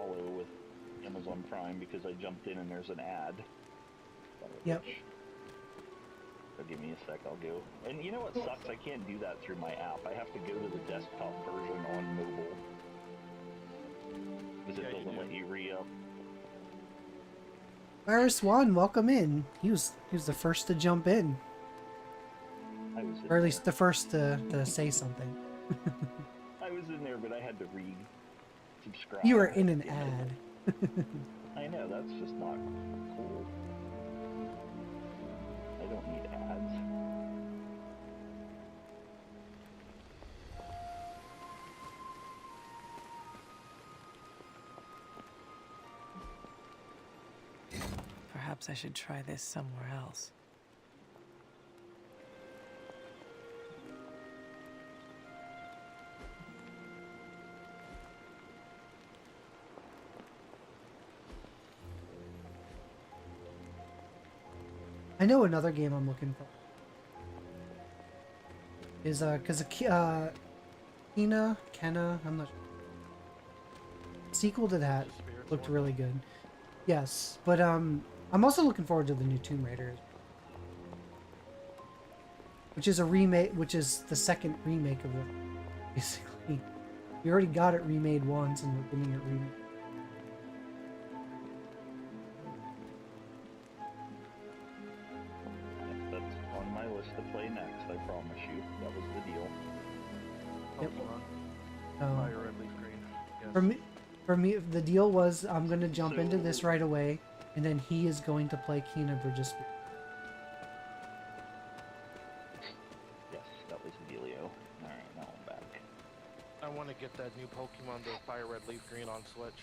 follow with Amazon Prime because I jumped in and there's an ad. Yep. So give me a sec, I'll go. And you know what sucks? I can't do that through my app. I have to go to the desktop version on mobile. Because it doesn't let you re-up. Virus1, welcome in. He was the first to jump in. Or at least the first to say something. I was in there, but I had to re-subscribe. You were in an ad. I know, that's just not cool. I don't need ads. Perhaps I should try this somewhere else. I know another game I'm looking for. Is Kenna, I'm not sure. Sequel to that looked really good. Yes, but I'm also looking forward to the new Tomb Raider, which is a remake, which is the second remake of it. Basically, we already got it remade once, and we're getting it remade. That's on my list to play next. I promise you, that was the deal. Yep. Fire red leaf green. Yes. For me, the deal was I'm gonna jump into this right away, and then he is going to play Kena Bridges. Yes, that was the dealio. Alright, now I'm back. I want to get that new Pokemon, the Fire Red Leaf Green, on Switch.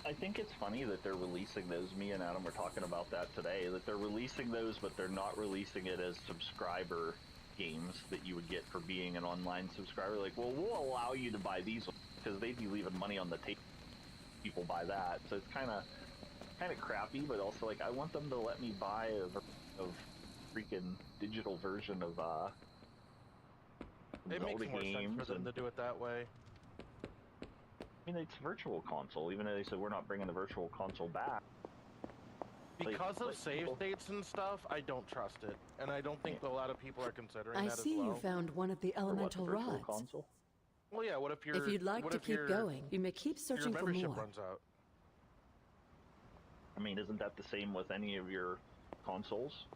I think it's funny that they're releasing those. Me and Adam were talking about that today, that they're releasing those, but they're not releasing it as subscriber games that you would get for being an online subscriber. Like, well, we'll allow you to buy these because they'd be leaving money on the table. People buy that, so it's kind of crappy, but also like I want them to let me buy a freaking digital version of It Zelda makes more games sense for them to do it that way. I mean, it's virtual console, even though they said we're not bringing the virtual console back. Because of save states and stuff, I don't trust it, and I don't think a lot of people are considering I that see as well. you found one of the elemental For what, the virtual rods. console? Well, yeah. What if If you'd like to keep going, you may keep searching your for membership more. runs out? I mean, isn't that the same with any of your consoles?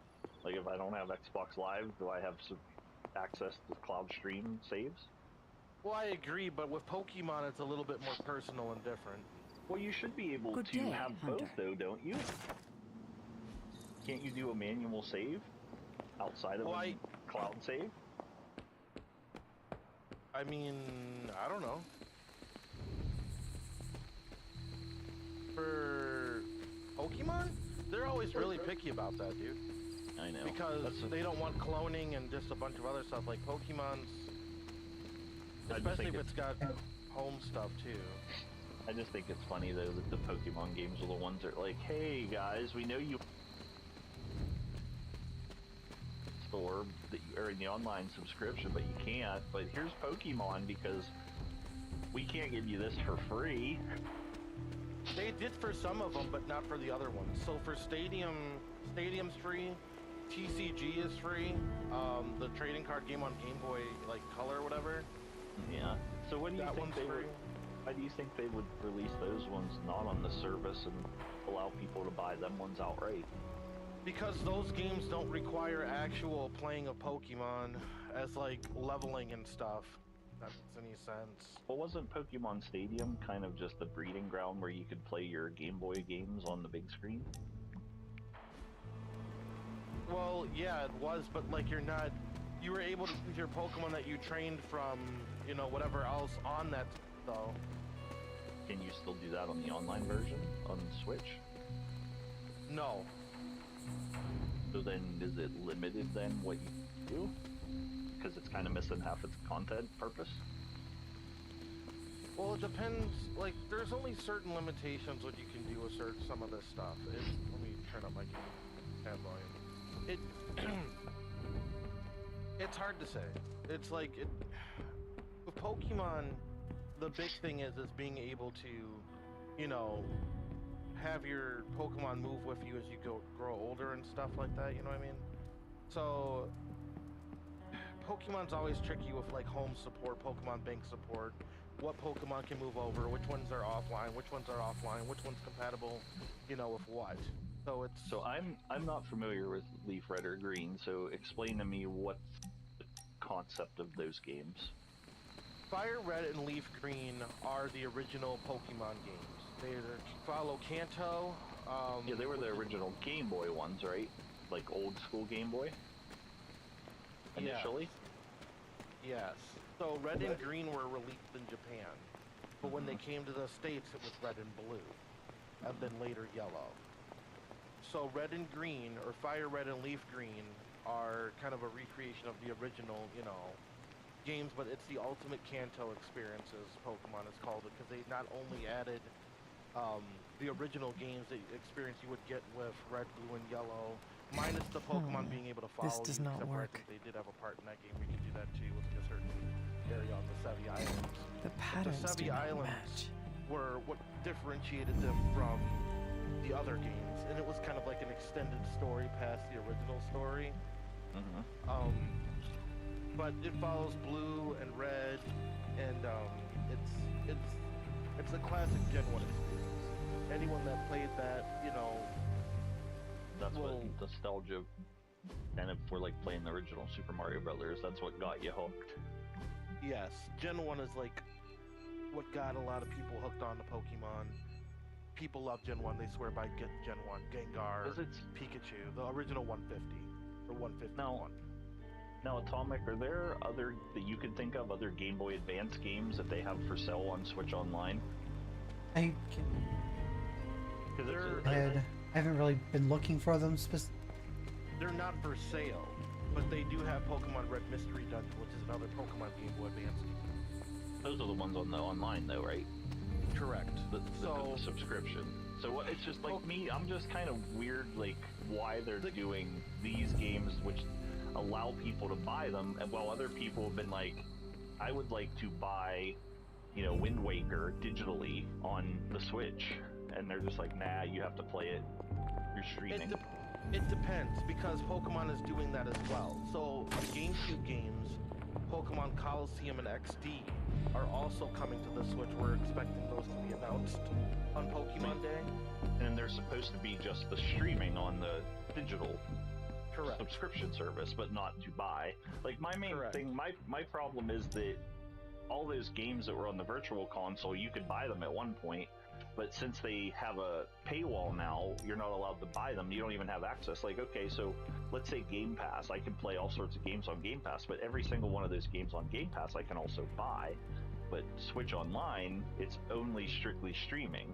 Like, if I don't have Xbox Live, do I have access to cloud stream saves? Well, I agree, but with Pokemon, it's a little bit more personal and different. Well, you should be able Good to day, have Hunter. both, though, don't you? Can't you do a manual save outside of a cloud save? I mean, I don't know. For Pokemon, they're always really picky about that, dude. I know. Because they don't want cloning and just a bunch of other stuff like Pokemon's. Especially if it's got home stuff too. I just think it's funny though that the Pokemon games are the ones that are like, hey guys, we know you store that you are in the online subscription, but you can't. But here's Pokemon because we can't give you this for free. They did for some of them, but not for the other ones. So for Stadium's free, TCG is free. The trading card game on Game Boy, like Color or whatever. Yeah. So what do you think free. why do you think they would release those ones not on the service and allow people to buy them ones outright? Because those games don't require actual playing of Pokemon as like leveling and stuff. If that makes any sense. Well, wasn't Pokemon Stadium kind of just a breeding ground where you could play your Game Boy games on the big screen? Well, yeah, it was, but like you were able to use your Pokemon that you trained from, you know, whatever else on that, though. Can you still do that on the online version on Switch? No. So then, is it limited then what you do? Because it's kind of missing half its content purpose? Well, it depends. Like, there's only certain limitations what you can do with some of this stuff. Let me turn up my tab volume. It's hard to say. It's like with Pokemon, the big thing is being able to you know, have your Pokemon move with you as you grow older and stuff like that, you know what I mean? So, Pokemon's always tricky with like home support, Pokemon Bank support, what Pokemon can move over, which ones are offline, which ones one's compatible, you know, with what. So it's... So I'm not familiar with Leaf Red or Green, so explain to me what's the concept of those games. Fire Red and Leaf Green are the original Pokemon games. They follow Kanto. Yeah, they were the original Game Boy ones, right? Like old school Game Boy? Initially? Yes. So Red and Green were released in Japan. But when they came to the States, it was Red and Blue. And then later Yellow. So Red and Green, or Fire Red and Leaf Green, are kind of a recreation of the original, you know, games, but it's the ultimate Kanto experiences, Pokemon is called it, because they not only added the original games, the experience you would get with Red, Blue, and Yellow, minus the Pokemon being able to follow This does you, not except for I work. think they did have a part in that game where you could do that too with a certain area on the Sevi Islands. The patterns do Sevi not Islands match. were what differentiated them from the other games, and it was kind of like an extended story past the original story. But it follows Blue and Red, and it's a classic Gen 1 experience. Anyone that played that, you know, That's well, what nostalgia, and if we're like playing the original Super Mario Brothers, that's what got you hooked. yes, Gen 1 is like what got a lot of people hooked on to Pokemon. People love Gen 1, they swear by Gen 1, Gengar, 'Cause it's Pikachu, the original 150, or 151. now Atomic. Are there other that you could think of, other Game Boy Advance games that they have for sale on Switch Online? I can, Because I haven't really been looking for them. They're not for sale, but they do have Pokemon Red Mystery Dungeon, which is another Pokemon Game Boy Advance game. those are the ones on the online, though, right? Correct. The So, subscription. So what? It's just like me. I'm just kind of weird, like why they're doing these games, which allow people to buy them, and while other people have been like, I would like to buy, you know, Wind Waker digitally on the Switch, and they're just like, nah, you have to play it. You're streaming. it depends, because Pokemon is doing that as well. So, the GameCube games, Pokemon Coliseum and XD, are also coming to the Switch. We're expecting those to be announced on Pokemon Day. And they're supposed to be just the streaming on the digital Correct. subscription service, but not to buy. Like my main Correct. thing, my problem is that all those games that were on the virtual console, you could buy them at one point, but since they have a paywall now, you're not allowed to buy them. You don't even have access. Like, okay, so let's say Game Pass, I can play all sorts of games on Game Pass, but every single one of those games on Game Pass I can also buy. But Switch Online, it's only strictly streaming.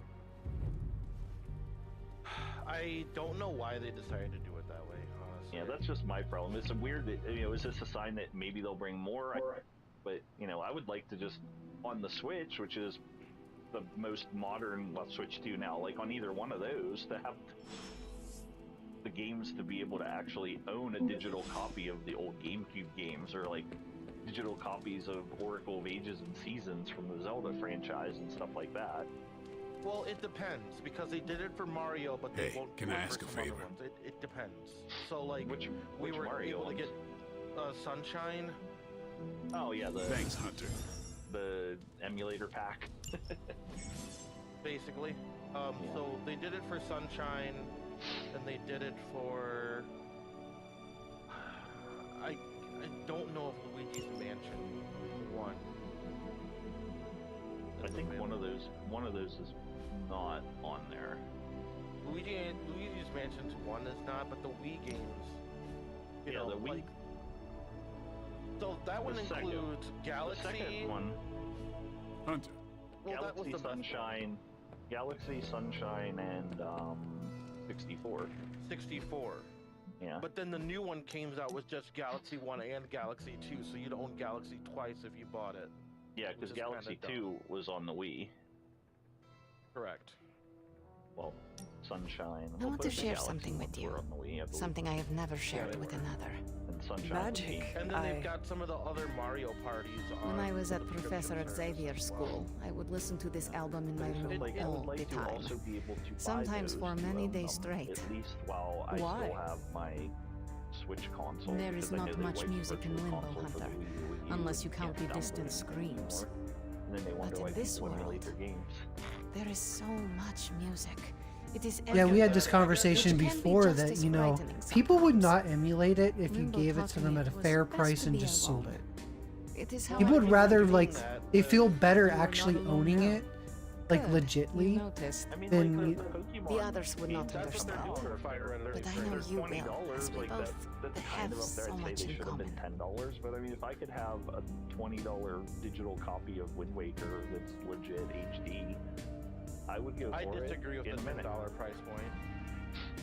I don't know why they decided to do it that way, honestly. Yeah, that's just my problem. It's a weird, you know, is this a sign that maybe they'll bring more? But, you know, I would like to just, on the Switch, which is the most modern, well, Switch 2 now, like on either one of those, to have the games to be able to actually own a digital copy of the old GameCube games, or like digital copies of Oracle of Ages and Seasons from the Zelda franchise and stuff like that. Well, it depends, because they did it for Mario, but they Hey, won't can do I it ask for a some other favor? ones. It depends. So, like, Which we were Mario able to ones? get Sunshine. Oh yeah, Thanks, Hunter. the emulator pack. Basically. So they did it for Sunshine, and they did it for... I don't know if Luigi's Mansion won. I think one of those is not on there. Luigi's Mansion's one is not, but the Wii games, you Yeah, know, the Wii- like... So that one The second- includes Galaxy... The second one, Hunter. Well, that was Galaxy the best one. Sunshine, Galaxy Sunshine, and 64. 64. Yeah. But then the new one came out with just Galaxy 1 and Galaxy 2, so you'd own Galaxy twice if you bought it. Yeah, which because is Galaxy kinda 2 was on the Wii. Correct. Well, Sunshine. I want to both the share Galaxy something ones with you. were on the Wii, I believe. Something I have never they shared with were. another. And Sunshine Magic. of the game. And then they've got some of the other Mario parties on When I was the at Professor subscription service Xavier's as school, well. I would listen to this album in my I room would all like the to time. also be able to buy Sometimes those for to many own days them, straight. At least while I Why? still have my Switch console. There because is I know not they much wiped music in Virtual Limbo Console for the Hunter, Wii U, and unless you can't count the download distant it screams. anymore. And then they wonder in why this people emulate world, their games. There is so much music. It is Yeah, we had this everywhere, conversation which can be before just that, as you know, frightening people would sometimes. not emulate it if you Limbo gave it taught to me them at a it was fair best price to and be just sold alone. it. It is how People I would grew rather, up doing like, that. they feel better You are not actually alone owning now. it, like, Good. legitly. You noticed. I mean, Then like you- the Pokemon The others would not games, that's what they're understand. doing for Fire Red But I Alert. know They're you will, $20, as we like both that's have kind of up there. so I'd say much they in should have been common. $10, but I mean, if I could have a $20 digital copy of Wind Waker that's legit HD, I would go for I it disagree with in the a minute. $10 price point.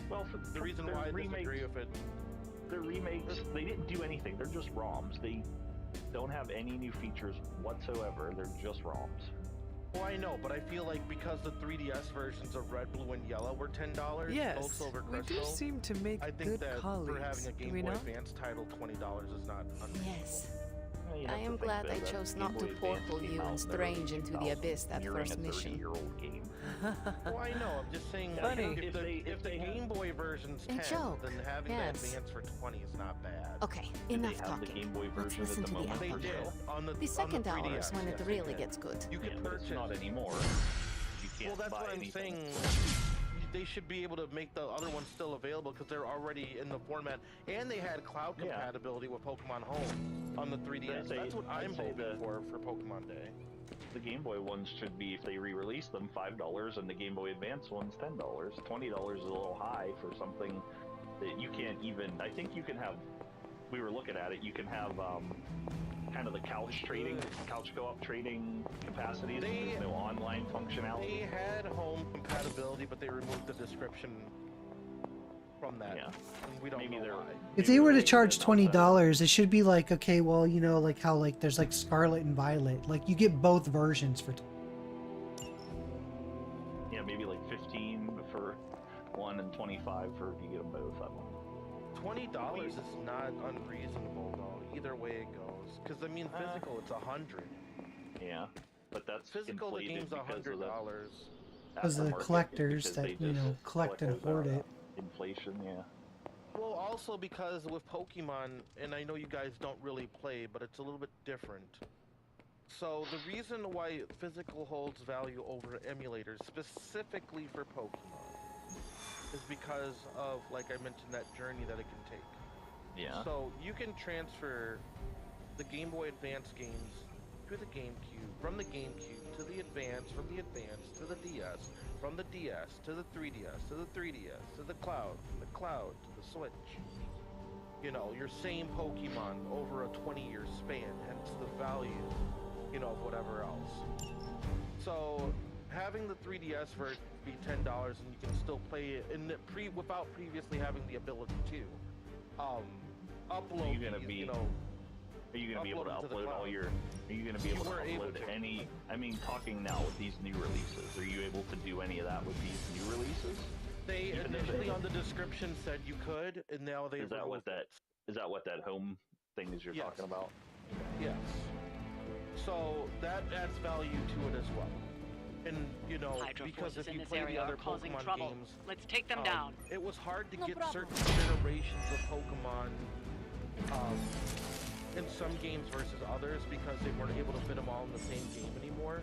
Well, The reason their why I remakes, disagree with it, their remakes, they didn't do anything. They're just ROMs. They don't have any new features whatsoever. They're just ROMs. well, I know, but I feel like because the 3DS versions of Red, Blue, and Yellow were $10, Gold, Yes, Silver, we do Crystal, seem to make I think good that colleagues. for having a Do Game we Boy know? Advance title, $20 is not unreasonable. Yes. Well, you I have to am think, glad though, I that chose Game not Boy to Advance portal came you out and in the early strange into the 2000s, abyss that nearing first a mission. 30-year-old game. Well, I know. I'm just saying, Yeah, like, Funny. if the Game Boy version's A 10, joke. then having Yes. the Advance for 20 is not bad. Okay, Do enough they have the talking. Game Boy Let's version at listen the to the moment? They album. did on the The second on the hour is 3DS, when it yes, really they did. gets good. You Yeah, could but it's purchase. not anymore. You can't Well, that's buy what I'm anything. saying. They should be able to make the other ones still available because they're already in the format, and they had cloud Yeah. compatibility with Pokemon Home on the 3DS. I'd say- That's what I'd I'm say hoping the- for Pokemon Day. The Game Boy ones should be, if they re-release them, $5, and the Game Boy Advance ones $10. $20 is a little high for something that you can't even. I think you can have. We were looking at it. You can have kind of the couch co-op trading capacities. They- There's no online They functionality. had home compatibility, but they removed the description from that. Yeah. And we don't Maybe know they're. why. If they were to charge $20, it should be like, okay, well, you know, like how like there's like Scarlet and Violet, like you get both versions for. Yeah, maybe like 15 for one and 25 for if you get them both. I don't know. $20 is not unreasonable though. Either way it goes, because I mean, physical it's 100. Yeah, but that's Physical, the inflated game's because of the $100. Because of the aftermarket, collectors because that, they you just know, collect and those, hoard it. Inflation, yeah. Well, also because with Pokemon, and I know you guys don't really play, but it's a little bit different. So the reason why physical holds value over emulators, specifically for Pokemon, is because of, like I mentioned, that journey that it can take. Yeah. So you can transfer the Game Boy Advance games to the GameCube, from the GameCube to the Advance, from the Advance to the DS, from the DS to the 3DS, to the 3DS, to the Cloud, from the Cloud to the Switch. You know, your same Pokemon over a 20-year span, hence the value, you know, of whatever else. So having the 3DS version be $10 and you can still play it in the without previously having the ability to upload you gonna these, be- you know, Are you going to be able to upload them to the upload all cloud. your? Are you going to be You able to were able upload to. any? I mean, talking now with these new releases, are you able to do any of that with these new releases? They Even if initially it- on the description said you could, and now they Is that what removed it. Is that what that home thing is you're Yes. talking about? Yes. So that adds value to it as well. And you know, Hydro because forces if in you this play the area other are causing Pokemon trouble. games, Let's take them down. it was hard to No get problem. certain generations of Pokemon in some games versus others because they weren't able to fit them all in the same game anymore.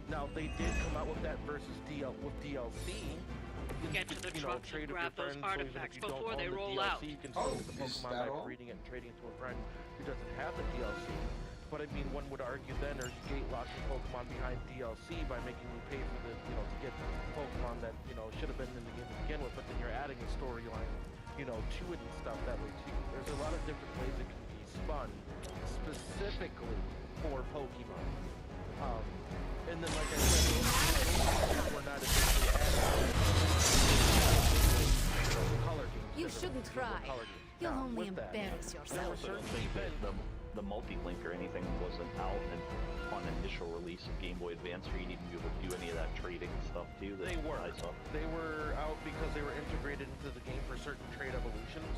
Now they did come out with that versus DLC. You Get to the you know, trucks and trade with grab your those friends, so even if artifacts you don't before own they the roll DLC, out. You can still get the is Pokemon that by all? breeding it and trading it to a friend who doesn't have the DLC. But I mean, one would argue then, are you gate locking Pokemon behind DLC by making you pay for the, you know, to get Pokemon that, you know, should have been in the game to begin with, but then you're adding a storyline, you know, to it and stuff that way too. There's a lot of different ways it can be spun, specifically for Pokemon. And then, like I said, those were not initially added. The color games. You different shouldn't color try. games. You'll Now, only with that, embarrass there yourself. were certain I think that events. the multi-link or anything wasn't out on initial release of Game Boy Advance, or you didn't be able to do any of that trading stuff too. That They were. I saw. They were out because they were integrated into the game for certain trade evolutions.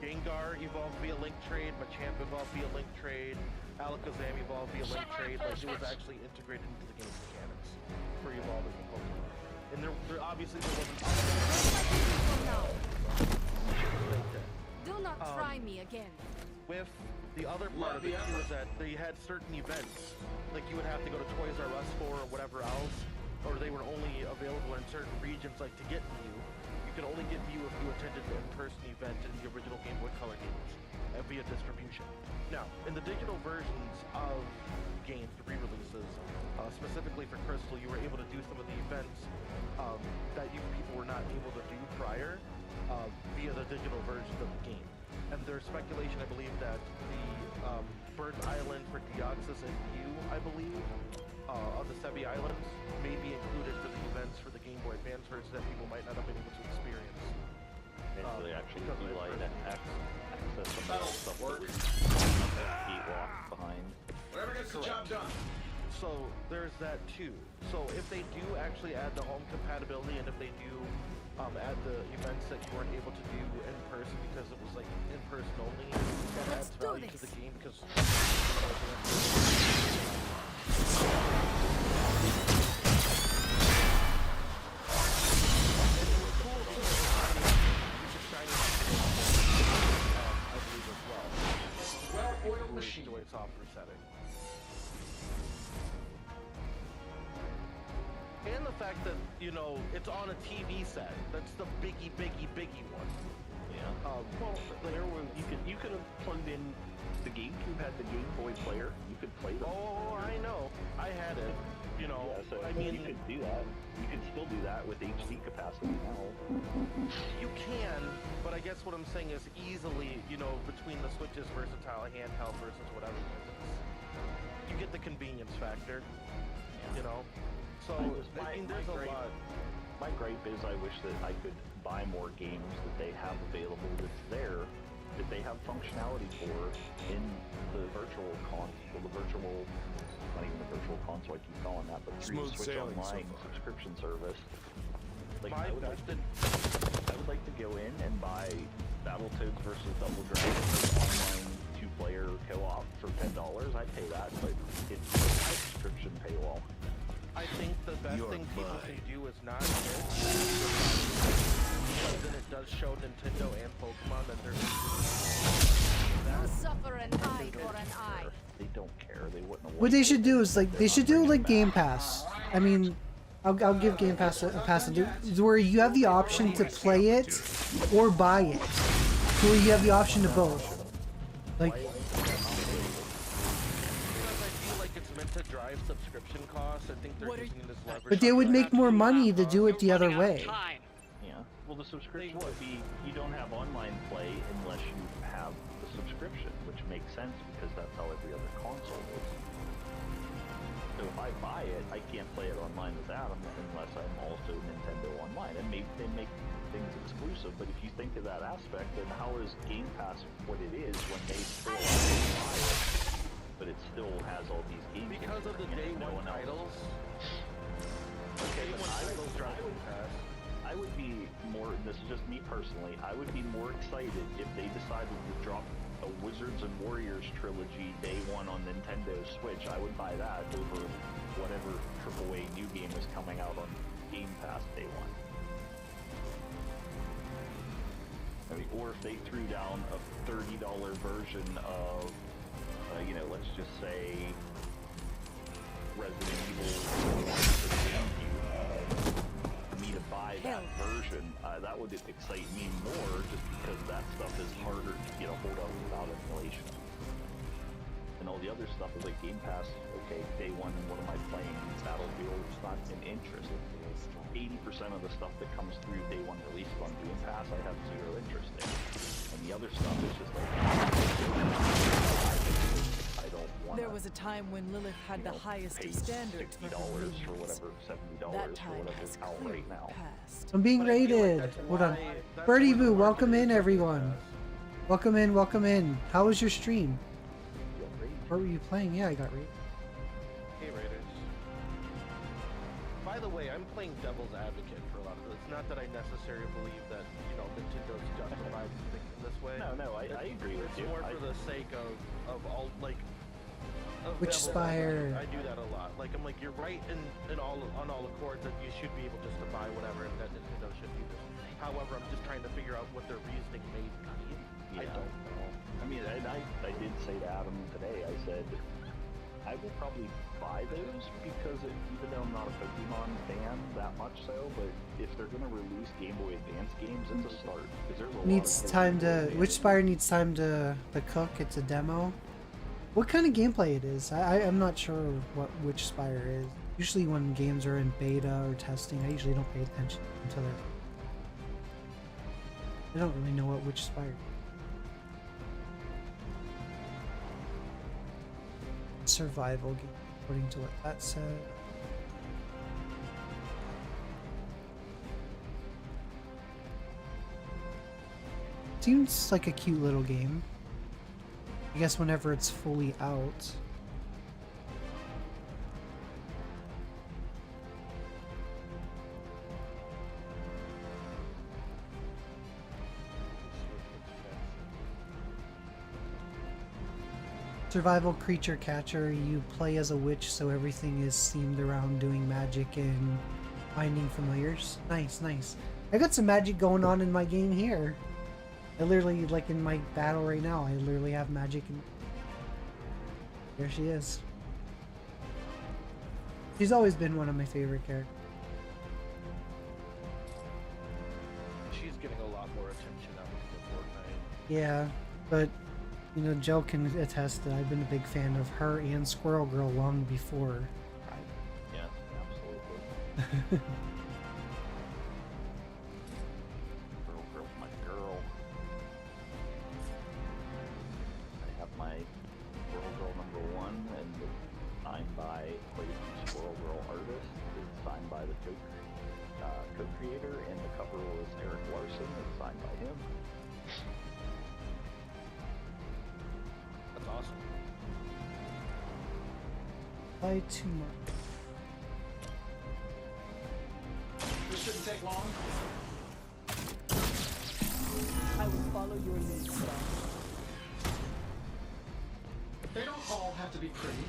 Gengar evolved via Link Trade, Machamp evolved via Link Trade, Alakazam evolved via Link Trade. Like, it was actually integrated into the game's mechanics for evolving the Pokemon. And there obviously there wasn't. Do not try me again. With the other part of it too is that they had certain events, like you would have to go to Toys R Us for or whatever else, or they were only available in certain regions. Like to get Mew, you could only get Mew if you attended the in-person event in the original Game Boy Color games and via distribution. Now, in the digital versions of games, the re-releases, specifically for Crystal, you were able to do some of the events that people were not able to do prior via the digital versions of the game. And there's speculation, I believe, that the Burnt Island for Deoxys and Mew, I believe, of the Sebi Islands may be included for the events for the Game Boy Advance version that people might not have been able to experience. So they actually because of do like in-person. access some of the stuff that gate walks behind. Whatever gets the job done. So there's that too. So if they do actually add the home compatibility, and if they do add the events that you weren't able to do in person because it was like in person only, that adds value to the game because. Well-oiled machine. Software setting. And the fact that, you know, it's on a TV set. That's the biggie one. Yeah. Well, there was you could have plugged in the GameCube had the Game Boy player. You could play them. Oh, I know. I had it. You know, Yeah, so I mean, you could do that. You could still do that with HD capacity now. you can, but I guess what I'm saying is easily, you know, between the Switch's versatile handheld versus whatever it is, you get the convenience factor, you know? So, I mean, there's a lot. My gripe is I wish that I could buy more games that they have available that's there, that they have functionality for in the virtual not even the virtual console, I keep calling that, but through Smooth Switch sailing so Online far. subscription service. Like, My I would like to go in and buy Battletoads versus Double Dragon online 2-player co-op for $10. I'd pay that, but it's a subscription paywall. I think the best You're thing people mine. can do is not this, because then it does show Nintendo and Pokemon that they're You suffer an eye for an eye. They don't care. They wouldn't have What they should do is like they should do like Game Pass. I mean, I'll give Game Pass a pass to do where you have the option to play it or buy it, where you have the option to both. Like, because I feel like it's meant to drive subscription costs. I think they're using this leverage. but they would make more money to do it the other way. Yeah. Well, the subscription would be you don't have online play unless you have the subscription, which makes sense because that's how every other console is. So if I buy it, I can't play it online with Adam unless I'm also Nintendo Online, and maybe they make things exclusive. But if you think of that aspect, then how is Game Pass what it is when they still buy it, but it still has all these games? Because of the day no one one else. titles. Okay, Day but one titles drive Game Pass. I would be more, this is just me personally, I would be more excited if they decided to drop a Wizards and Warriors trilogy day one on Nintendo Switch. I would buy that over whatever AAA new game is coming out on Game Pass day one. I mean, or if they threw down a $30 version of, you know, let's just say Resident Evil for the GameCube, for me to buy that version, that would excite me more just because that stuff is harder to get a hold of without emulation. And all the other stuff is like Game Pass, okay, day one, what am I playing? Battlefield, it's not an interest. 80% of the stuff that comes through day one release on Game Pass, I have zero interest in. And the other stuff is just like, I don't want There was a time when Lilith had the highest of standards for $60 her for minions. whatever, $70 That for time whatever has it's out clearly right now. passed. I'm being raided. Hold on. Birdie Boo, welcome in everyone. Welcome in, welcome in. How was your stream? What were you playing? Yeah, I got raided. Hey Raiders. By the way, way, I'm playing devil's advocate for a lot of this. It's not that I necessarily believe that, you know, Nintendo's justified thinking this way. No, I agree with It's you. more for the sake of all, like, of devil's Witchspire. advocate. I do that a lot. Like, I'm like, you're right in all on all accords that you should be able just to buy whatever and that Nintendo should do this. However, I'm just trying to figure out what their reasoning may be. I Yeah. don't know. I mean, I did say to Adam today, I said, I will probably buy those because even though I'm not a Pokemon fan that much so, but if they're going to release Game Boy Advance games, it's a start. 'Cause there's a lot Needs of time to. Pokemon games. Witchspire needs time to cook. It's a demo. What kind of gameplay it is? I'm not sure what Witchspire is. Usually when games are in beta or testing, I usually don't pay attention until they're. I don't really know what Witchspire is. Survival game, according to what that said. Seems like a cute little game. I guess whenever it's fully out. Survival creature catcher, you play as a witch, so everything is themed around doing magic and finding familiars. Nice, nice. I got some magic going on in my game here. I literally, like in my battle right now, I literally have magic and there she is. She's always been one of my favorite characters. She's getting a lot more attention now because of Fortnite. Yeah, but you know, Joe can attest that I've been a big fan of her and Squirrel Girl long before. Yeah, absolutely. Girl's my girl. I have my Girl #1, and it's signed by Squirrel Girl artist. It's signed by the co-creator, and the cover was Eric Larson. It's signed by him. That's awesome. Play too much. This shouldn't take long. I will follow your lead, Star. They don't all have to be pretty.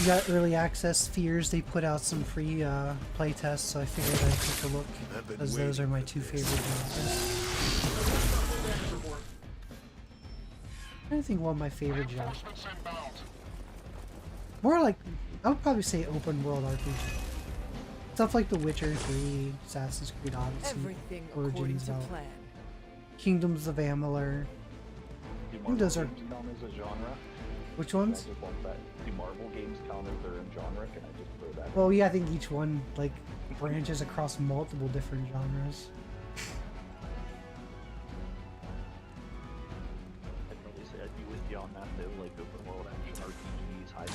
You got early access Fears. They put out some free play tests, so I figured I'd take a look because those are my two favorite genres. I'm trying to think what my favorite genre. More like, I would probably say open world RPG. Stuff like The Witcher 3, Assassin's Creed Odyssey, Everything according Origins to of plan. Kingdoms of Amalur. Do think those are- games count as a genre? Which Can I ones? just lump that? Do Marvel games count as their own genre? Can I just throw that? Well, yeah, I think each one like branches across multiple different genres. I'd probably say I'd be with you on that though, like open world action RPGs, high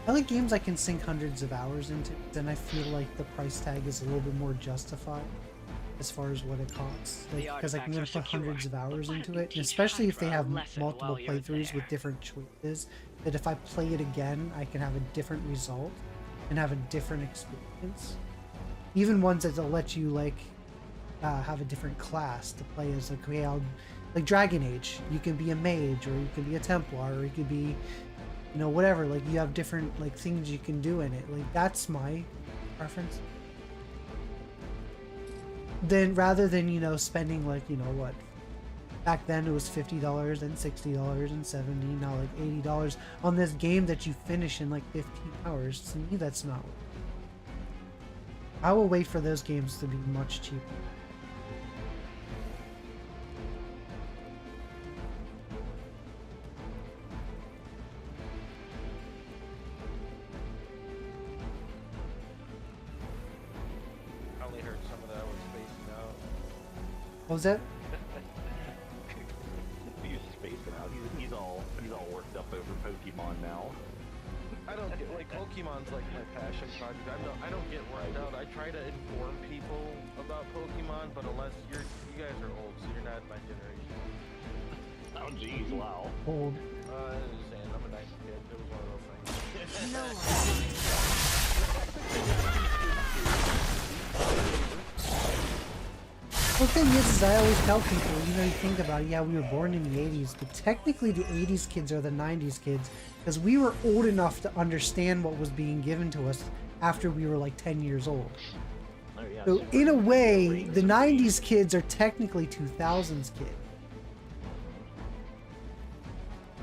I like games I can sink hundreds of hours into, then I feel like the price tag is a little bit more justified as far as what it costs. Like, because I'm going to put hundreds of hours into it, and especially if they have multiple playthroughs with different choices, that if I play it again, I can have a different result and have a different experience. Even ones that'll let you, like, have a different class to play as, like, okay, like Dragon Age, you can be a mage, or you can be a Templar, or you could be, you know, whatever. Like, you have different, like, things you can do in it. Like, that's my preference. Then, rather than, you know, spending, like, you know, what, back then it was $50 and $60 and $70, now like $80 on this game that you finish in like 15 hours. To me, that's not worth it. I will wait for those games to be much cheaper. I only heard some of that was spacing out. What was that? He's spacing out. He's he's all worked up over Pokemon now. I don't get, like, Pokemon's like my passion project. I don't get worked out. I try to inform people about Pokemon, but unless you guys are old, so you're not my generation. Oh jeez, wow. Old. I understand. I'm a nice kid. It was one of those things. No one. The thing is I always tell people, you know, you think about it, yeah, we were born in the 80s, but technically the 80s kids are the 90s kids, because we were old enough to understand what was being given to us after we were like 10 years old. Oh, yeah, So Super in a way, Rings the of 90s kids are technically 2000s kids.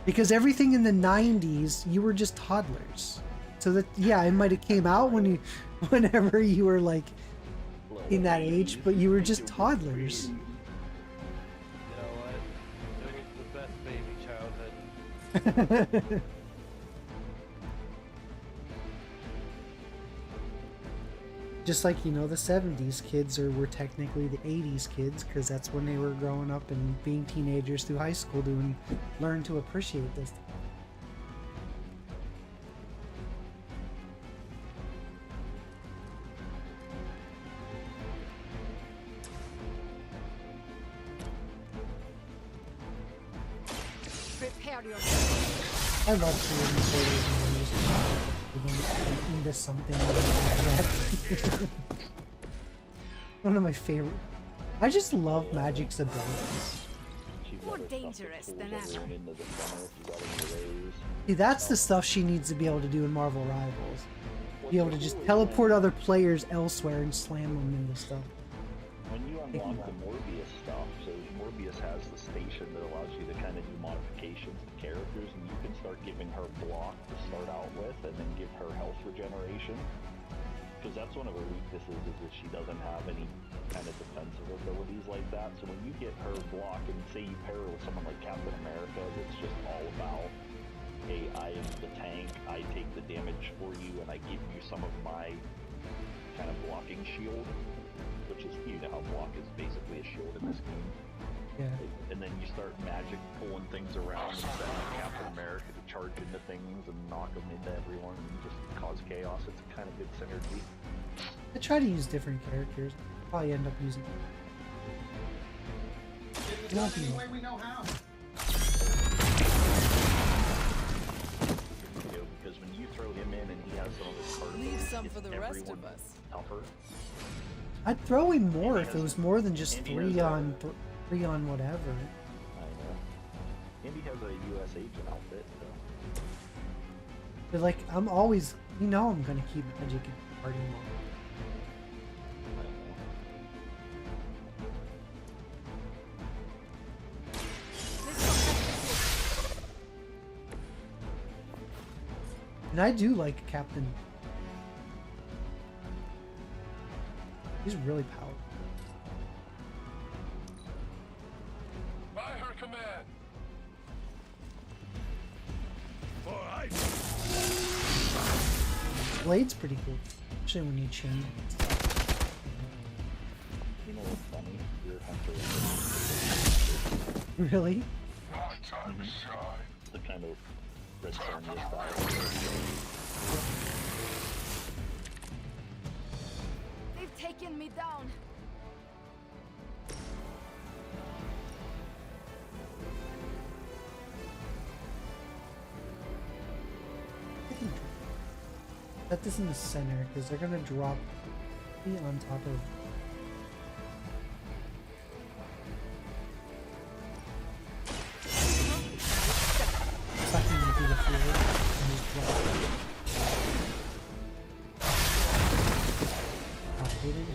Because everything in the 90s, you were just toddlers. So that, yeah, it might have came out whenever you were like in that age, but you were just toddlers. You know what? It was the best baby childhood. Just like, you know, the 70s kids were technically the 80s kids, because that's when they were growing up and being teenagers through high school to learn to appreciate this. Prepare yourself. I love seeing the photos and videos into something like that. One of my favorite. I just love Magic's abilities. She's More got her stuff that dangerous pulls than everyone ever. into the center if you got any rays. See, that's the stuff she needs to be able to do in Marvel Rivals. Be able to just What's cool is teleport other players elsewhere and slam them into stuff. when you unlock the Morbius stuff, so Morbius has the station that allows you to kind of do modifications to characters, and you can start giving her block to start out with, and then give her health regeneration. Because that's one of her weaknesses, is that she doesn't have any kind of defensive abilities like that. So when you get her block, and say you pair her with someone like Captain America, that's just all about, hey, I am the tank, I take the damage for you, and I give you some of my kind of blocking shield, which is, you know how block is basically a shield in this game. Yeah. And then you start magic pulling things around and setting Captain America to charge into things and knock them into everyone and just cause chaos. It's a kind of good synergy. I try to use different characters. Probably end up using. Get it done any way we know how. You know, because when you throw him in and he has some of his card Leave abilities, some it's for the rest everyone of us. tougher. I'd throw in more if it was more than just Andy three has on whatever. I know. Andy has a U.S. agent outfit, so. But like, I'm always, you know, I'm gonna keep Magic in party mode. I don't know. And I do like Captain. He's really powerful. By her command. Blade's pretty cool, especially when you chain it. You know what's funny? Your hunter Really? My time to shine. the kind of Red Sonja style. They've taken me down. Set this in the center because they're gonna drop me on top of. Sucking me through the field and just drop. Outdated.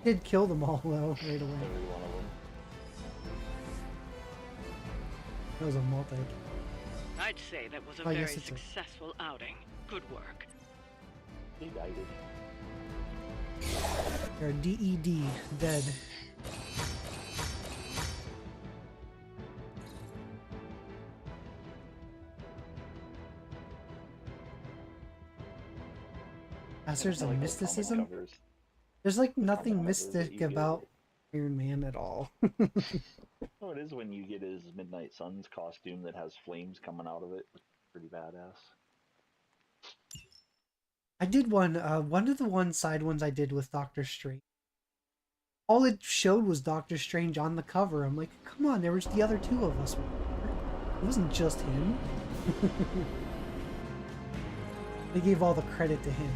Did kill them all though right away. Every one of them. That was a multi. I'd say that was a Oh, very yes, it's a- successful outing. Good work. He died. Or DED, dead. There's a Like the mysticism. comic covers. There's like nothing covers that mystic you get. about Iron Man at all. Oh know it is when you get his Midnight Suns costume that has flames coming out of it. Pretty badass. I did one of the side ones I did with Doctor Strange. All it showed was Doctor Strange on the cover. I'm like, come on, there was the other two of us. It wasn't just him. They gave all the credit to him.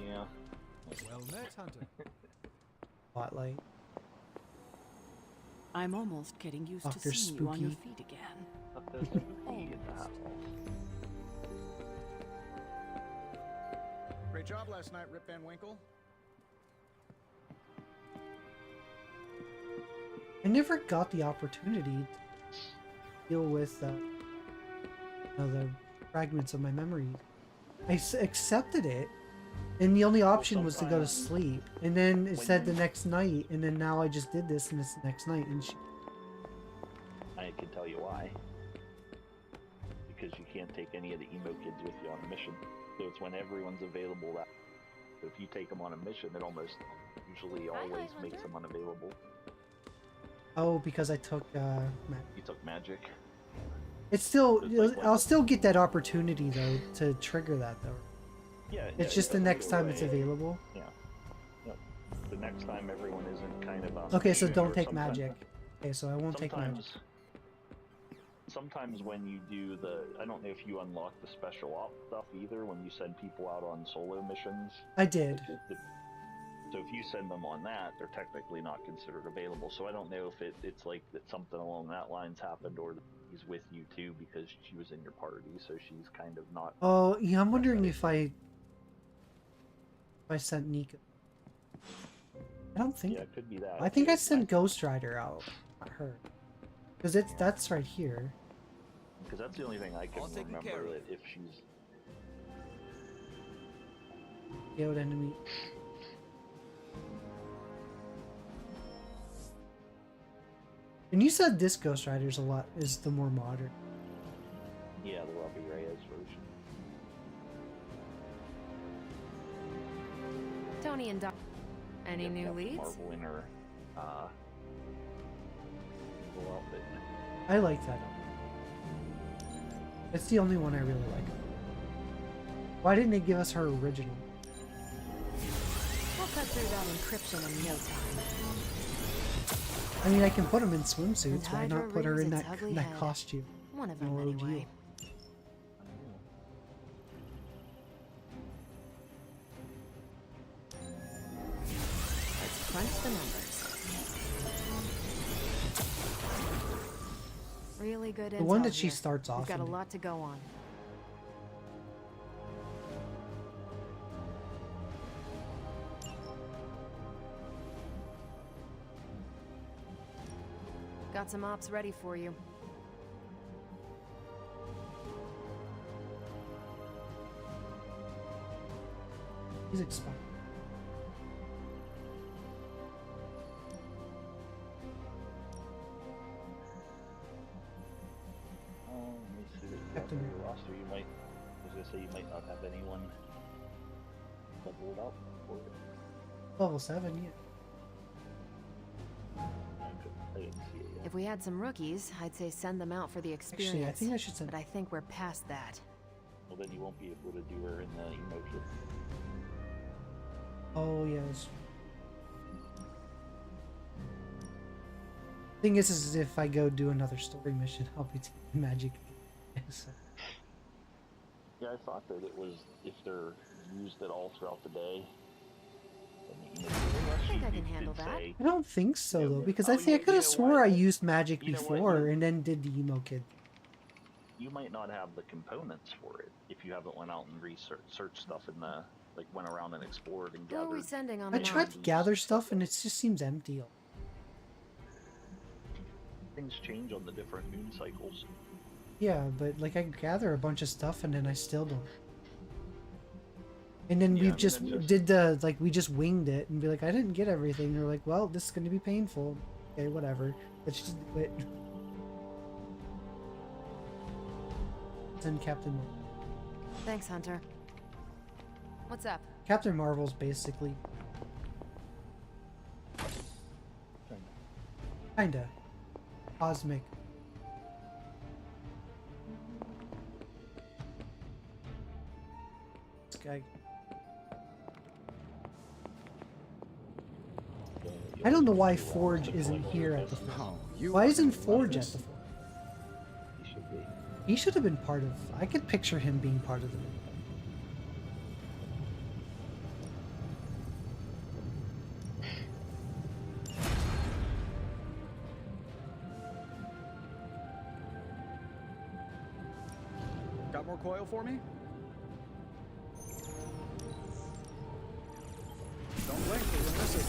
Yeah. Well met, Hunter. Spotlight. I'm almost getting used Dr. to seeing you on your Spooky. feet again. Up those spooky at the house. Great job last night, Rip Van Winkle. I never got the opportunity to deal with the fragments of my memory. I accepted it, and the only option was to go to sleep. And then it said the next night, and then now I just did this, and it's the next night. And I can tell you why. Because you can't take any of the emo kids with you on a mission. So it's when everyone's available that. So if you take them on a mission, it almost usually always makes them unavailable. oh, because I took You took magic. it's still It's like when- I'll still get that opportunity though to trigger that though. Yeah. It's just the it next doesn't time go it's away. available. Yeah. Yep. The next time everyone isn't kind of on Okay, so mission, don't or take sometimes- magic. Okay, so I won't take magic. Sometimes when you do I don't know if you unlock the special op stuff either when you send people out on solo missions. I did. So if you send them on that, they're technically not considered available. So I don't know if it's like that something along that lines happened, or that he's with you too because she was in your party, so she's kind of not. Oh, yeah, I'm wondering if I sent Nika. I don't think. Yeah, it could be that. I think I sent Ghost Rider out, not her. Because that's right here. Because that's the only thing I can All taken care remember. of. That if she's Geode enemy. And you said this Ghost Rider's is the more modern. the Robbie Reyes version. Tony and Doc. Any Yeah, new Captain leads? Marvel in her little outfit. I like that. It's the only one I really like. Why didn't they give us her original? We'll cut through that encryption in no time. I mean, I can put them in swimsuits. And Why Hydra not put her in rears that its ugly head. costume? One of No them, ordeal. anyway. Let's crunch the numbers. Really good intel The one that she here. starts off We've got a in. lot to go on. Got some ops ready for you. He's expired. Let me see what you have Captain on your roster. You might, I was gonna say you might not have anyone leveled up for it. Level 7, yeah. I didn't see it yet. If we had some rookies, I'd say send them out for the experience. Actually, I think I should send. But I think we're past that. Well, then you won't be able to do her in the emotion. Oh yes. Thing is if I go do another story mission, I'll be taking magic. So, Yeah, I thought that it was if they're used at all throughout the day. Then the emotion, I think I you can did handle that. say- I don't think so Yeah, though, but- because oh, I think I you could have know swore what? I used magic You know what? before and then did the emo kid. You might not have the components for it if you haven't went out and searched stuff in the went around and explored and Who are we gathered. sending on I the tried to mountain? gather stuff and it just seems empty. Things change on the different moon cycles. Yeah, but like I gather a bunch of stuff and then I still don't. And then Yeah, I we've mean, just that just- did the we just winged it and be like, I didn't get everything. They're like, well, this is gonna be painful. Okay, whatever. Let's just do it. Send Captain Marvel. Thanks, Hunter. What's up? Captain Marvel's basically Kinda. Cosmic. This guy. I don't know why Forge isn't here at the fort. Why isn't Forge at the fort? He should be. He should have been part of. I could picture him being part of the. Got more coil for me? Don't blink, you'll miss it.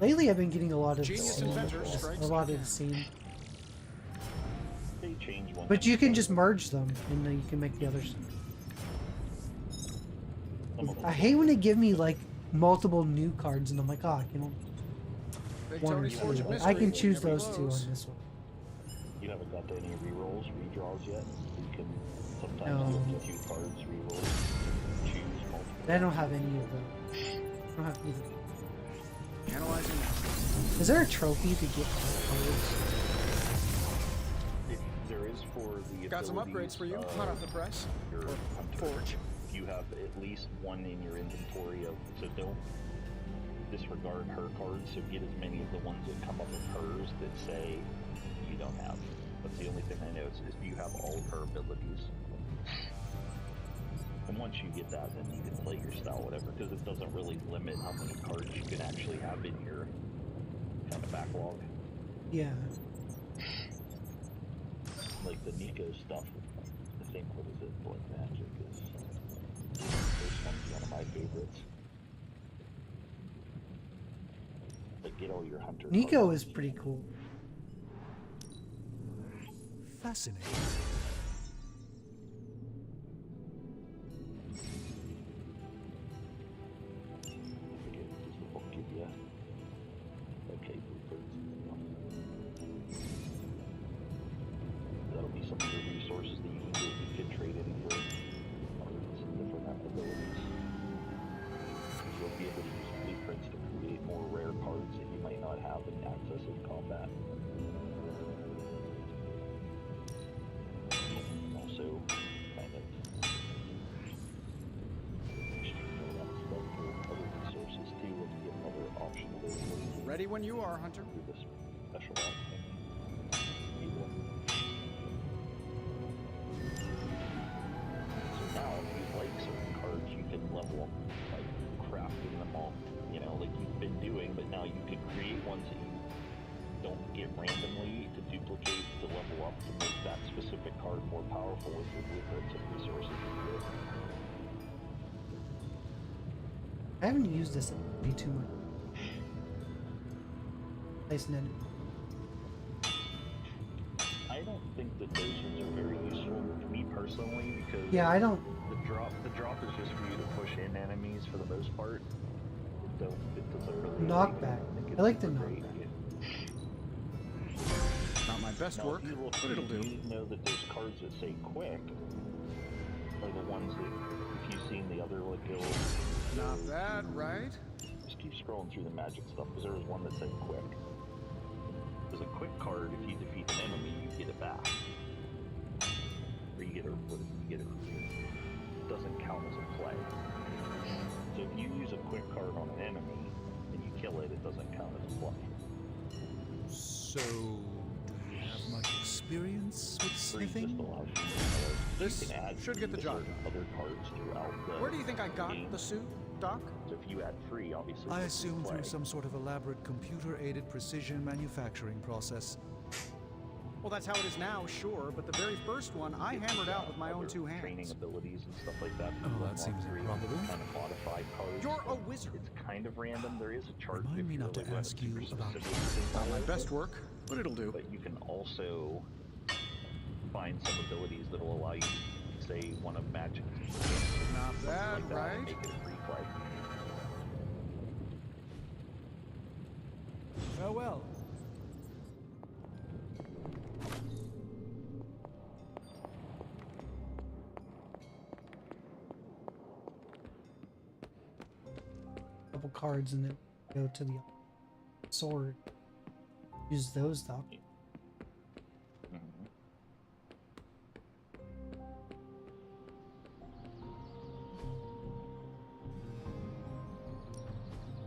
Lately, I've been getting a lot of Genius scene, inventor strikes a lot again. of scene. They change one. But you can just merge them, and then you can make the others. I hate when they give me like multiple new cards, and I'm like, oh, you know, Big one or Tony's two. Forge of But I Mystery, can choose never those two close. on this one. You haven't got to any rerolls, redraws yet. You can sometimes No. do a few cards, reroll, choose multiple. I don't have any of them. I don't have either. Analyzing now. Is there a trophy to get cards? There is for the Got some abilities upgrades for you, of hot off the press. your Or hunter. Forge. You have at least one in your inventory of, so don't disregard her cards, so get as many of the ones that come up with hers that say you don't have. That's the only thing I know is you have all of her abilities. And once you get that, then you can play your style, whatever, because it doesn't really limit how many cards you can actually have in your kind of backlog. Yeah. Like the Nico stuff, I think, what is it, Blood Magic is, this one's one of my favorites. Like, get all your hunter Nico cards. is pretty cool. Fascinating. I forget, does the book give you, okay, blueprints. That'll be some of the resources that you can get. You can trade in for cards and different abilities. You'll be able to use blueprints to create more rare cards that you might not have in access in combat. Also, kind of streamline that stuff for other resources too, when you get another option available. Ready when you are, Hunter. Do this special option. So now, if you like certain cards, you can level up, like crafting them all, you know, like you've been doing, but now you can create ones that you don't get randomly to duplicate to level up to make that specific card more powerful with your blueprints and resources you get. I haven't used this way too much. Place an enemy. I don't think that those ones are very useful to me personally because Yeah, I don't. the drop is just for you to push in enemies for the most part. It doesn't really Knockback. think I like it's the super great. Not my best Now, work, if you look, but it'll do. you know that those cards that say quick are the ones that, if you've seen the other like guilds, Not bad, right? just keep scrolling through the magic stuff because there was one that said quick. There's a quick card. If you defeat an enemy, you get it back, or you get a it doesn't count as a play. So if you use a quick card on an enemy and you kill it, it doesn't count as a play. So, do you have much experience with Free just sniffing? allows you This you can add should get the free to job certain done. other cards throughout the Where do you think I got game. the suit, Doc? So if you add free, obviously. I it's assume play. through some sort of elaborate computer-aided precision manufacturing process. Well, that's how it is now, sure, but the very first one I hammered out with my own Other two training hands. abilities and stuff like that. Oh, you that unlock seems through improbable. Kind of modified cards. You're a so wizard. It's kind of random. There is a chart. Remind if me you not to really want ask super you about specific things Not on my it, best work, but it'll do. But you can also find some abilities that will allow you to say one of magic. Not something bad, like that, right? and make it a free play. Farewell. couple cards and then go to the sword. Use those though. Mhm.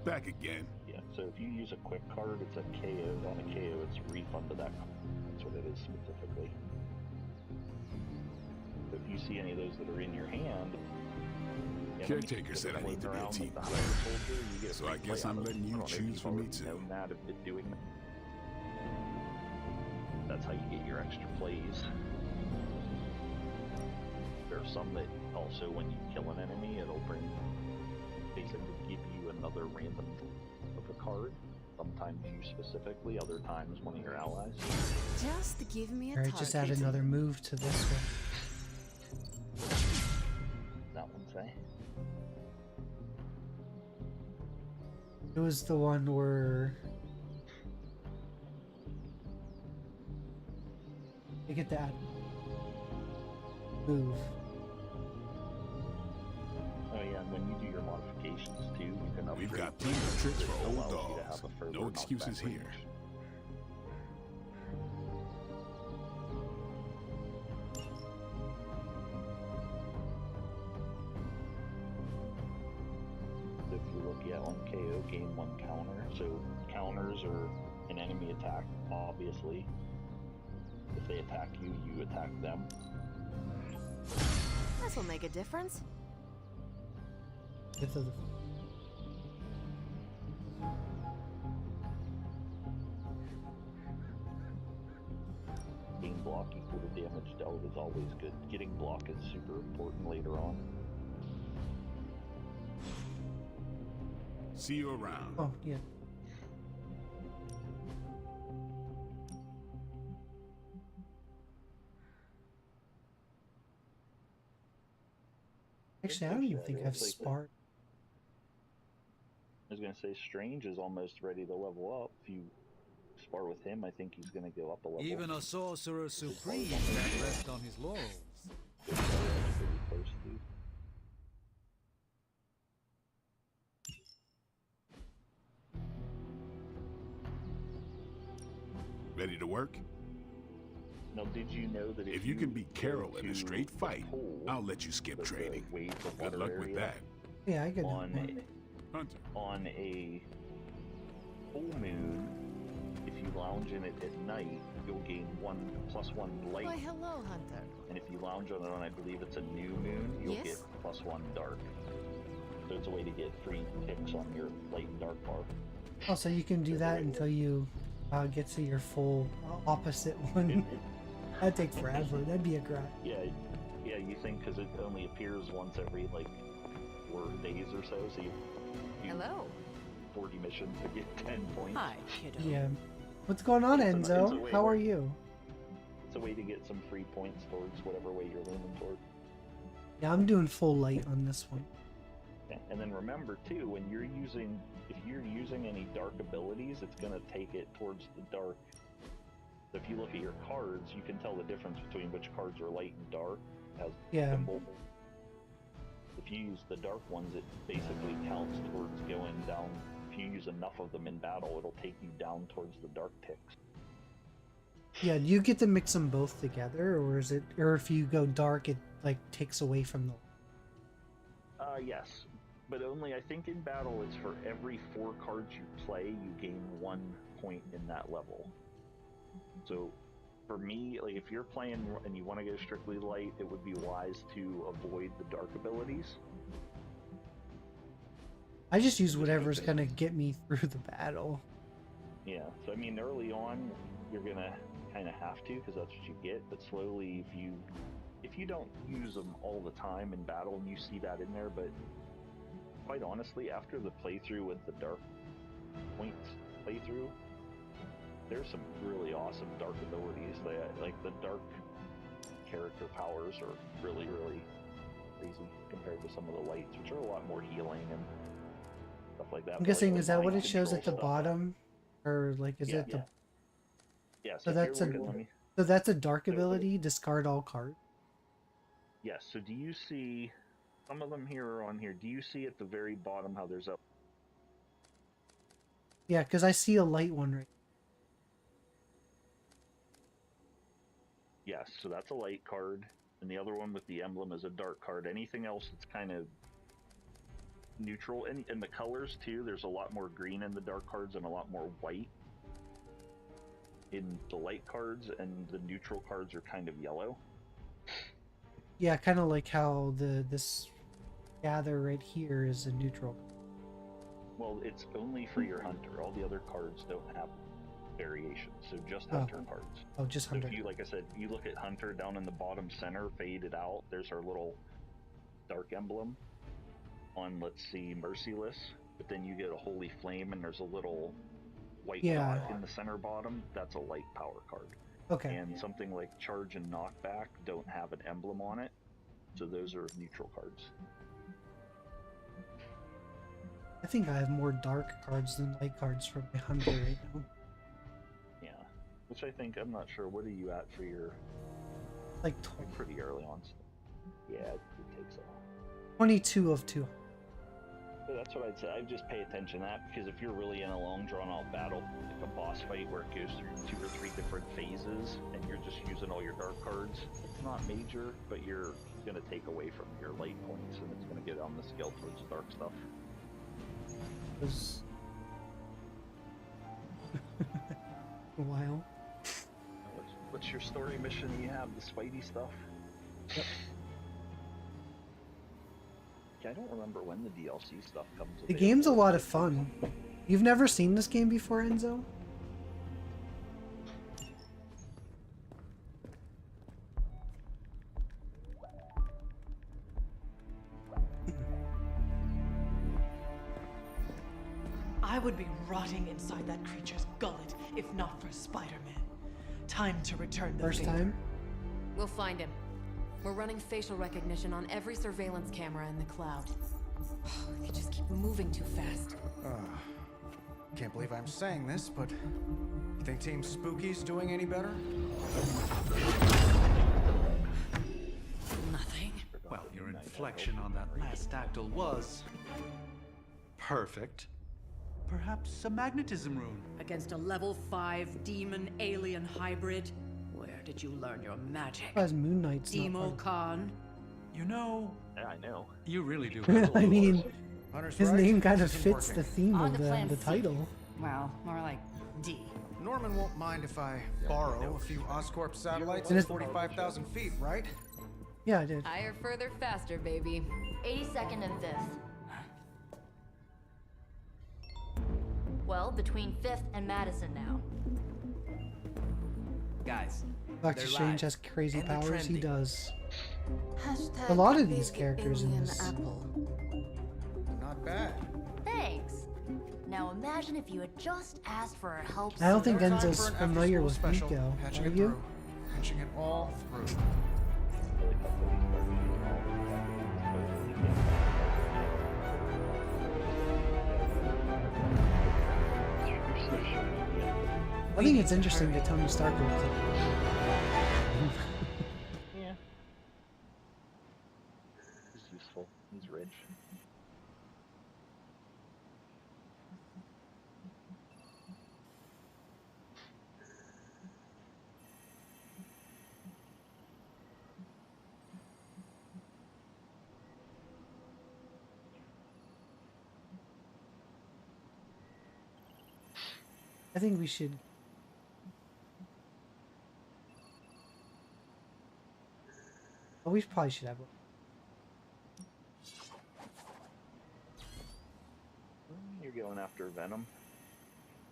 Back again. Yeah, so if you use a quick card, it's a KO. On a KO, it's a refund to that card. That's what it is specifically. So if you see any of those that are in your hand, Caretaker said I need to be a team player. So I guess I'm letting you choose for me too. Doing that. That's how you get your extra plays. There are some that also, when you kill an enemy, it'll basically give you another random of a card. Sometimes you specifically, other times one of your allies. Just give me a Alright, just add another move to this one. That one say. It was the one where you get to add move. Oh yeah, and when you do your modifications too, you can upgrade. We've got plenty of tricks for that old allows you to dogs. have a further No excuses knockback here. range. If you look at on KO, gain 1 counter. So counters are an enemy attack, obviously. If they attack you, you attack them. This will make a difference. Get to the Gain block equal to damage dealt is always good. Getting block is super important later on. See you around. oh yeah. Actually, I don't even think I've sparred. I was gonna say Strange is almost ready to level up. If you spar with him, I think he's gonna go up a level. Even a sorcerer supreme can't rest on his laurels. Pretty close to. Ready to work? Now, did you know that If you can beat go Carol in a to straight the fight, pool, I'll let you skip the training. waves of Good water luck with area, that. Yeah, I get On that. Hunter. on a full moon, if you lounge in it at night, you'll gain +1 light. Why, hello, Hunter. And if you lounge on it on, I believe it's a new moon, you'll Yes? get +1 dark. So it's a way to get free picks on your light and dark bar. Also, you can do that until you get to your full opposite one. That'd take forever. That'd be a grind. Yeah, you think because it only appears once every like 4 days or so, so you Hello. 40 missions to get 10 points. Hi, kiddo. Yeah. What's going on, It's a Enzo? way How where- are you? It's a way to get some free points towards whatever way you're leaning toward. Yeah, I'm doing full light on this one. Yeah, and then remember too, when you're using, if you're using any dark abilities, it's gonna take it towards the dark. So if you look at your cards, you can tell the difference between which cards are light and dark. It has Yeah. symbol. If you use the dark ones, it basically counts towards going down. If you use enough of them in battle, it'll take you down towards the dark ticks. Yeah, do you get to mix them both together, or is it, or if you go dark, it like takes away from the. Yes, but only I think in battle it's for every 4 cards you play, you gain 1 point in that level. So for me, like if you're playing and you want to go strictly light, it would be wise to avoid the dark abilities. I just use whatever's gonna get me through the battle. Yeah, so I mean early on you're gonna kind of have to because that's what you get, but slowly if you don't use them all the time in battle and you see that in there, but quite honestly after the playthrough with the dark points playthrough, there's some really awesome dark abilities. Like the dark character powers are really crazy compared to some of the lights, which are a lot more healing and stuff like that. I'm But, guessing like, is that what mind it shows at the control stuff, bottom, or like is it the? Yeah, So if that's you're a looking, let me- so that's a dark So- ability. Discard all cards. Yes, so do you see some of them here are on here? Do you see at the very bottom how there's a Yeah, because I see a light one right. Yes, so that's a light card, and the other one with the emblem is a dark card. Anything else that's kind of neutral, and the colors too, there's a lot more green in the dark cards and a lot more white in the light cards, and the neutral cards are kind of yellow. Yeah, kind of like how this gather right here is a neutral. Well, it's only for your hunter. All the other cards don't have variations, so just hunter cards. Oh, just So hunter. if you, like I said, you look at hunter down in the bottom center, faded out, there's our little dark emblem on, let's see, Merciless, but then you get a Holy Flame and there's a little white Yeah. dot in the center bottom. That's a light power card. Okay. And something like Charge and Knockback don't have an emblem on it, so those are neutral cards. I think I have more dark cards than light cards for my hunter right now. Yeah, which I think, I'm not sure, what are you at for your, Like pretty early on stuff? Yeah, it takes a 22 of 2. So that's what I'd say. I'd just pay attention to that, because if you're really in a long drawn-out battle, like a boss fight where it goes through 2 or 3 different phases, and you're just using all your dark cards, it's not major, but you're going to take away from your light points, and it's going to get on the scale towards the dark stuff. Was a while. What's your story mission you have? The Spidey stuff? Yep. Yeah, I don't remember when the DLC stuff comes. The game's a lot of fun. You've never seen this game before, Enzo? I would be rotting inside that creature's gullet if not for Spider-Man. Time to return the First favor. time? We'll find him. We're running facial recognition on every surveillance camera in the cloud. They just keep moving too fast. Can't believe I'm saying this, but you think Team Spooky's doing any better? Nothing. Well, your inflection on that last dactyl was perfect. Perhaps a magnetism rune. Against a level 5 demon alien hybrid? Where did you learn your magic? As Moon Knight's not Demo fun. Khan? You know, Yeah, I know. you really do. I mean, Hunter's his right, name kind of this isn't fits the working. theme On of to plan the C. title. Well, more like D. Norman won't mind if I borrow a few Oscorp satellites And at it's- 45,000 feet, right? Yeah, I did. Higher, further, faster, baby. 82nd and 5th. Well, between 5th and Madison now. Guys, Doctor they're Strange live. has crazy And they're powers. He trending. does. Hashtag A lot of these big characters in alien this. apple. Not bad. Thanks. Now imagine if you had just asked for our help. I don't think sooner. Time Enzo's for an familiar after-school with special. Nico. Patching Are it you? through. Patching it all through. I think it's interesting that Tony Stark was Yeah. He's useful. He's rich. I think we should. Oh, we probably should have one. You're going after Venom.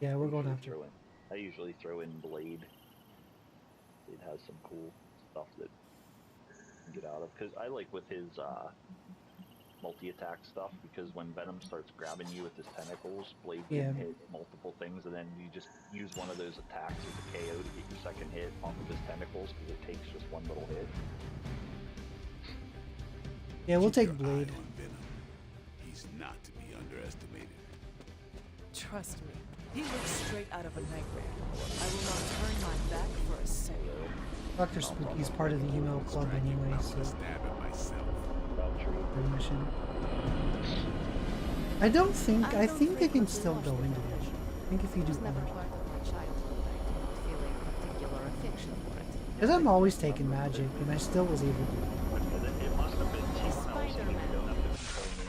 Yeah, we're going Usually after. throw in- I usually throw in Blade. It has some cool stuff that you can get out of, because I like with his multi-attack stuff, because when Venom starts grabbing you with his tentacles, Blade can Yeah. hit multiple things, and then you just use one of those attacks as a KO to get your second hit off of his tentacles, because it takes just one little hit. Yeah, we'll Keep take your eye Blade. on Venom. He's not to be underestimated. Trust me, he looks straight out of a nightmare. I will not turn my back for a second. Dr. Spooky's part of the email club anyway, so Stab it myself. permission. I don't think. I think they can still go into it. think if you It do was never magic. part of my childhood. I do not feel a particular affection for it. Because I'm always taking magic, and I still was able to. It must have been someone else. Spider-Man. You don't have to control me.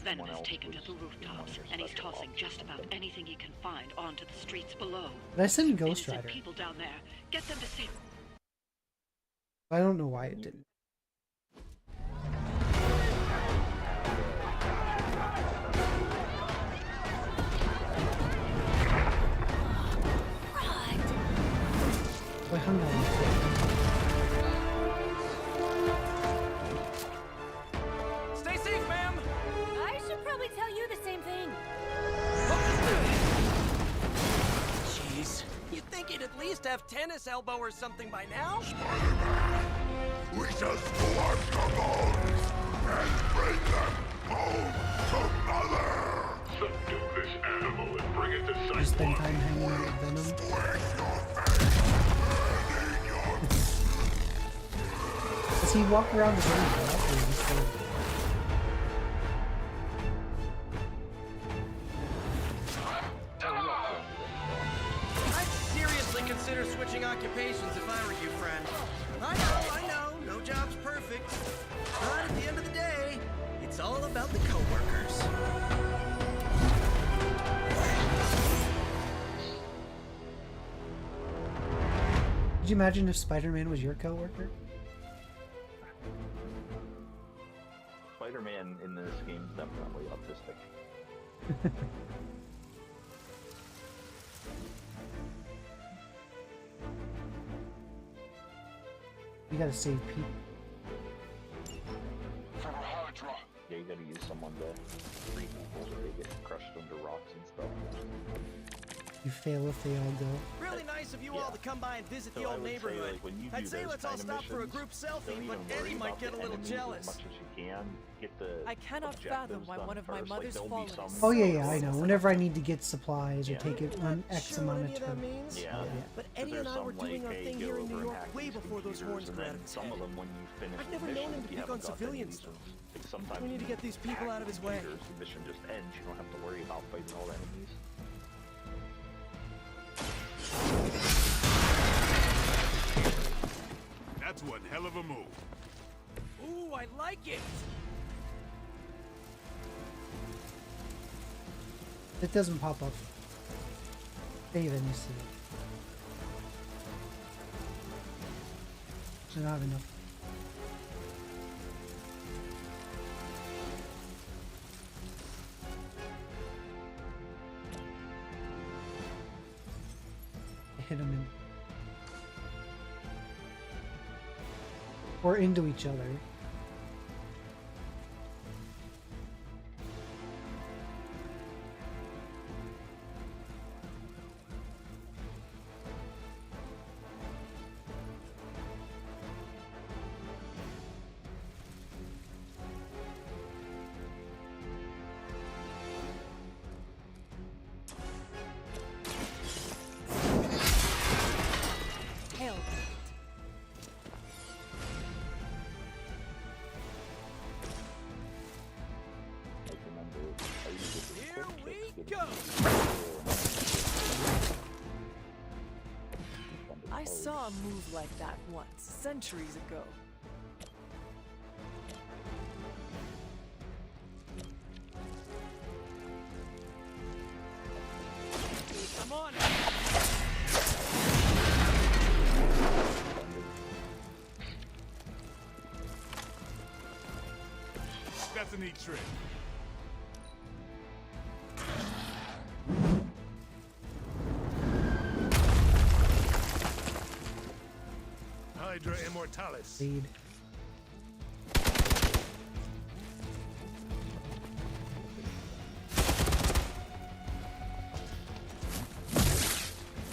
Venom Someone is else taken to was the doing rooftops, their and he's special tossing ops. just about anything he can find onto the streets below. But I sent Ghost Innocent Rider. people down there. Get them to safety. I don't know why it didn't. I hung out with Stay safe, ma'am! I should probably tell you the same thing. Jeez, you'd think he'd at least have tennis elbow or something by now. We just go after bones and bring them home to mother. Subdue this animal and bring it to You spend time hanging out with Venom. Does he walk around the room? I'd seriously consider switching occupations if I were you, friend. I know, no job's perfect. But at the end of the day, it's all about the coworkers. Could you imagine if Spider-Man was your coworker? Spider-Man in this game is definitely autistic. You gotta save people. Yeah, you gotta use someone to free people so they get crushed under rocks and stuff. You fail if they all go. Really nice of you all to come by and visit the So I old would say, neighborhood. like, when you I'd do say those let's all kind of stop for a missions, group selfie, don't but even worry Eddie might about get a the little enemies jealous. As much as you can. Get the I cannot objectives fathom why done one of my first. mother's there'll be followers- some- Oh yeah, I know. Whenever I need to get supplies or Yeah. take it on X Sure what amount any of of that time. means? Yeah. But So Eddie and there's I were some, doing like, our hey, thing go here in New over and York hack way these before those computers, horns and got out then of his some head. of them when you finish I've the never known mission, him to you pick haven't on got any civilians. reasons. Like sometimes We need to get these people out of his way. computers, the mission just ends. You don't have to worry about fighting all the enemies. That's one hell of a move. Ooh, I like it! It doesn't pop up. Save and you see it. I don't have enough. I hit him in. Or into each other. Hell. Like remember, I used to get Here quick we kicks, go! I saw a move like that once, centuries ago. Come on! That's a neat trick. Hydra Immortalis. Speed.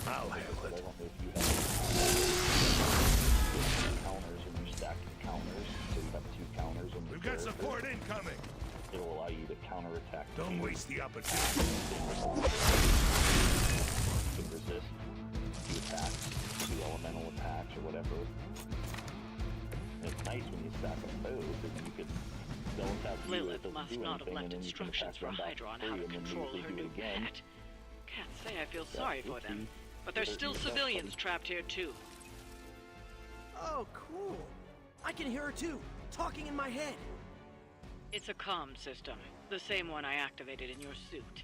I'll handle it. Counters and you stack the counters, so you have two counters on the We've got character. support incoming. It'll allow you to counterattack. Don't two. waste the opportunity. You can resist two attacks, two elemental attacks, or whatever. And it's nice when you stack them both, and you can they'll attack you, it Lilith doesn't must do not have anything, left and then you can instructions attack for them back Hydra on free, how to and then control usually her do new it again. pet. Can't say feel sorry for them. But there's still civilians trapped here too. Oh, cool. I can hear her too, talking in my head. It's a comm system, the same one I activated in your suit.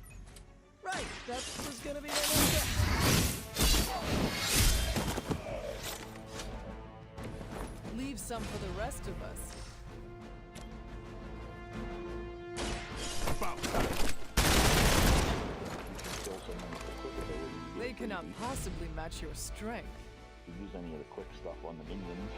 Right, that was gonna be my next guess. Leave some for the rest of us. They cannot possibly match your strength. Use any of the quick stuff on the minions.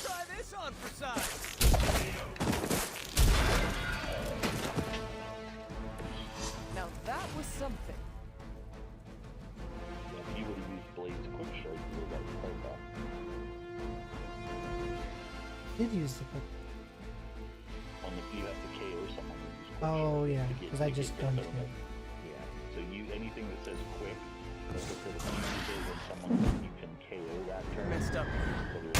Try this on for size. Now that was something. If you would have used Blade's quick strike, you would have got your card back. Did use the quick. On the, you have to KO someone who uses quick Oh strike yeah, to get- because I to just get done their it. bonus. Yeah. So you anything that says quick, that's what the uses when someone you can KO that turn. Messed up. Whether it's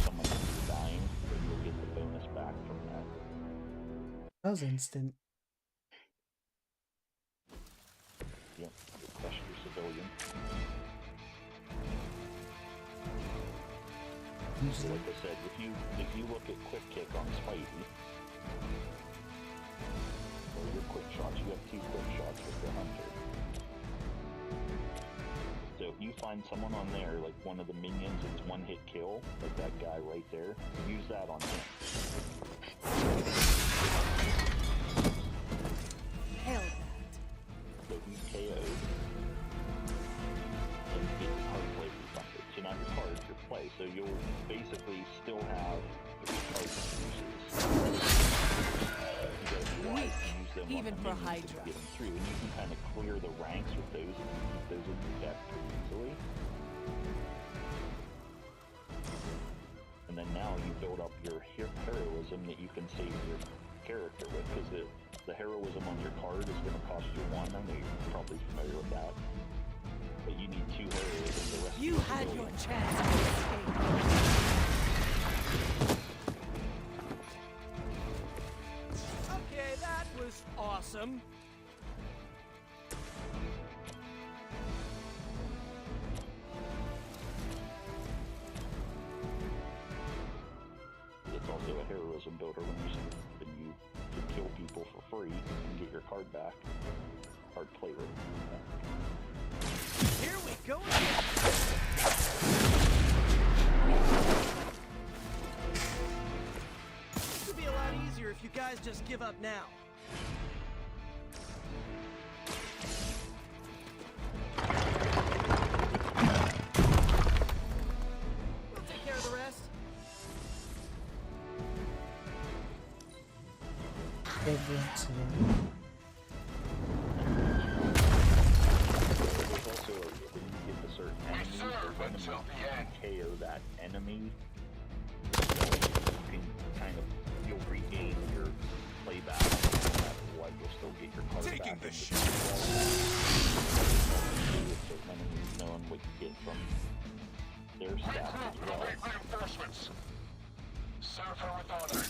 someone who's dying, then you'll get the bonus back from that. That was instant. Yep. You crush your civilian. So like I said, if you look at quick kick on Spidey, or your quick shots, you have 2 quick shots with the hunter. So if you find someone on there, like one of the minions, it's 1-hit kill, like that guy right there, use that on him. Hell that. So he's KO'd, and you get your card play for something. So not your card, your play. So you'll basically still have 3 cards to use. You gotta be wise and use them Even on the for minions Hydra. to get them through, and you can kind of clear the ranks with those if you keep those in your deck pretty easily. And then now you build up your heroism that you can save your character with, because the heroism on your card is going to cost you 1. I know you're probably familiar with that. But you need 2 heroism. The rest You of had the your chance to escape. Okay, that was awesome. It's also a heroism builder when you can kill people for free and get your card back. Card play rate. Here we go again. This would be a lot easier if you guys just give up now. We'll take care of the rest. Favorite today. There's also when you get to certain enemies, there's enemies KO that enemy. You can kind of you'll regain your playback no matter what. You'll still get your card Taking back. the With shot. certain enemies knowing what you get from their stats as well. Reinforcements. Serve her with honor.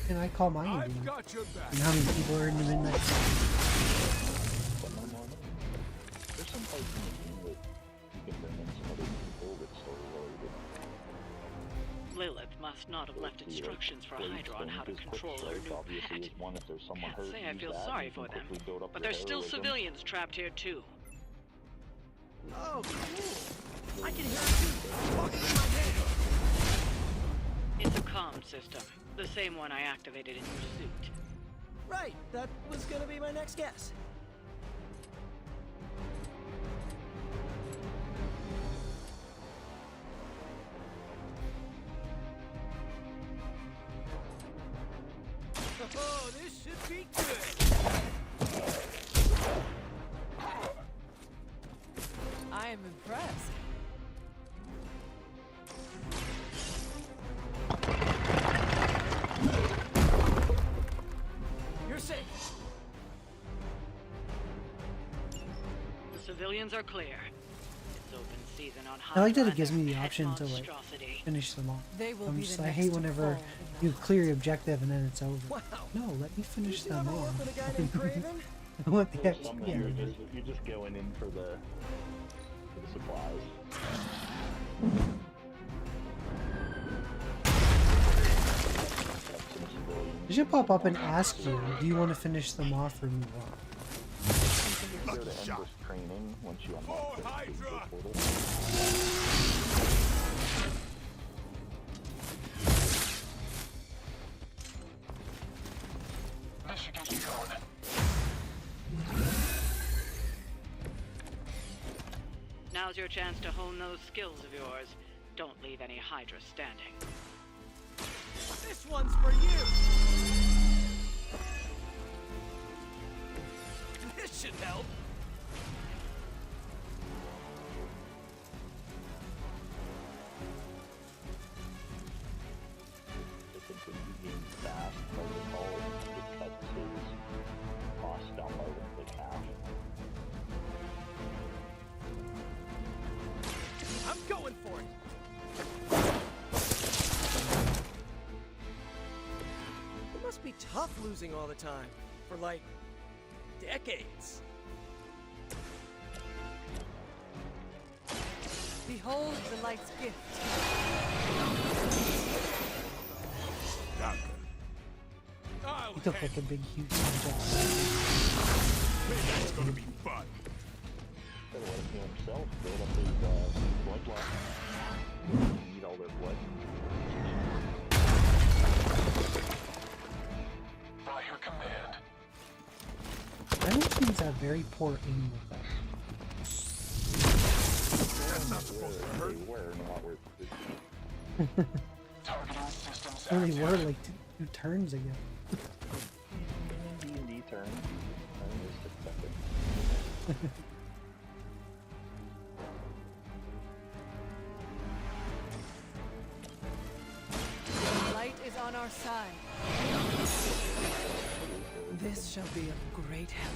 And I call mine I've again. got your back. And how many people are in the midnight? There's some parts in the game that you can bring in some other people that still loaded. Lilith must not have left instructions for Hydra on how to control her new obviously pet. is one if there's someone hurt. Can't say I use feel that, sorry you can for them, quickly build up but your there's still heroism. civilians trapped here too. Oh, cool. I can hear it too, talking in my head. It's a comm system, the same one I activated in your suit. Right, that was gonna be my next guess. Oh, this should be good. I am impressed. You're safe. The civilians are clear. It's open season on I like that Hydra it gives and me the their pet option to like monstrosity. finish them all. They will be the I next hate to whenever fall. you clear your objective and then it's over. Wow. No, let me finish You them ever all. work with a guy named Craven? I want the There's some that XP. you're just going in for the supplies. It should pop up and ask you, do you want to finish them off or move on? Go to Endless Training once you unlock the portal. Now's your chance to hone those skills of yours. Don't leave any Hydra standing. This one's for you! This should help. I think when you gain fast, protocol, it cuts his cost down by like half. I'm going for it. It must be tough losing all the time. For like decades. Behold the light's gift. He took like a big huge jump. That's gonna be fun. Gotta let him heal himself, build up his blood block. Need all their blood. By your command. Random teams have very poor aim with that. That's not supposed to hurt. They were not worth it. Targeting systems Only active. were like two turns ago. D&D turn. I just accept it. The light is on our side. This shall be of great help.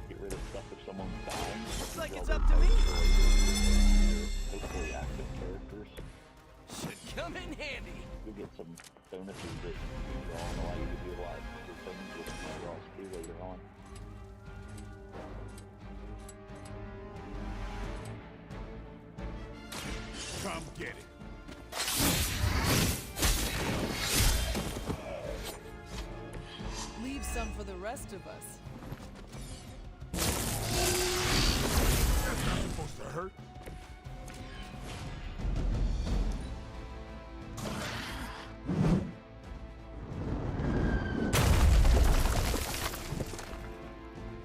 Get rid of stuff if someone's down. Looks like Draw it's their up to me. hopefully active characters. Should come in handy. You'll get some bonuses that you draw and allow you to do a lot of things with draws too later on. Come get it. Leave some for the rest of us. That's not supposed to hurt.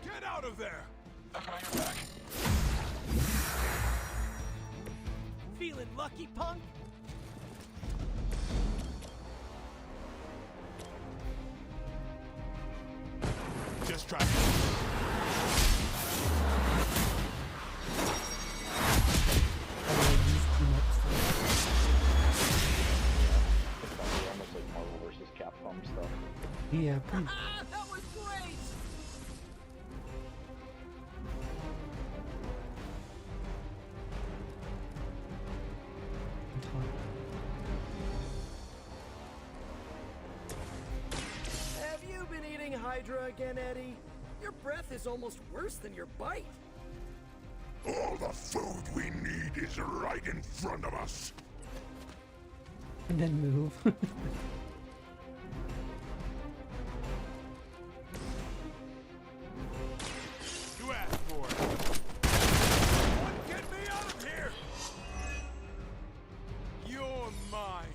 Get out of there! I've got your back. Feeling lucky, punk? Just try. It's probably almost like Marvel vs. Capcom stuff. Yeah, pretty. Ah, that was great! Have you been eating Hydra again, Eddie? Your breath is almost worse than your bite. All the food we need is right in front of us. And then move. You asked for it. What? Get me out of here! You're mine.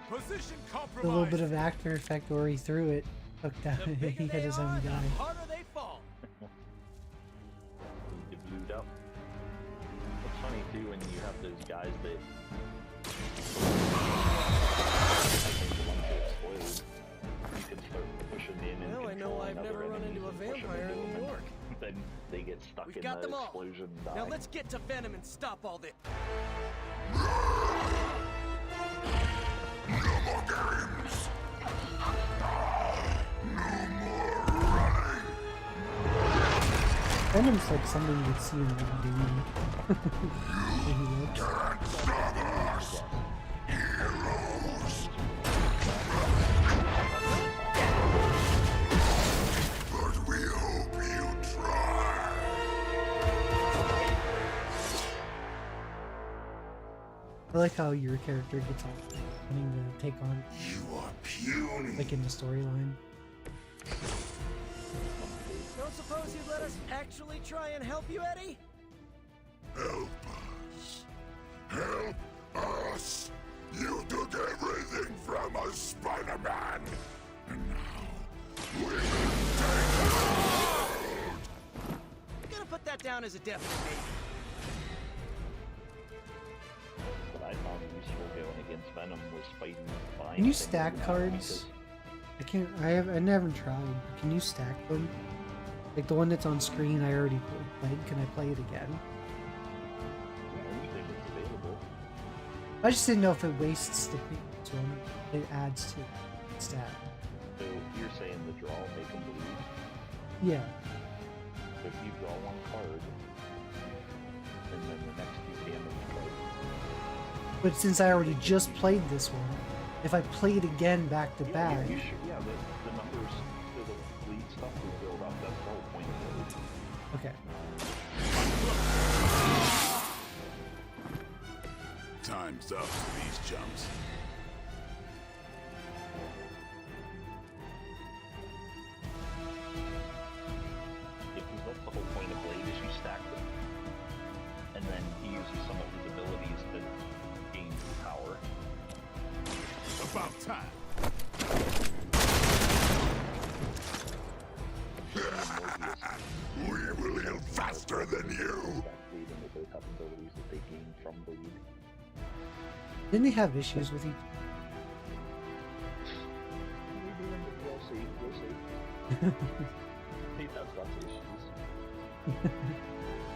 Position A little compromised. bit of After Effect where he threw it, hooked down, The bigger he hit they his are, own the guy. harder they fall. Get blued up. It's funny too when you have those guys that you can start pushing in and Now I know controlling I've other never run enemies into a and pushing vampire into in them, New and York. Then they get stuck We've in got the them all. explosion and die. Now let's get to Venom and stop all this. No more games! No more running! Venom's like something you'd see in a game. Can't stop us! Heroes! But we hope you try! I like how your character gets all wanting to take on, You are puny! like in the storyline. Don't suppose you'd let us actually try and help you, Eddie? Help us! Help us! You took everything from us, Spider-Man! And now, we will take the world! I'm gonna put that down as a definite maybe. What I found useful going against Venom was fighting fine. Can you stack cards? I can't. I haven't tried. Can you stack them? Like the one that's on screen, I already played. Can I play it again? Anything that's available. I just didn't know if it wastes the previous one. It adds to the stat. So you're saying the draw make them bleed? Yeah. So if you draw one card, and then the next you damage card. But since I already just played this one, if I play it again back to back, You should, yeah, the numbers for the bleed stuff will build up. That's the whole point of it. okay. Time's up for these jumps. Because that's the whole point of Blade is you stack them. And then he uses some of his abilities to gain power. About time. We will heal faster than you. Bleed, and they both have abilities that they gain from Bleed. Didn't they have issues with each? We'll see. We'll see. He has lots of issues.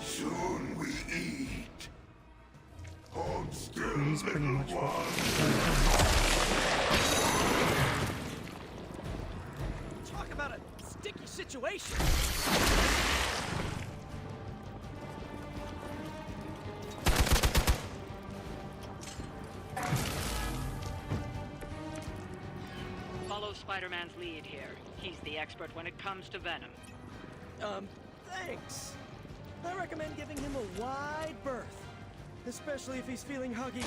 Soon we eat. Hold still, He's pretty little much one. Talk about a sticky situation. Follow Spider-Man's lead here. He's the expert when it comes to Venom. Thanks. I recommend giving him a wide berth. Especially if he's feeling huggy.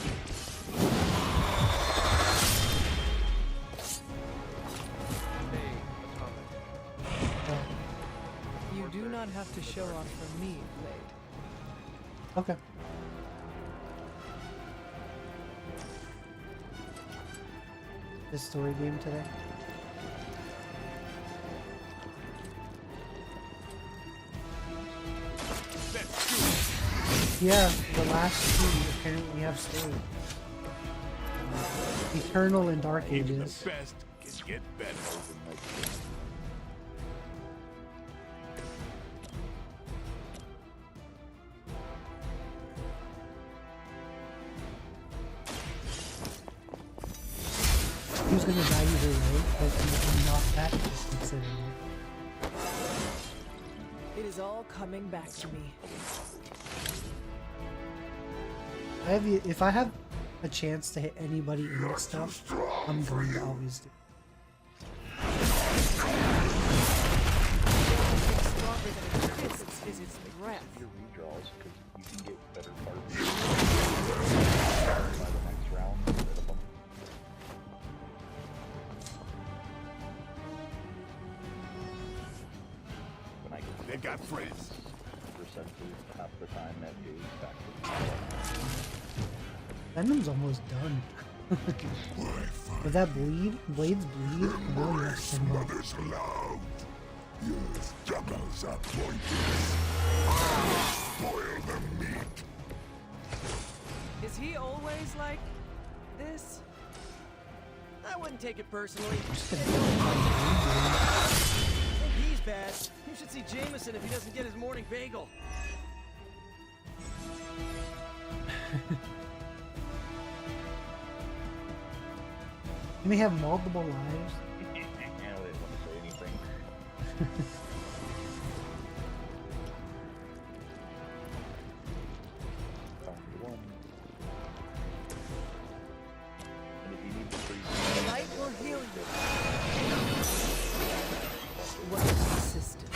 You do not have to show off for me, Blade. Okay. This story game today. Yeah, the last two apparently have story. Eternal and Dark Ages. The best can get better. He was gonna die either way, but I'm not that considering it. It is all coming back to me. If I have a chance to hit anybody in this stuff, I'm going to always do. Stronger than it is its breath. Your redraws, because you can get better cards by the next round instead of them. When I get They got friends. percentages half the time that goes back to Venom's almost done. With that Blade's bleed, really has some more. Mother's love. Your struggles are pointless. Spoil the meat. Is he always like this? I wouldn't take it personally. I Just think gonna he's bad. You should see Jameson if he doesn't get his morning bagel. You may have multiple lives. I didn't want to say anything. And if you need to freeze, Light will heal you. What persistence.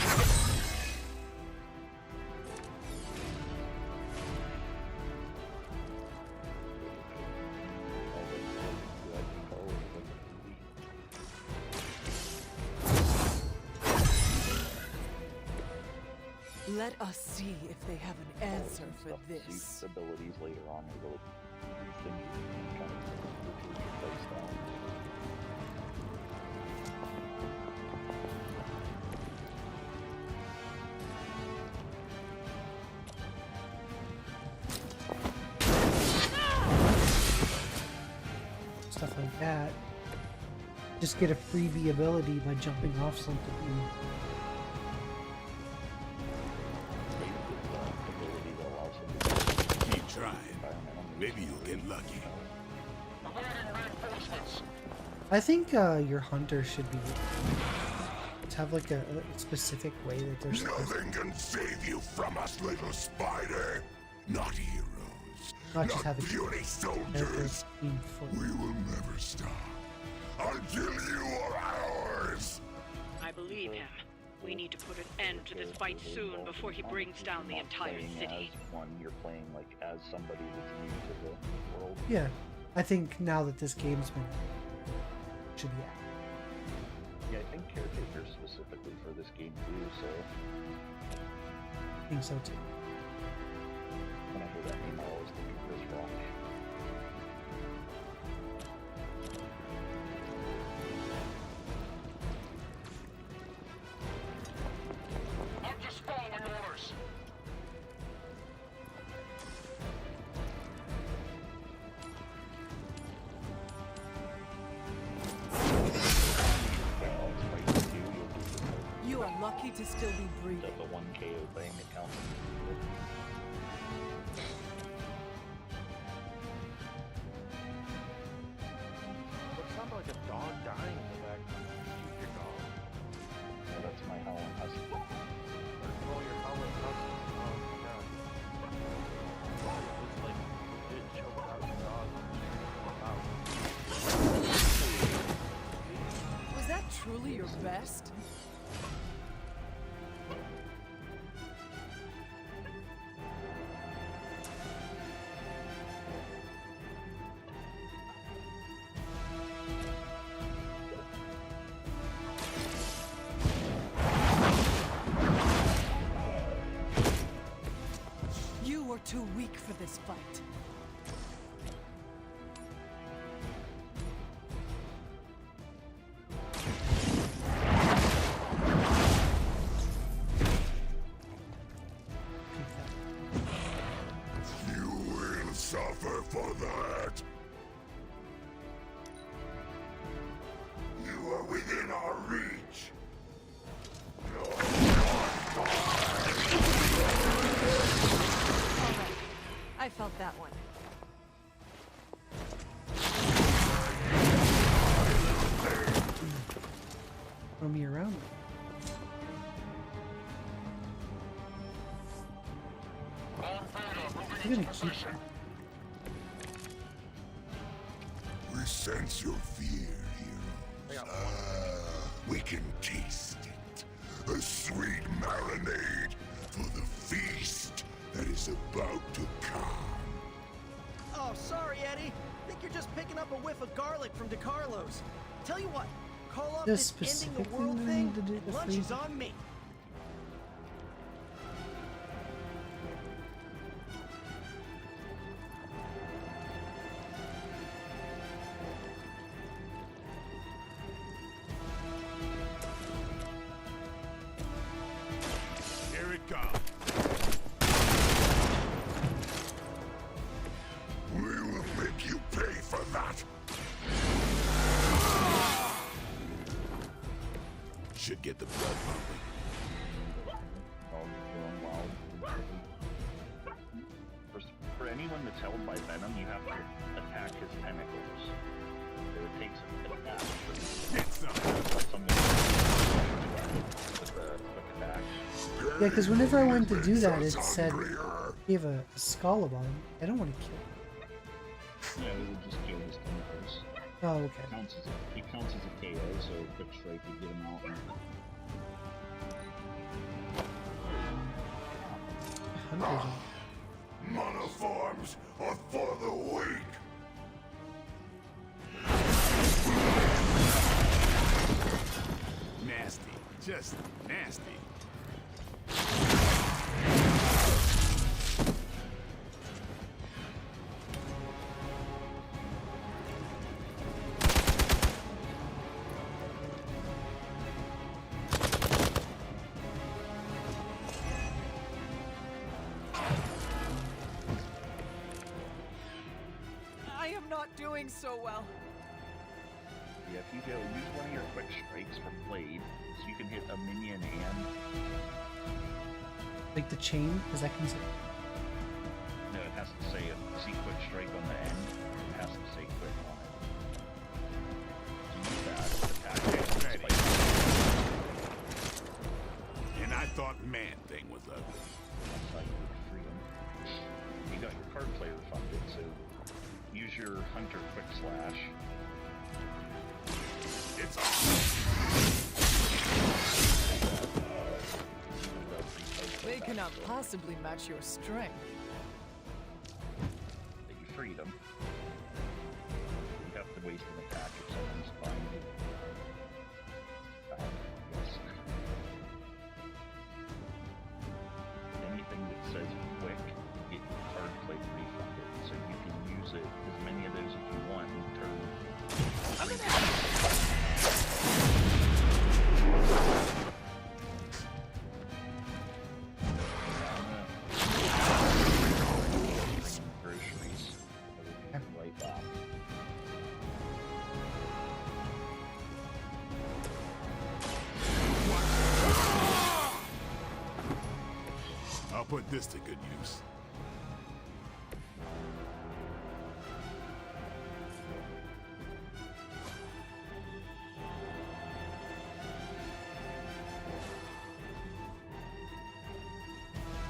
Let us see if they have an answer for this. abilities later on are little things you can kind of replace that. Stuff like that. Just get a freebie ability by jumping off something. Keep trying. Maybe you'll get lucky. I think your hunter should be to have like a specific way that they're supposed to. Nothing can save you from us, little spider. Not heroes. Not just have beauty soldiers. We will never stop until you are ours. I believe him. We need to put an end to this fight soon before he brings down the entire city. As one, you're playing like as somebody that's new to the world. Yeah, I think now that this game's been should be out. Yeah, I think caretakers specifically for this game too. So I think so too. when I hear that name, I always think of Chris Rock. I'm just following orders. You are lucky to still be breathing. The 1 KO thing that counts. What sounds like a dog dying in the back? Shoot your dog. Yeah, that's my Howling Husky. Oh, your Howling Husky. Oh my god. It looks like you did choke out your dog. Wow. Was that truly your best? You were too weak for this fight. You will suffer for that. You are within our reach. I felt that one. Throw me around. I'm gonna keep them. We sense your fear, heroes. We can taste it. A sweet marinade for the feast that is about to come. Oh, sorry, Eddie. Think you're just picking up a whiff of garlic from DeCarlo's. Tell you what, call off This this ending the specific world thing thing. to do the Lunch is freezer? on me. Here it comes. We will make you pay for that. Should get the blood pumping. gets held by venom, you have to attack his tentacles. So it takes a attack. Yeah, because whenever I went to do that, it said you have a skull on him. I don't want to kill him. Yeah, we would just kill his tentacles. Oh, okay. It counts as a KO, so quick strike would get him out. Monoforms are for the weak. Nasty. Just nasty. I am not doing so well. Yeah, if you go use one of your quick strikes from Blade, so you can hit a minion and... Like the chain? Is that considered? No, it has to say, see quick strike on the end, it has to say quick on it. So use that, attack it, Ready. And I thought Man-Thing was ugly. That's how you would free him. You got your card player funded, so use your Hunter quick slash. It's They cannot possibly match your strength. That you freed him. You have to waste an attack if someone's behind you. Yes. Anything that says quick, get your card plate refunded, so you can use it as many of those as you want in turn. Groceries. Right back. I'll put this to good use.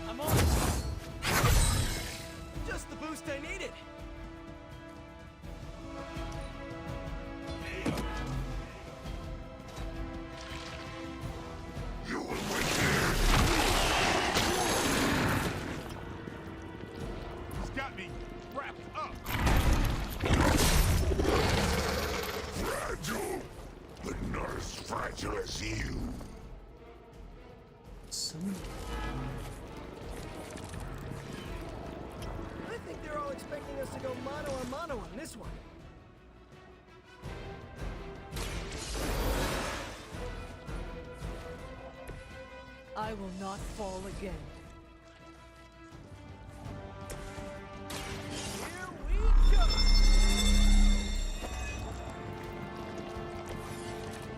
I'm on. Just the boost I needed. You will wait He's got me wrapped up. fragile, but not as fragile as you. I think they're all expecting us to go mano a mano on this one. I will not fall again. Here we go!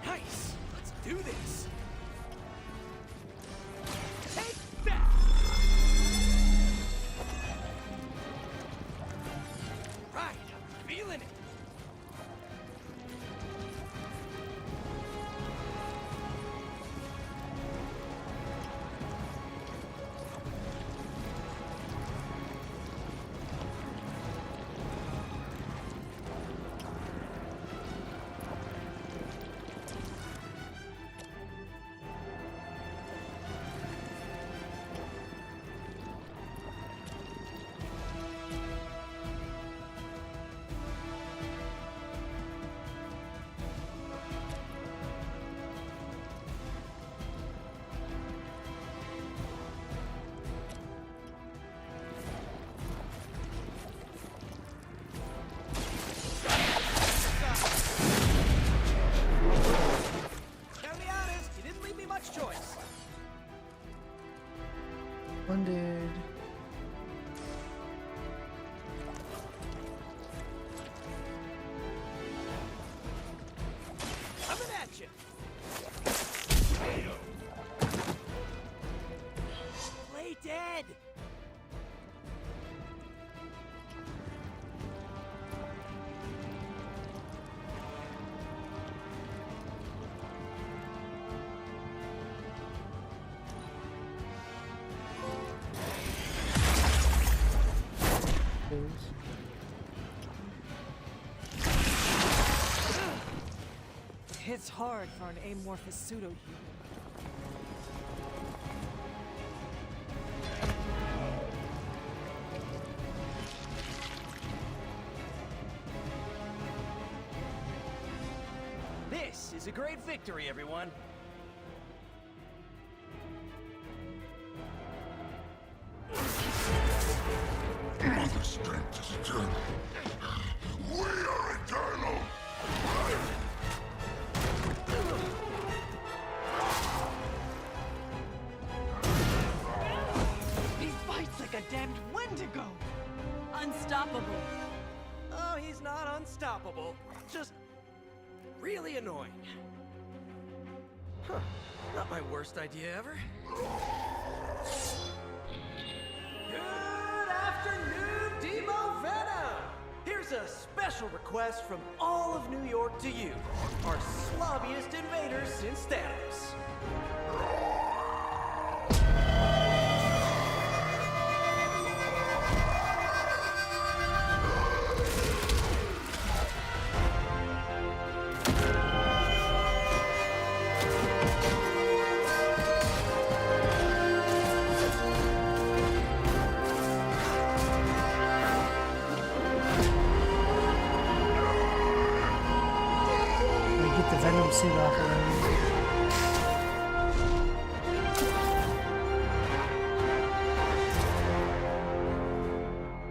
Nice! Let's do this! Take that! Right, I'm feeling it! hits hard for an amorphous pseudo-human. This is a great victory, everyone. Mother strength is eternal. We are eternal. He fights like a damned Wendigo. Unstoppable. Oh, he's not unstoppable. Just really annoying. Huh. Not my worst idea ever. Good afternoon, Demo Venom! Here's a special request from all of New York to you, our slobbiest invaders since Thanos. Get the Venom suit off of him.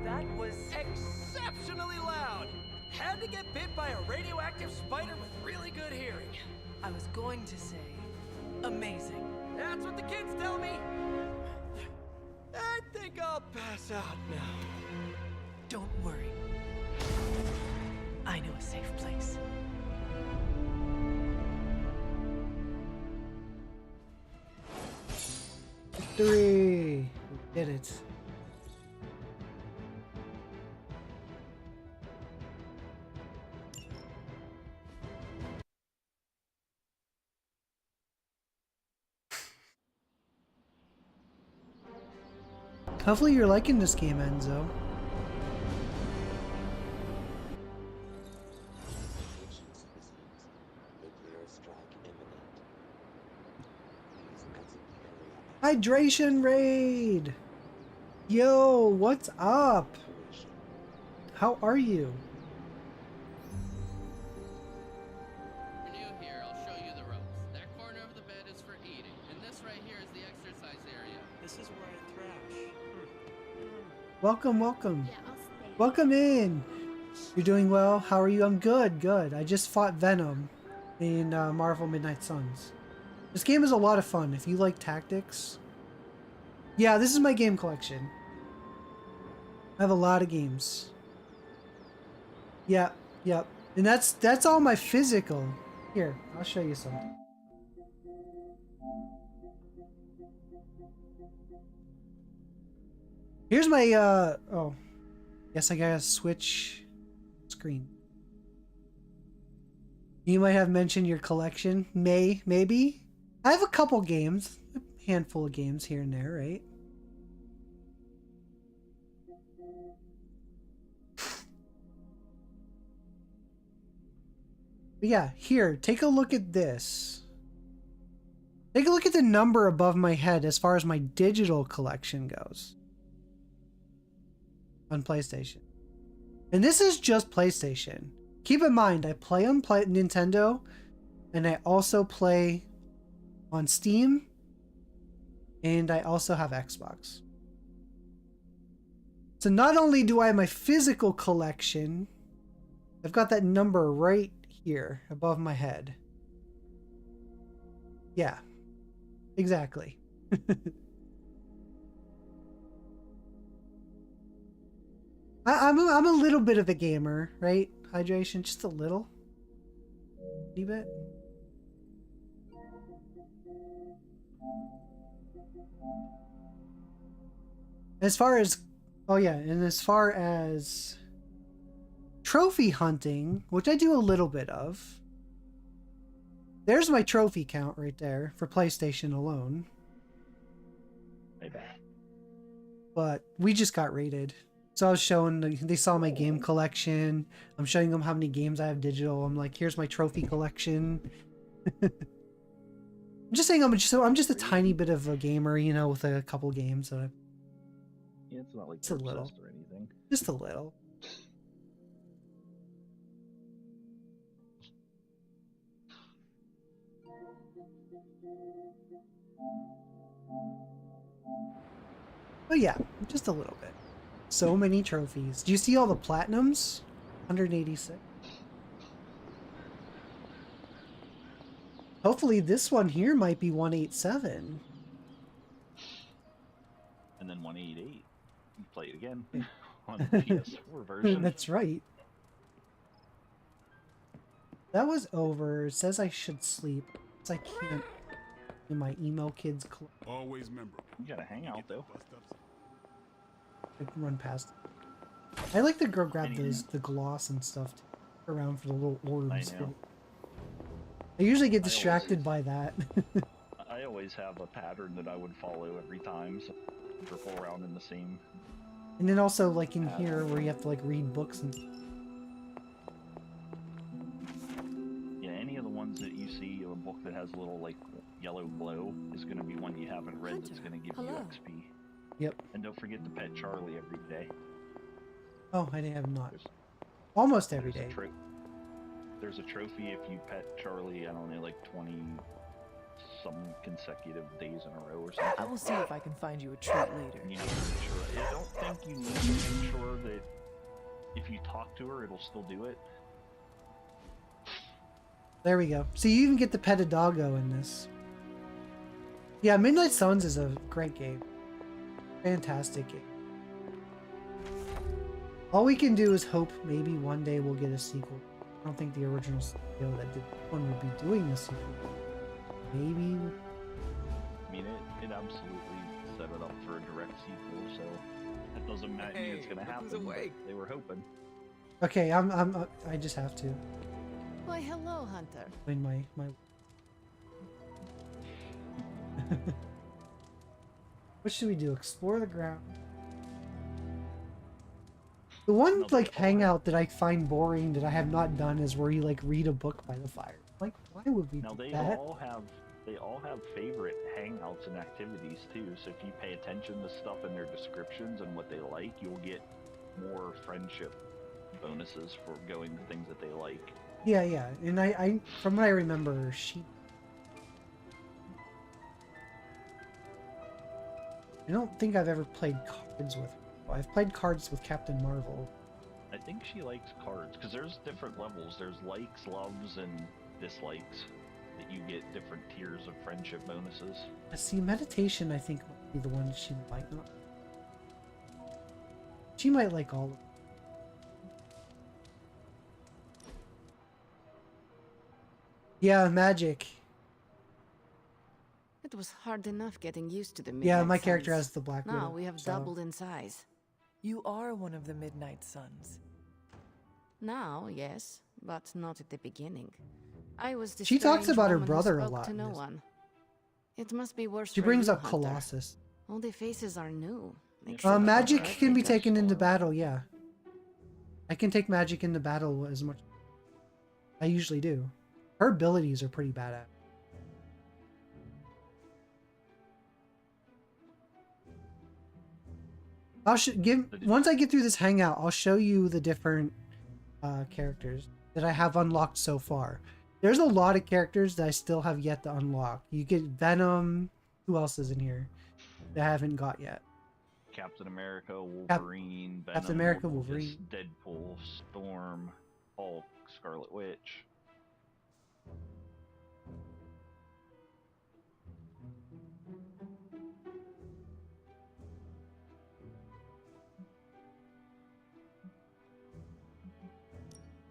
That was exceptionally loud. Had to get bit by a radioactive spider with really good hearing. I was going to say, amazing. That's what the kids tell me. I think I'll pass out now. Don't worry. I know a safe place. Victory! We did it. Hopefully you're liking this game, Enzo. Hydration raid! Yo, what's up? How are you? You're new here, I'll show you the ropes. That corner of the bed is for eating, and this right here is the exercise area. This is where I thrash. Welcome, welcome. Welcome in. You're doing well? How are you? I'm good, good. I just fought Venom in Marvel Midnight Suns. This game is a lot of fun if you like tactics. Yeah, this is my game collection. I have a lot of games. Yeah, yep. And that's all my physical. Here, I'll show you something. Here's my oh. Guess I gotta switch screen. You might have mentioned your collection. Maybe. I have a couple games. A handful of games here and there, right? But yeah, here, take a look at this. Take a look at the number above my head as far as my digital collection goes. On PlayStation. And this is just PlayStation. Keep in mind, I play on Nintendo, and I also play on Steam, and I also have Xbox. So not only do I have my physical collection, I've got that number right here above my head. Yeah, exactly. I'm a little bit of a gamer, right? Hydration, just a little. A bit. As far as, oh yeah, and as far as trophy hunting, which I do a little bit of, there's my trophy count right there for PlayStation alone. Maybe. But we just got raided, So I was showing, they saw my game collection. I'm showing them how many games I have digital. I'm like, here's my trophy collection. I'm just saying, I'm just a tiny bit of a gamer, you know, with a couple games. So Yeah, it's not like Just a you're little. obsessed or anything. just a little. But yeah, just a little bit. So many trophies. Do you see all the platinums? 186. Hopefully this one here might be 187. And then 188. You play it again on the PS4 version. That's right. That was over. It says I should sleep. Because I can't in my emo kids club. Always remember. You gotta hang out though. I can run past it. I like to go grab the gloss and stuff around for the little orbs. I know. I usually get distracted by that. I always have a pattern that I would follow every time, so I triple around in the same. And then also like in here where you have to like read books and Yeah, any of the ones that you see a book that has a little like yellow glow is going to be one you haven't read that's going to give you XP. Yep. And don't forget to pet Charlie every day. Oh, I have not. Almost every day. There's a trophy if you pet Charlie, I don't know, like 20 some consecutive days in a row or something. I will see if I can find you a treat later. You need to make sure. I don't think you need to make sure that if you talk to her, it'll still do it. There we go. So you even get to pet a doggo in this. Yeah, Midnight Suns is a great game. Fantastic game. All we can do is hope maybe one day we'll get a sequel. I don't think the original studio that did one would be doing a sequel. Maybe. I mean, it absolutely set it up for a direct sequel, so that doesn't mean it's gonna happen. But they were hoping. Okay, I just have to. Why, hello, Hunter. Find my. What should we do? Explore the ground. The one like hangout that I find boring that I have not done is where you like read a book by the fire. Like, why would we Now do they that? all have favorite hangouts and activities too. So if you pay attention to stuff in their descriptions and what they like, you'll get more friendship bonuses for going to things that they like. Yeah, yeah, and I from what I remember, I don't think I've ever played cards with her. I've played cards with Captain Marvel. I think she likes cards because there's different levels. There's likes, loves, and dislikes that you get different tiers of friendship bonuses. See, meditation I think might be the one she might not. She might like all of them. Yeah, magic. It was hard enough getting used to the Yeah, Midnight my character Suns. has the Black Now Widow, we have so- doubled in size. You are one of the Midnight Suns. Now, yes, but not at the beginning. I was the She talks strange about her woman who brother a spoke lot to in no this. one. It must be worse She for brings you, up Hunter. Colossus. All the faces are new. Makes it Magic hard. can be taken into battle, yeah. I can take magic into battle as much. I usually do. Her abilities are pretty badass. Once I get through this hangout, I'll show you the different characters that I have unlocked so far. There's a lot of characters that I still have yet to unlock. You get Venom. Who else is in here that I haven't got yet? Captain America, Wolverine, Venom, Captain America, Wolverine. Deadpool, Storm, Hulk, Scarlet Witch.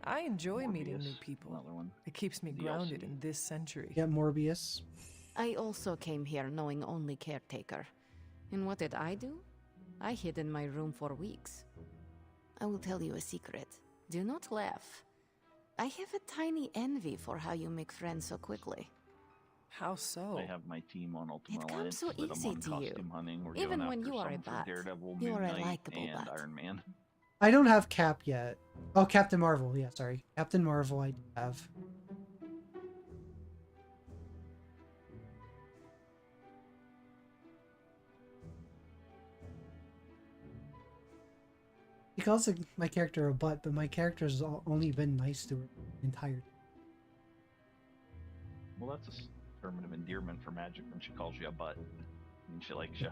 I enjoy meeting Morbius, new people. another one. It keeps me DLC. grounded in this century. Yeah, Morbius. I also came here knowing only Caretaker. And what did I do? I hid in my room for weeks. I will tell you a secret. Do not laugh. I have a tiny envy for how you make friends so quickly. How so? I have my team on Ultimate It Alliance. comes so split 'em easy on to you. costume hunting. We're Even going when after you are a some for bat, Daredevil, you Moon are a Knight, likable and bat. Iron Man. I don't have Cap yet. Oh, Captain Marvel. Yeah, sorry. Captain Marvel I do have. He calls my character a butt, but my character's only been nice to her the entire. Well, that's a term of endearment for Magic when she calls you a butt. And she likes you.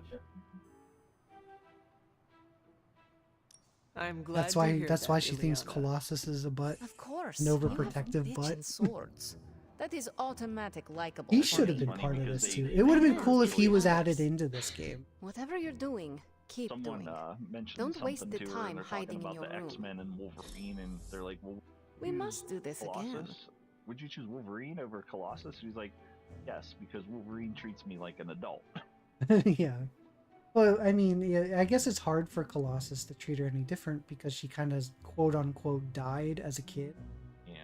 I'm glad That's to why. hear That's that, why she thinks Ileana. Colossus is a butt. Of course. An you have overprotective bitch butt. and swords. That is automatic likable. He for should have me. been part of because this they- too. they It would have been Yeah, cool if he it was was. added into this game. Whatever you're doing, keep Someone doing. mentioned Don't something waste the to her, time and they're hiding talking in about your the room. X-Men and Wolverine, and they're like, "Well, We use must do this again. Colossus? Would you choose Wolverine over Colossus?" She's like, "Yes, because Wolverine treats me like an adult." Yeah. Well, I mean, yeah, I guess it's hard for Colossus to treat her any different because she kind of quote unquote died as a kid, Yeah,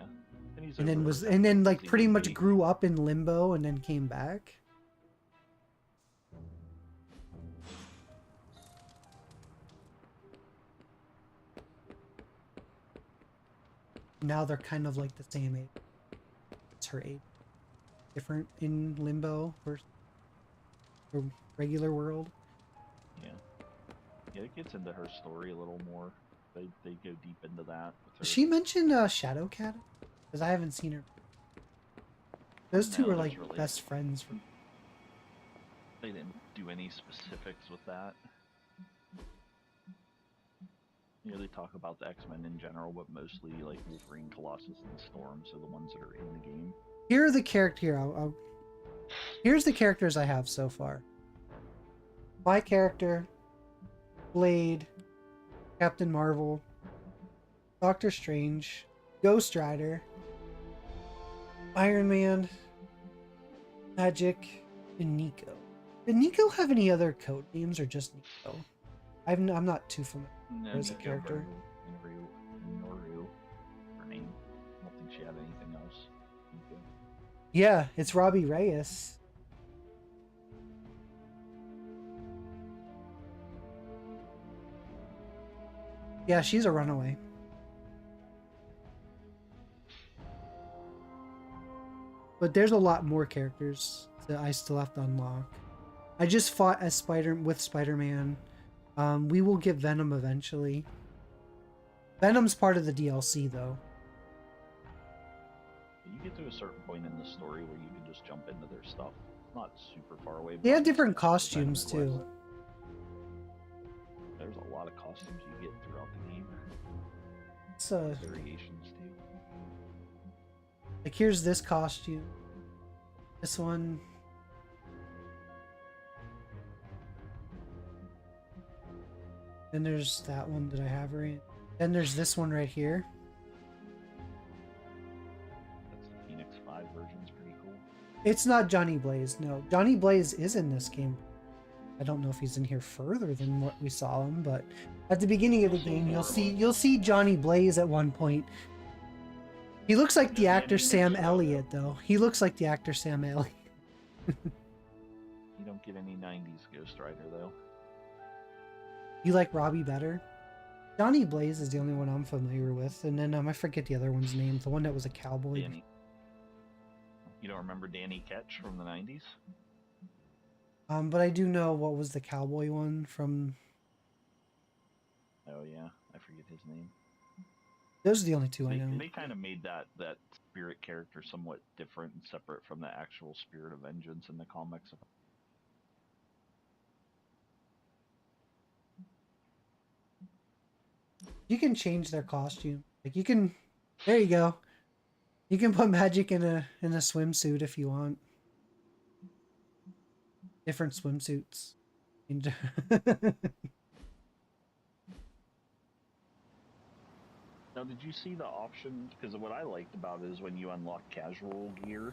and he's and then overprotective like because he pretty would much be. grew up in limbo and then came back. Now they're kind of like the same age. It's her age. Different in limbo versus the regular world. Yeah, yeah, it gets into her story a little more. They go deep into that. With her. Did she mention Shadowcat? Because I haven't seen her. Those two No, are that's like really- best friends. From... They didn't do any specifics with that. You know, they talk about the X-Men in general, but mostly like Wolverine, Colossus, and Storm, so the ones that are in the game. Here are the Here's the characters I have so far. My character, Blade, Captain Marvel, Doctor Strange, Ghost Rider, Iron Man, Magic, and Nico. Did Nico have any other code names or just Nico? I'm not too familiar No, as a Nico, character. Noru, her name. I don't think she had anything else. Nico. Yeah, it's Robbie Reyes. Yeah, she's a runaway. But there's a lot more characters that I still have to unlock. I just fought as Spider-Man. We will get Venom eventually. Venom's part of the DLC though. You get to a certain point in the story where you can just jump into their stuff. Not super far away. They but have different it's costumes Venom too. quest. There's a lot of costumes you get throughout the game. It's Variations too. like here's this costume. This one. Then there's that one that I have right. Then there's this one right here. That's the Phoenix 5 version's pretty cool. It's not Johnny Blaze, no. Johnny Blaze is in this game. I don't know if he's in here further than what we saw him, but at the beginning of the game you'll see Johnny Blaze at one point. He looks like the actor Sam Elliott though. He looks like the actor Sam Elliott. You don't get any 90s Ghost Rider though. You like Robbie better? Johnny Blaze is the only one I'm familiar with, and then I forget the other one's name. The one that was a cowboy. Danny. You don't remember Danny Ketch from the 90s? But I do know what was the cowboy one from. Oh yeah, I forget his name. Those are the only two I know. They kind of made that spirit character somewhat different and separate from the actual Spirit of Vengeance in the comics. You can change their costume. Like you can. There you go. You can put Magic in a swimsuit if you want. Different swimsuits. Now, did you see the option? Because what I liked about it is when you unlock casual gear,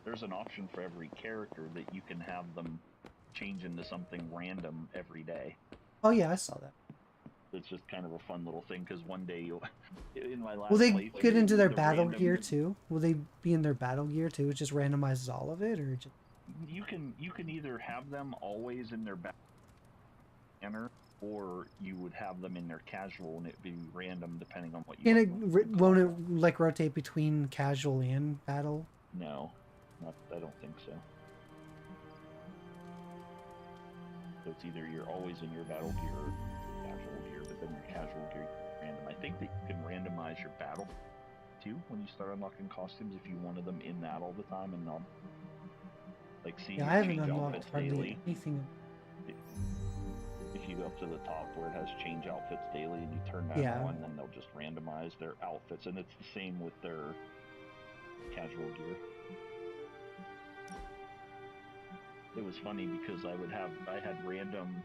there's an option for every character that you can have them change into something random every day. Oh yeah, I saw that. It's just kind of a fun little thing because one day you'll in my last Will they playthrough, get into their the battle random- gear too? Will they be in their battle gear too? It just randomizes all of it, or just... You can either have them always in their banner, or you would have them in their casual and it'd be random depending on what you. And want. won't it like rotate between casual and battle? No, I don't think so. So it's either you're always in your battle gear or casual gear, but then your casual gear random. I think that you can randomize your battle too when you start unlocking costumes if you wanted them in that all the time and not like see. Yeah, I haven't unlocked hardly anything. If you go up to the top where it has change outfits daily and you turn that Yeah. on, then they'll just randomize their outfits, and it's the same with their casual gear. It was funny because I had random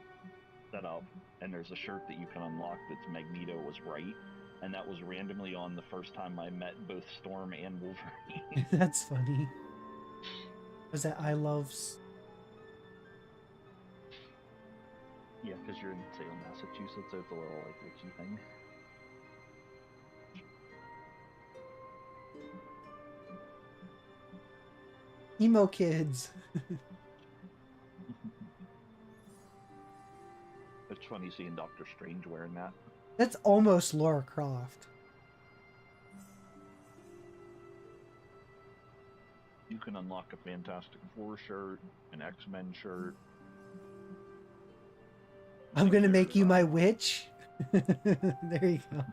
set up, and there's a shirt that you can unlock that's Magneto was right, and that was randomly on the first time I met both Storm and Wolverine. That's funny. Was that I loves? Yeah, because you're in Salem, Massachusetts, so it's a little like witchy thing. Emo kids. It's funny seeing Doctor Strange wearing that. That's almost Laura Croft. You can unlock a Fantastic Four shirt, an X-Men shirt. I'm gonna make you my witch. There you go.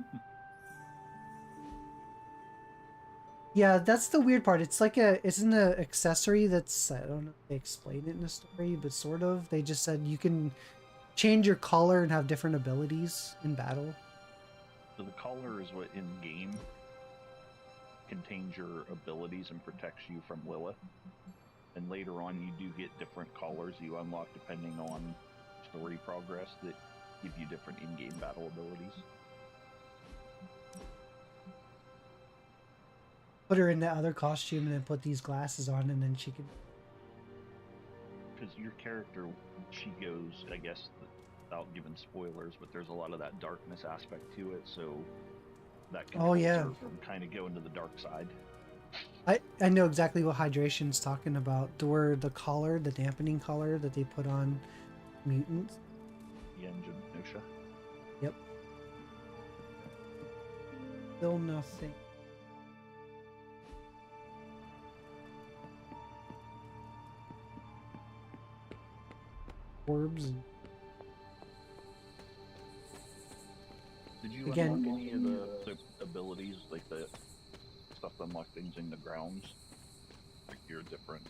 Yeah, that's the weird part. It's like it's an accessory that's, I don't know if they explain it in the story, but sort of. They just said you can change your color and have different abilities in battle. So the color is what in game contains your abilities and protects you from Lilith. And later on you do get different colors you unlock depending on story progress that give you different in-game battle abilities. Put her in that other costume and then put these glasses on, and then she can... Because your character, she goes, I guess, without giving spoilers, but there's a lot of that darkness aspect to it, so that can Oh, yeah. her from kind of going to the dark side. I know exactly what Hydration's talking about. Where the collar, the dampening collar that they put on mutants. Yeah, and Genosha. Yep. Still nothing. Orbs. Did you Again- unlock any of the abilities, like the stuff that unlock things in the grounds? Like your different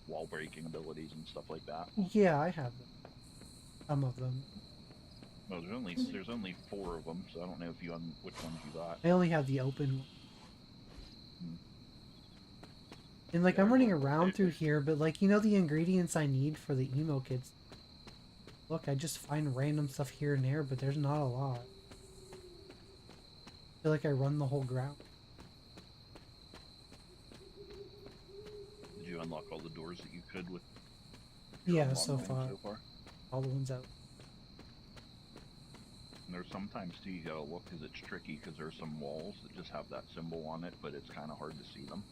wall breaking abilities and stuff like that? Yeah, I have them. Some of them. Well, there's only 4 of them, so I don't know if which ones you got. I only have the open one. And like I'm running around through here, but like, you know, the ingredients I need for the emo kids. Look, I just find random stuff here and there, but there's not a lot. I feel like I run the whole ground. Did you unlock all the doors that you could with your Yeah, unlock so thing far. All the ones out. And there's sometimes too you gotta look because it's tricky because there's some walls that just have that symbol on it, but it's kind of hard to see them.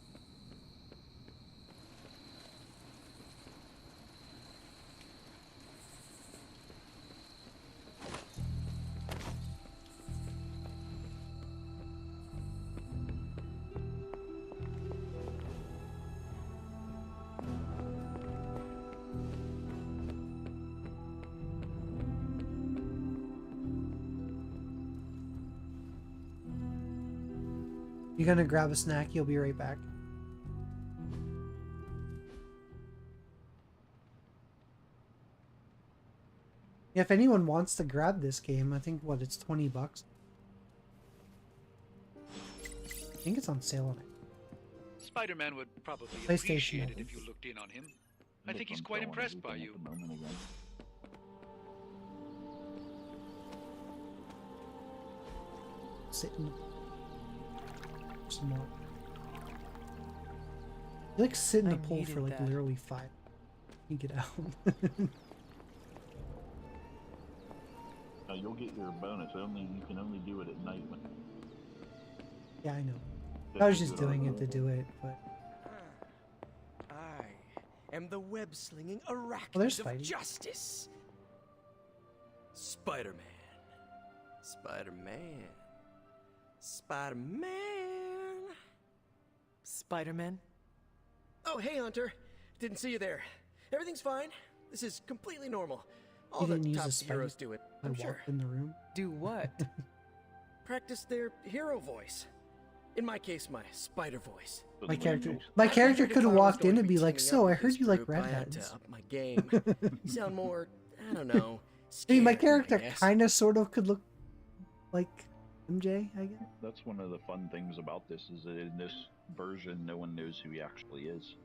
You're gonna grab a snack, you'll be right back. Yeah, if anyone wants to grab this game, I think it's $20. I think it's on sale on it. Spider-Man would probably PlayStation, appreciate I it think. if you looked in on him. I think he's quite impressed by you. Sit in some more. You like sit in the pool for like literally 5. You get out. Oh, you'll get your bonus. You can only do it at night. Yeah, I know. I was just doing it to do it, but. I am the web-slinging arachnid there's of Spidey. justice. Spider-Man. Spider-Man. Spider-Man. Spider-Man? Oh, hey, Hunter. Didn't see you there. Everything's fine. This is completely normal. All You the didn't use top a Spidey. heroes do it, I I'm walked sure. in the room. Do what? Practice their hero voice. In my case, my spider voice. My character could have walked in and be like, "So I heard you like I had to redheads." up my game. Sound more, I don't know. I mean, my scared, character I guess. kind of, sort of, could look like MJ, I guess. That's one of the fun things about this is that in this version, no one knows who he actually is.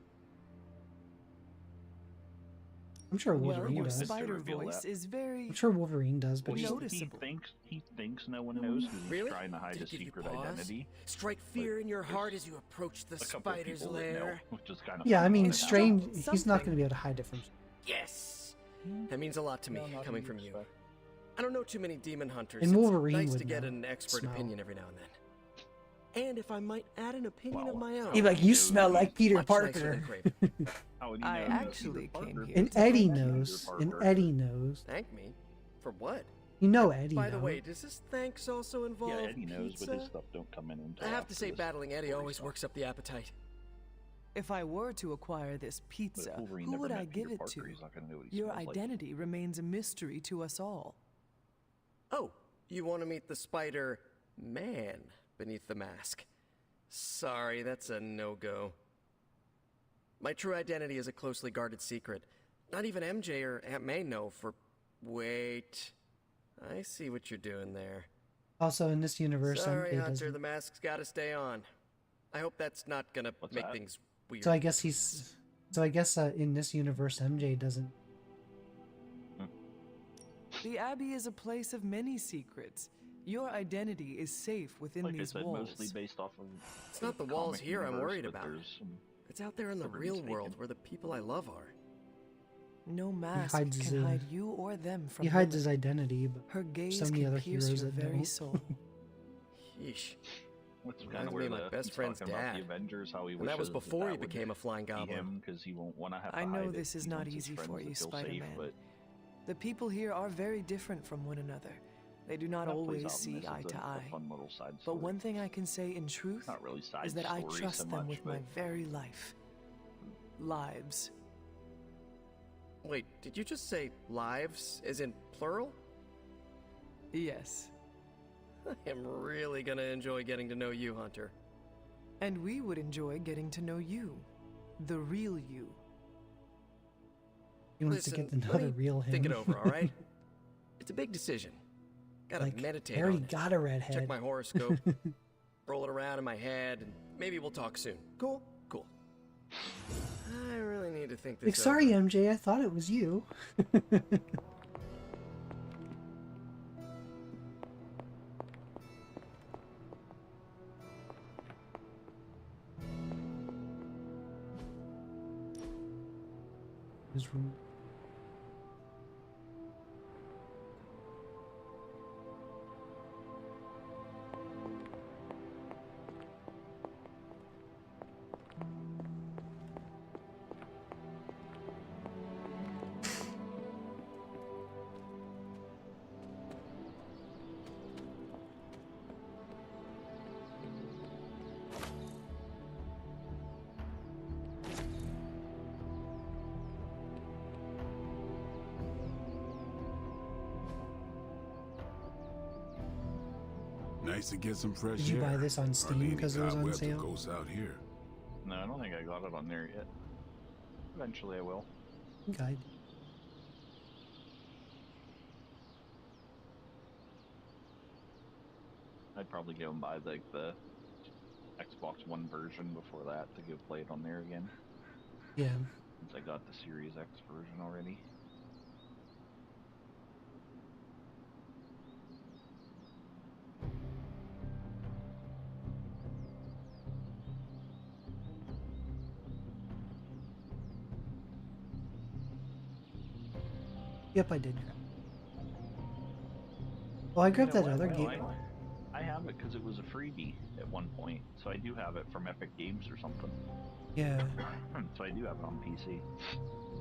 I'm sure Well, Wolverine your does. spider reveal voice that. is very I'm sure Wolverine does, but Well, he's he thinks no one knows because he's Really? trying to hide Did his it give you secret pause? identity. Strike fear in your heart as you approach the A couple of spider's people that know, lair. which is kind of yeah. I funny. mean, It's Strange. something. He's not going to be able to hide it from. Yes! That means a lot to me, No, not coming who from you you. expect. I don't know too many demon hunters. And It's Wolverine nice would to get know. an expert Smell. opinion every now and then. And if I might add an opinion of my own. He'd be like, "You smell like Peter much nicer Parker." than Craven. How would he I know that actually Peter came Parker? here And to Eddie thank you. knows. And Parker. Eddie knows. Thank me? For what? You know Eddie. By the though. way, does this thanks also involve Yeah, Eddie knows, pizza? but his stuff don't come in until I have to after say, this battling Eddie story always stuff. works up the appetite. If I were to acquire this But if pizza, Wolverine who never would met I Peter give it Parker, to? he's not gonna know what he Your smells like. identity remains a mystery to us all. Oh, you want to meet the Spider-Man beneath the mask? Sorry, that's a no-go. My true identity is a closely guarded secret. Not even MJ or Aunt May know for... Wait. I see what you're doing there. Also, in this universe, Sorry, MJ Hunter, doesn't. the mask's gotta stay on. I hope that's not gonna What's make that? things weird. So I guess he's. So I guess in this universe, MJ doesn't. The Abbey is a place of many secrets. Your identity is safe within Like I these said, walls. mostly based off of. It's not the walls comic here I'm universe, worried but about. there's some It's out there in the liberties real taken. world where the people I love are. No mask hides his, can hide you or them from He hides Lilith. his identity, but Her gaze so many can other pierce heroes your that very don't. soul. Yeesh. What's kind Reminds of me where of my the, best he's friend's talking about dad. the Avengers, how he And that was wishes before he that would became a flying be goblin. him because he won't want to have to I know hide it. this is He not wants his easy friends for to you, feel safe, Spider-Man. but The people here are very different from one another. They do not that plays always out in see this eye as to a eye. fun little side But story. one thing I can say in truth Not really side is that I story trust so them much, with my but very life. Lives. Wait, did you just say lives, as in plural? Yes. I am really gonna enjoy getting to know you, Hunter. And we would enjoy getting to know you. The real you. He wants to Listen, get to know let the me real him. think it over, all right? It's a big decision. Gotta Like, meditate I already on it. got a redhead. Check my horoscope, roll it around in my head, and maybe we'll talk soon. Cool? Cool. I really need to think this Like, sorry, over. MJ, I thought it was you. His room. Nice to get some fresh Did you air. buy this on Steam Hardly because it any was on cobwebs or sale? ghosts out here. no, I don't think I got it on there yet. Eventually, I will. Guide. I'd probably go and buy like the Xbox One version before that to go play it on there again. Yeah. Since I got the Series X version already. Yep, I did. Oh, I grabbed You know that what? other Well, game. I have it because it was a freebie at one point, so I do have it from Epic Games or something. Yeah. So I do have it on PC.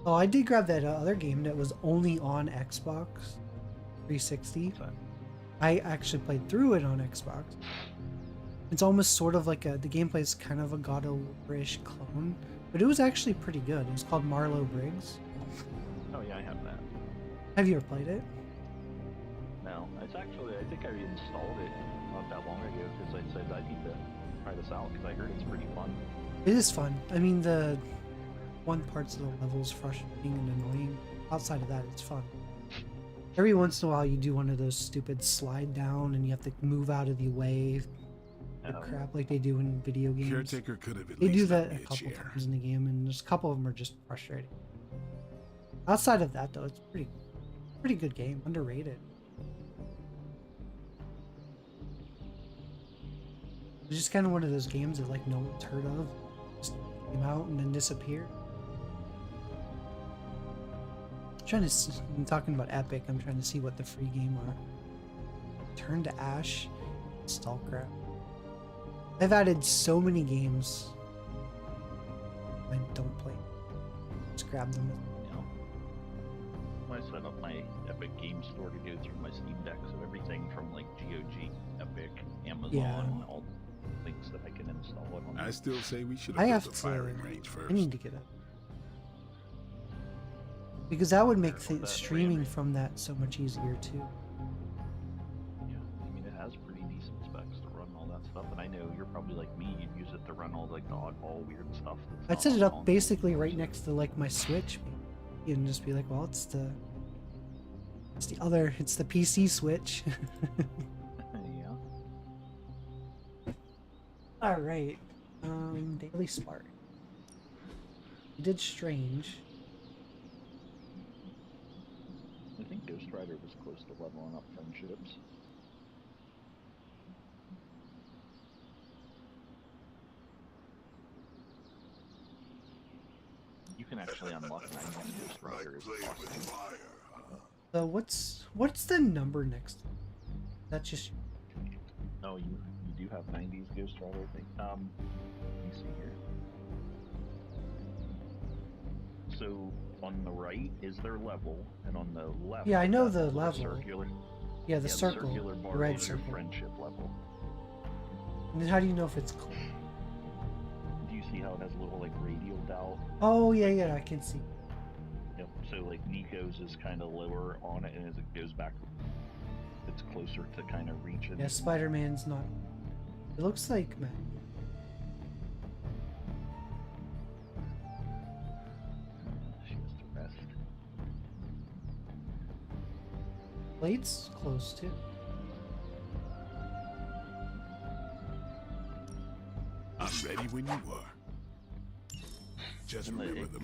Oh, I did grab that other game that was only on Xbox 360. I actually played through it on Xbox. It's almost sort of like the gameplay is kind of a God of War-ish clone, but it was actually pretty good. It was called Marlow Briggs. Oh yeah, I have that. Have you ever played it? No, it's actually, I think I installed it not that long ago because I said I need to try this out because I heard it's pretty fun. It is fun. I mean, the one parts of the level is frustrating and annoying. Outside of that, it's fun. Every once in a while, you do one of those stupid slide down and you have to move out of the way. Crap, like they do in video games. Caretaker could have at They do least that let a me couple chair. times in the game, and there's a couple of them are just frustrating. Outside of that, though, it's pretty good game. Underrated. It's just kind of one of those games that like no one's heard of. Just came out and then disappeared. I'm talking about Epic. I'm trying to see what the free game are. Turn to Ash. Stalker. I've added so many games I don't play. Just grab them. I set up my Epic Game Store to go through my Steam Deck, so everything from like GOG, Epic, Amazon, all the things that I can install it on. I still say we should I have have built a to. firing range first. I need to get it because that would make That streaming from that so much easier too. Yeah, I mean it has pretty decent specs to run all that stuff, and I know you're probably like me, you'd use it to run all like the oddball weird stuff. I'd set it up basically right next to like my Switch, and just be like, well, it's the PC Switch. Yeah. All right, Daily Spark. You did Strange. I think Ghost Rider was close to leveling up friendships. You can actually unlock 90 Ghost Rider as a costume. So what's the number next? That's just. Oh, you do have 90s Ghost Rider, I think. Let me see here. So on the right is their level, and on the left. Yeah, I know that the little level. Circular. Yeah, the circle, circular the bar red is your circle. friendship level. And then how do you know if it's cool? Do you see how it has a little like radial dot? Oh yeah, I can see. Yep. So like Nico's is kind of lower on it, and as it goes back, it's closer to kind of reaching. Yeah, Spider-Man's not. It looks like man. She has to rest. Blade's close too. I'm ready when you are. Just remember the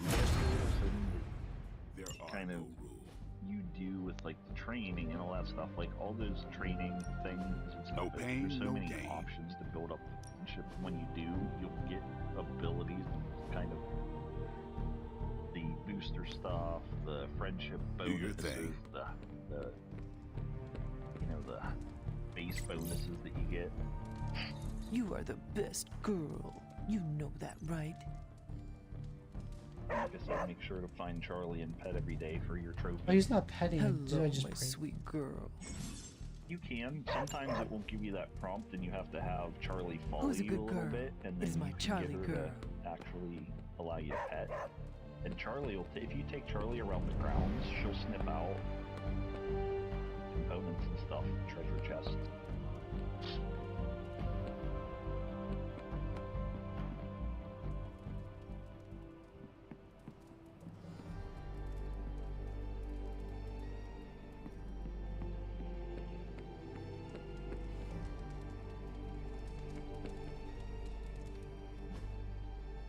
there are kind of no rules. you do with like the training and all that stuff, like all those training things and stuff. No pain, there's so no many gain. options to build up friendship. When you do, you'll get abilities, kind of the booster stuff, the friendship Do your bonuses, thing. the you know the base bonuses that you get. You are the best girl. You know that, right? Like I said, make sure to find Charlie and pet every day for your trophy. Oh, he's not petting. Hello, I just my pray. sweet girl. You can. Sometimes it won't give you that prompt, and you have to have Charlie follow Who's a you good a little girl? bit, and Is then my you can Charlie get her girl. to actually allow you to pet. And Charlie will, if you take Charlie around the grounds, she'll snip out components and stuff, treasure chests.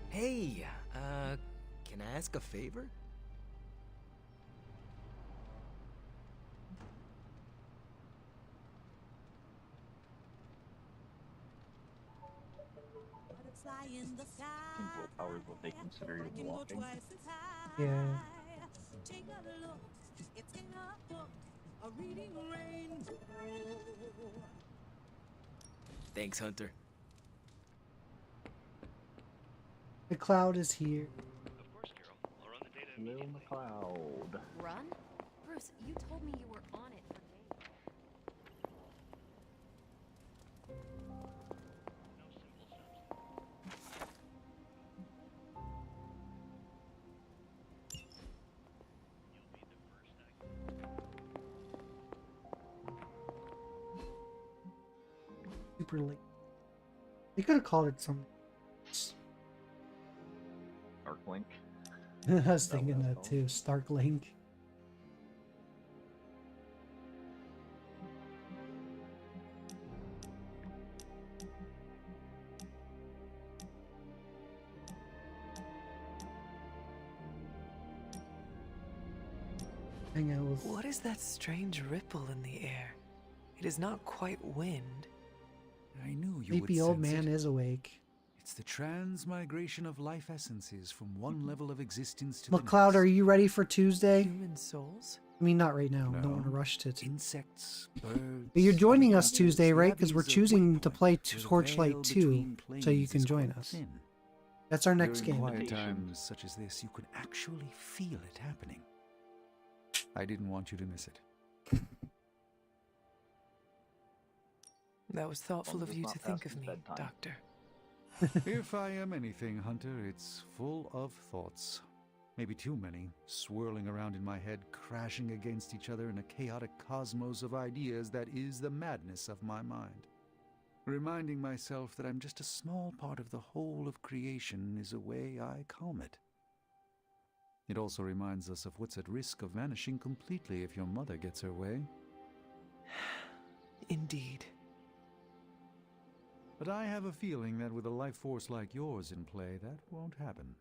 Hey, can I ask a favor? Think willpower is what they consider your walking. Yeah. A reading rainbow. Thanks, Hunter. The cloud is here. Of course, Carol. I'll run the data Hello, immediately. McCloud. Run? Bruce, you told me you were on it for days. Super late. They could have called it something. Arclink. I was thinking that too. Starklink. Hang out with. What is that strange ripple in the air? It is not quite wind. I knew you would Sleepy old sense man it. is awake. It's the transmigration of life essences from one level of existence to the McCloud, next. are you ready for Tuesday? Human souls? I mean, not right now. No. Don't want to rush to. Insects, birds. But you're joining us others, Tuesday, the right? Because we're Abbey's a choosing to play waypoint where the Torchlight veil 2, between so you planes can is join quite us. thin. That's our next During game. quiet times such as this, you can actually feel it happening. I didn't want you to miss it. That was thoughtful of you to think of me, Doctor. If I am anything, Hunter, it's full of thoughts. Maybe too many, swirling around in my head, crashing against each other in a chaotic cosmos of ideas that is the madness of my mind. Reminding myself that I'm just a small part of the whole of creation is a way I calm it. It also reminds us of what's at risk of vanishing completely if your mother gets her way. Indeed. But I have a feeling that with a life force like yours in play, that won't happen.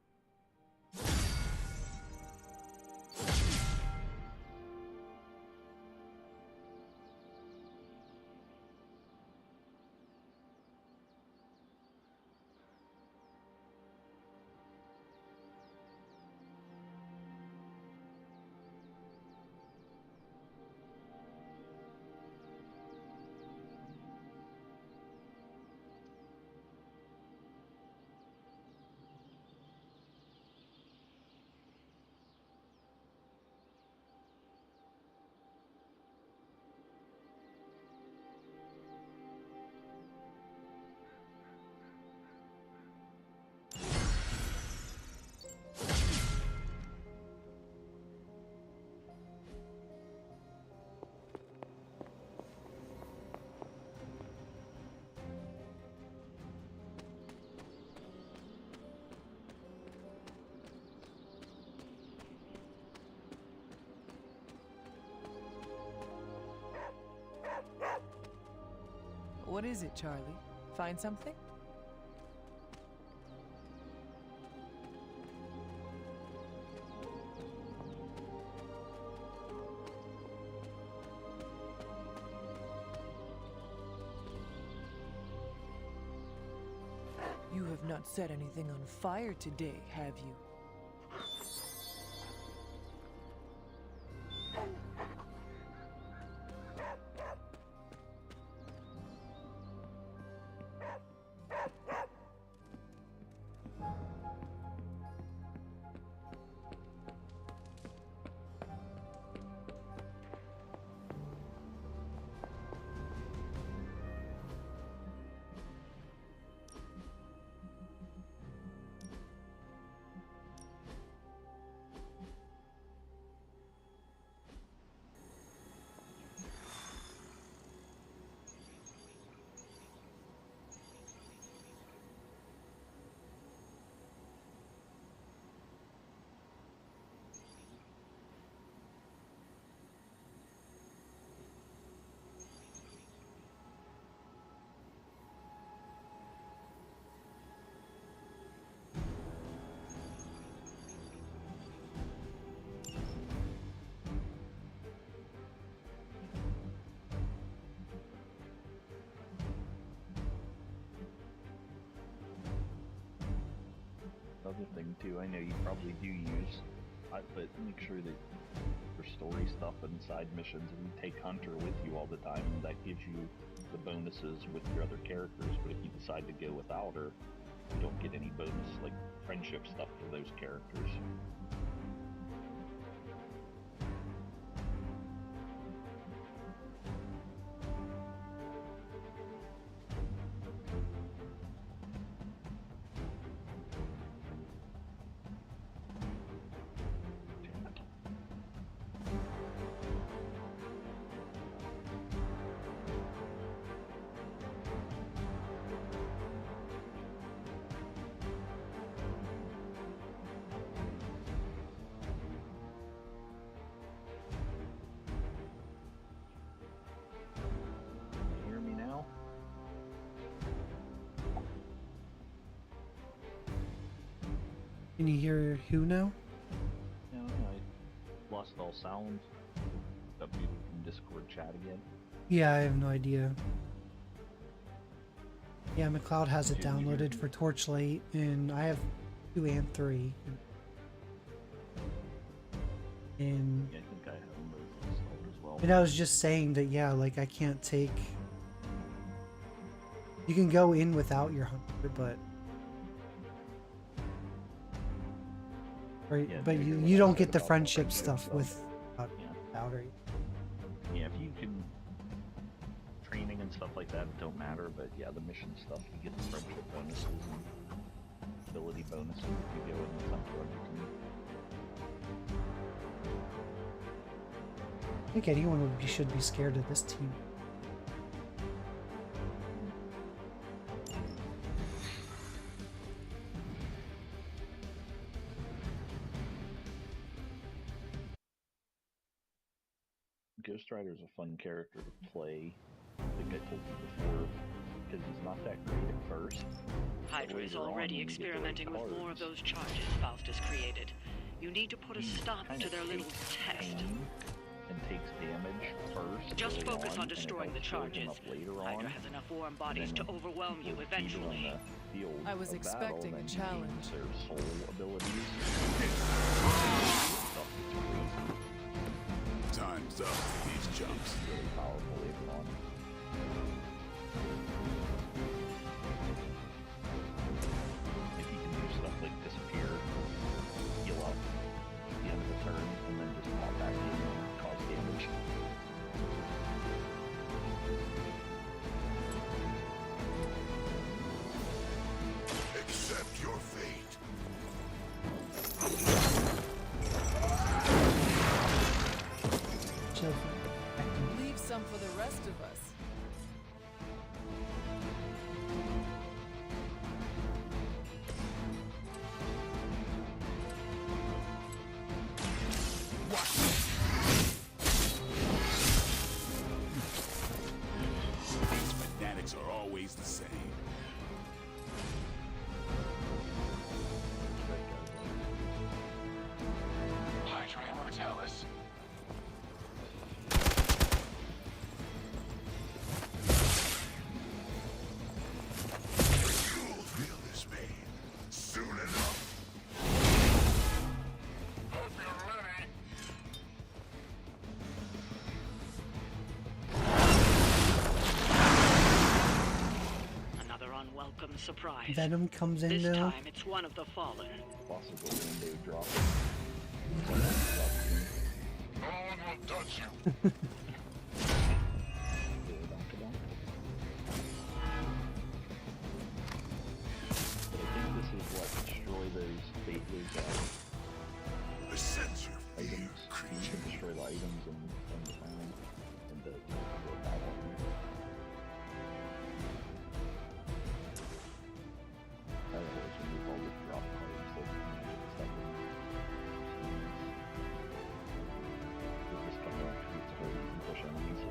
What is it, Charlie? Find something? You have not set anything on fire today, have you? Other thing too, I know you probably do use, but make sure that for story stuff and side missions, and you take Hunter with you all the time, and that gives you the bonuses with your other characters. But if you decide to go without her, you don't get any bonus, like, friendship stuff for those characters. Can you hear who now? No, I lost all sound. Up in Discord chat again. Yeah, I have no idea. Yeah, McLeod has it downloaded for Torchlight, and I have 2 and 3. And Yeah, I think I have them both installed as well. And I was just saying that, yeah, like I can't take. You can go in without your Hunter, but. Right, Yeah, but maybe you what you I don't said get the about friendship friendship stuff stuff. without her. Yeah, if you can training and stuff like that don't matter, but yeah, the mission stuff, you get the friendship bonuses and ability bonuses if you go in with Hunter on your team. I think anyone should be scared of this team. Ghost Rider's a fun character to play. I think I told you before, because he's not that great at first. Hydra is Later on, already when you get the right experimenting with more of cards, those charges Faustus created. You need to put a stop kind to of their little takes test. pain and takes damage first. Just early focus on and it destroying the helps build him charges. up later Hydra on. has enough warm bodies And to then overwhelm you with people in eventually. the field I was of expecting battle, a then challenge. use their soul abilities. Stuff that's crazy. Time's up for these jumps. Really powerful later on. If you can do stuff like disappear, heal up at the end of the turn, and then just pop back in and cause damage. Accept your fate. Leave some for the rest of us. These fanatics are always the same. Hydra Immortalis. You'll feel this pain soon enough. Hope you're ready. Another unwelcome surprise. Venom comes in This now. time it's one of the fallen. Possible window drop. No one will touch you. But I think this is what destroy those The sensor items. You can destroy the items and the sound and the battle. Otherwise, remove all the drop cards like magic stuff. With this cover actually, it's where you can push enemies.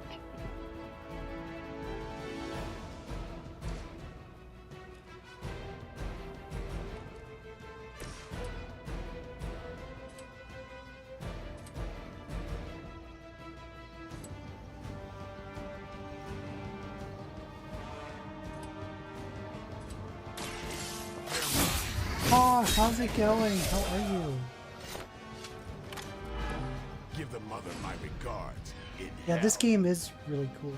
Oh, how's it going? How are you? Give the mother my regards. In Yeah, this hell. game is really cool.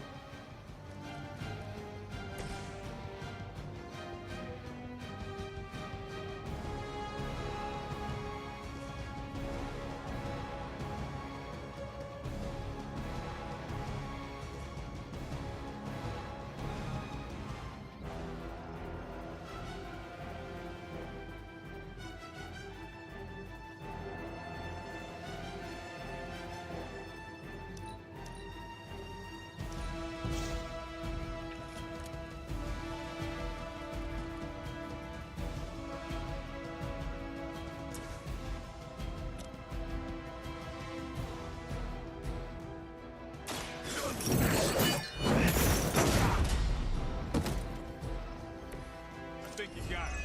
I think you got him.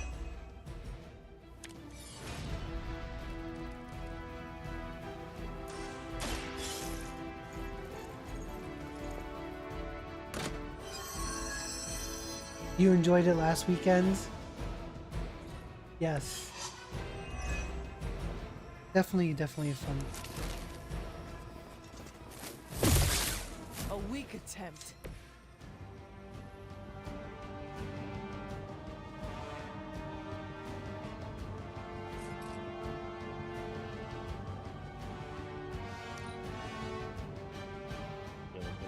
You enjoyed it last weekend? Yes. Definitely fun. A weak attempt.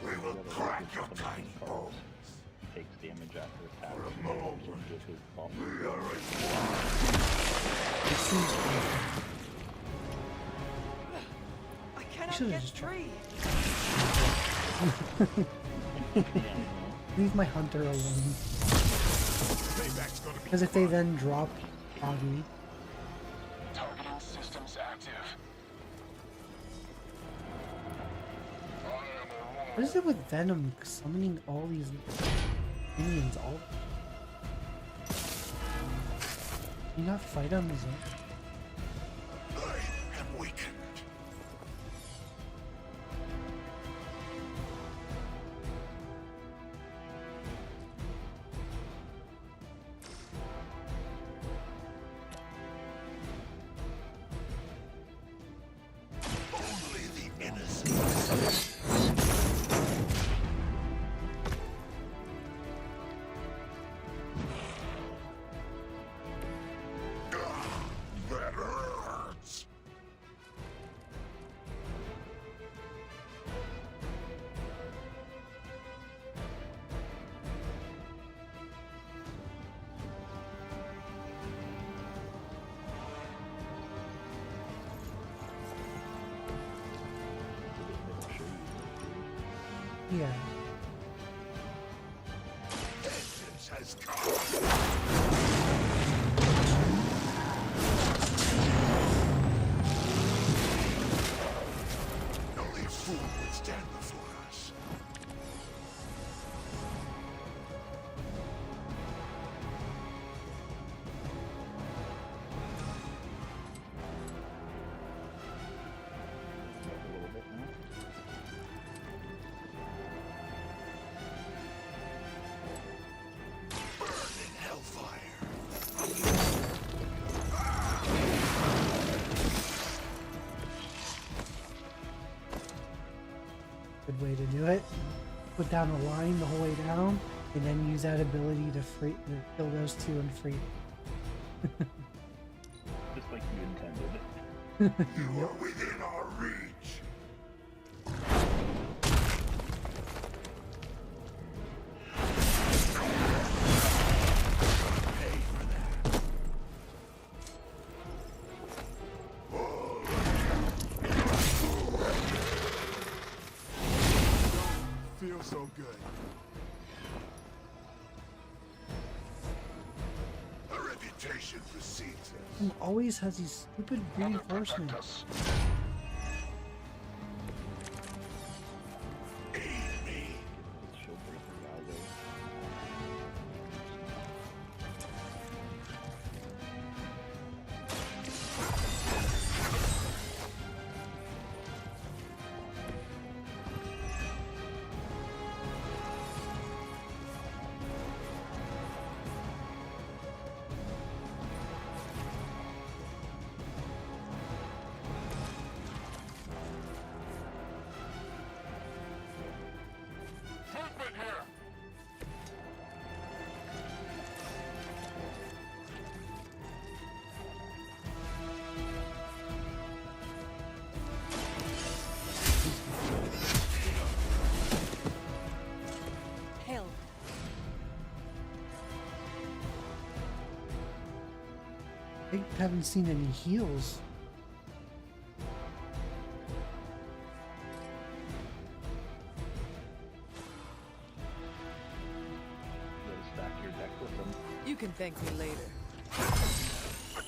We will crack your tiny bones. Takes damage after attack. For a moment, we are I cannot should've get just free. Leave my hunter alone. Payback's gonna be Because if they then drop Augie. targeting systems active. What is it with Venom summoning all these minions all? Can you not fight on his own? I am weakened. Only the innocent. That hurts. Yeah. Vengeance has come. Only a fool would stand before us. Burning hellfire. Good way to do it. Put down a line the whole way down, and then use that ability to kill those two and free. Just like you intended. You are within our reach. Pay for that. feel so good. A reputation precedes us. He always has these stupid reinforcements. haven't seen any heals. You gotta stack your deck with them. You can thank me later.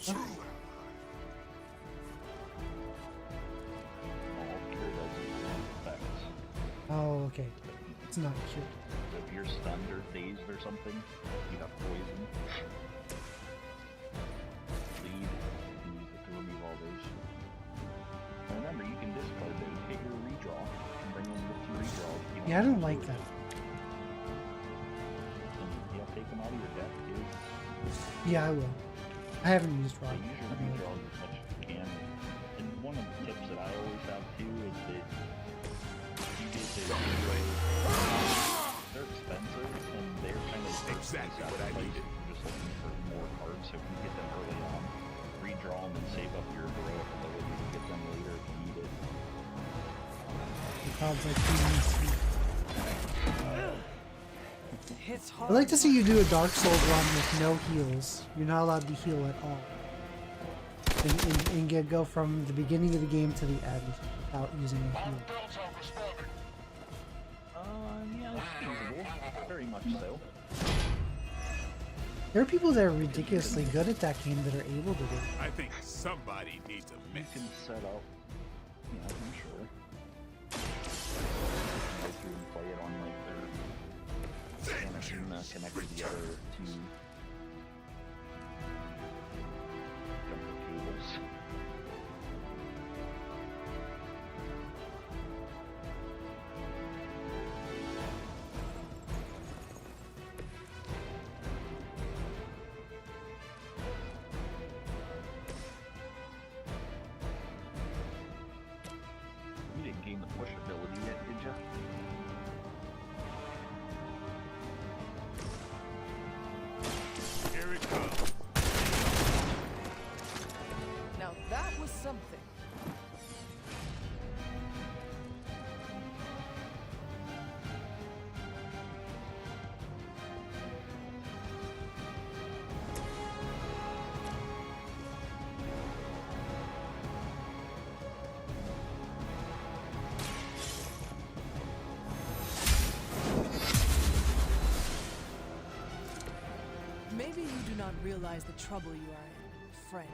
All cure does is effects. Oh, okay. It's not cute. So if you're stunned or dazed or something, you have poison. Bleed, and use it to remove all those. And remember, you can discard those, get your redraw, and bring in with two redraws. You Yeah, I don't like that. And, yeah, take them out of your deck, too. Yeah, I will. I haven't used Yeah, Rock. use your redraws as much as you can. And one of the tips that I always have, too, is that you get to enjoy. They're expensive, and they're kind of Exactly what I needed. You're just looking for more cards, so if you get them early on, redraw them and save up your heroic ability to get them later if you need it. The cards like these. It's I'd hard. like to see you do a Dark Souls run with no heals. You're not allowed to heal at all. And go from the beginning of the game to the end without using a heal. Yeah, that's feasible. Very much so. There are people that are ridiculously good at that game that are able to do it. I think somebody needs a You mix. can set up, yeah, I'm sure. Go through and play it on like their Anacina connected together to jumper cables. You didn't gain the push ability yet, did you? Here it comes. Now that was something. Maybe you do not realize the trouble you are in, friend.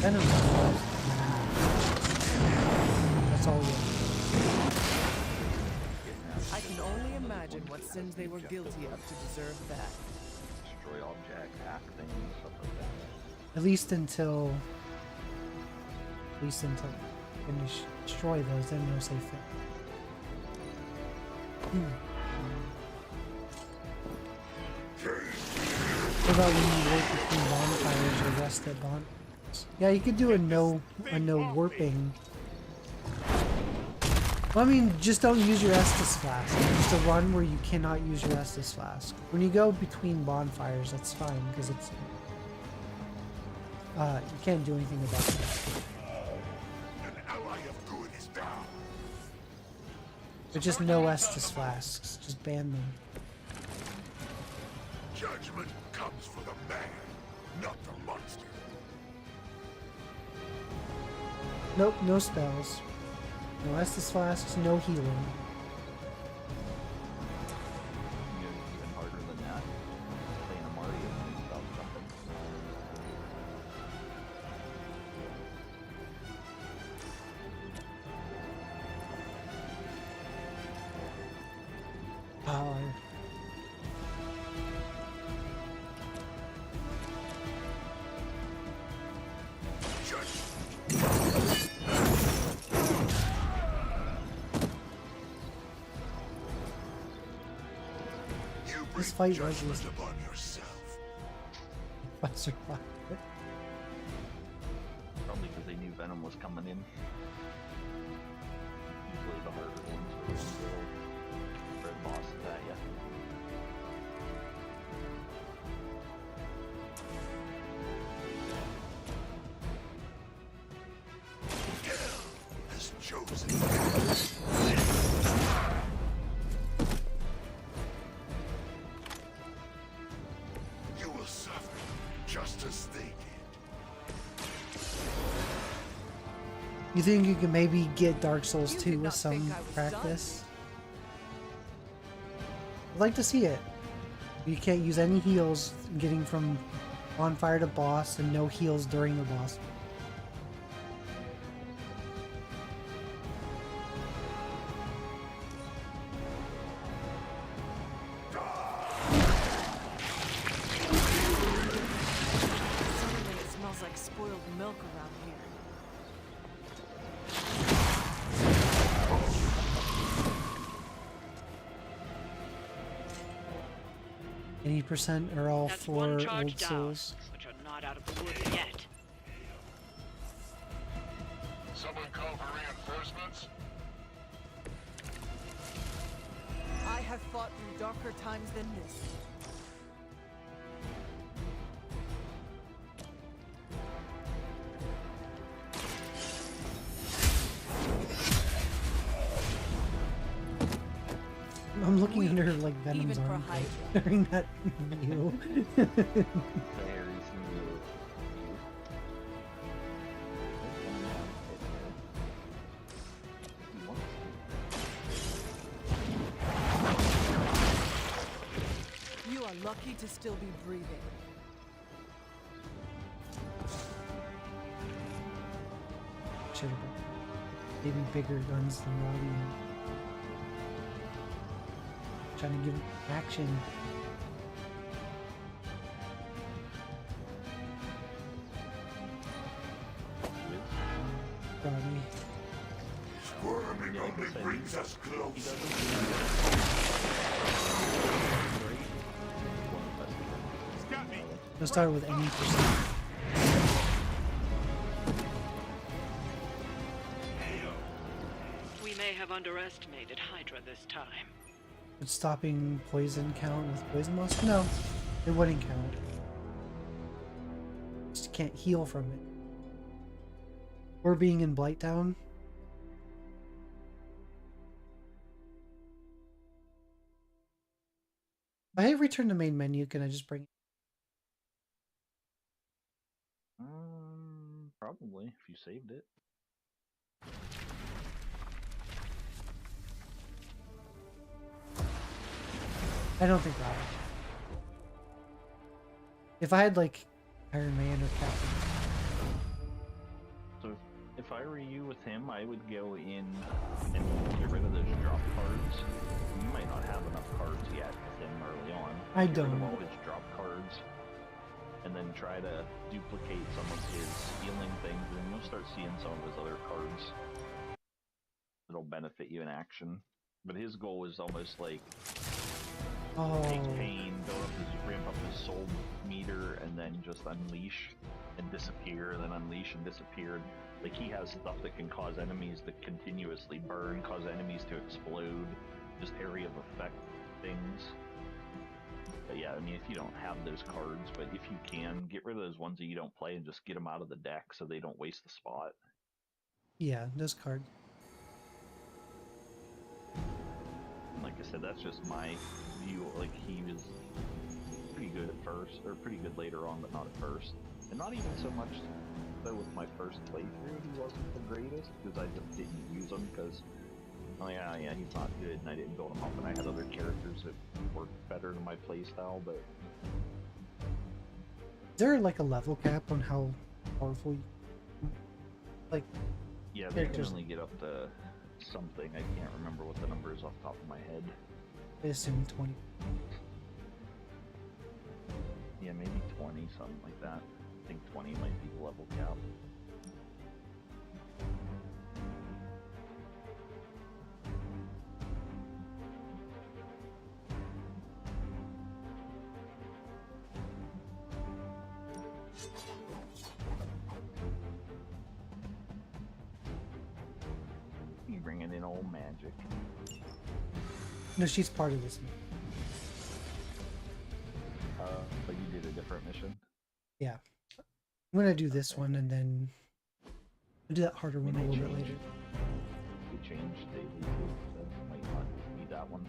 Venom. That's all you have. I can only imagine what sins they were guilty of to deserve that. Destroy object, hack things, stuff like that. At least until you can destroy those, then no safe thing. What about when you work between bonfires or rest at bonfires? Yeah, you could do a no warping. Well, I mean, just don't use your Estus Flask. Just a run where you cannot use your Estus Flask. When you go between bonfires, that's fine, because it's... you can't do anything about that. An ally of good is down. But just no Estus Flasks. Just ban them. Judgment comes for the man, not the monster. Nope, no spells. No Estus Flasks, no healing. You know, even harder than that. Playing a Mario and stuff, something. Power. This fight was just... Upon yourself. I survived it. Probably because they knew Venom was coming in. Usually the harder ones are the ones that'll spread bosses at you. You will suffer just as they did. You think you could maybe get Dark Souls 2 with some practice? I'd like to see it. You can't use any heals getting from bonfire to boss and no heals during the boss. Suddenly it smells like spoiled milk around here. 80% are all That's for one charge old down, souls. but you're not out of the woods yet. Someone call for reinforcements? I have fought through darker times than this. I'm looking under like Venom's even for arm Hydra. during that view. Very smooth. You are lucky to still be breathing. Should have maybe bigger guns than Robbie. Trying to give him action. Robbie. Squirming only brings us closer. Let's start with any percent. We may have underestimated Hydra this time. Would stopping poison count with poison monster? No, it wouldn't count. Just can't heal from it. Or being in Blighttown. If I return to main menu, can I just bring? Probably if you saved it. I don't think that would. If I had like Iron Man or Captain. So if I were you with him, I would go in and get rid of those drop cards. You might not have enough cards yet with him early on. I Get rid of don't. all his drop cards, and then try to duplicate some of his healing things, and you'll start seeing some of his other cards that'll benefit you in action. But his goal is almost like take pain, build up his, ramp up his soul meter, and then just unleash and disappear, then unleash and disappear. Like, he has stuff that can cause enemies to continuously burn, cause enemies to explode, just area of effect things. But yeah, I mean, if you don't have those cards, but if you can, get rid of those ones that you don't play and just get them out of the deck so they don't waste the spot. Yeah, those cards. And like I said, that's just my view. Like, he was pretty good at first, or pretty good later on, but not at first. And not even so much so with my first playthrough, he wasn't the greatest, because I just didn't use him, because, oh yeah, he's not good, and I didn't build him up, and I had other characters that worked better in my playstyle, but... Is there like a level cap on how powerful you... Like... Yeah, they can characters... only get up to something. I can't remember what the number is off the top of my head. I assume 20. Yeah, maybe 20, something like that. I think 20 might be the level cap. You bringing in old magic. No, she's part of this. But you did a different mission? Yeah. I'm gonna do this one and then I'll do that harder one a little bit later. changed daily too, so it might not be that one.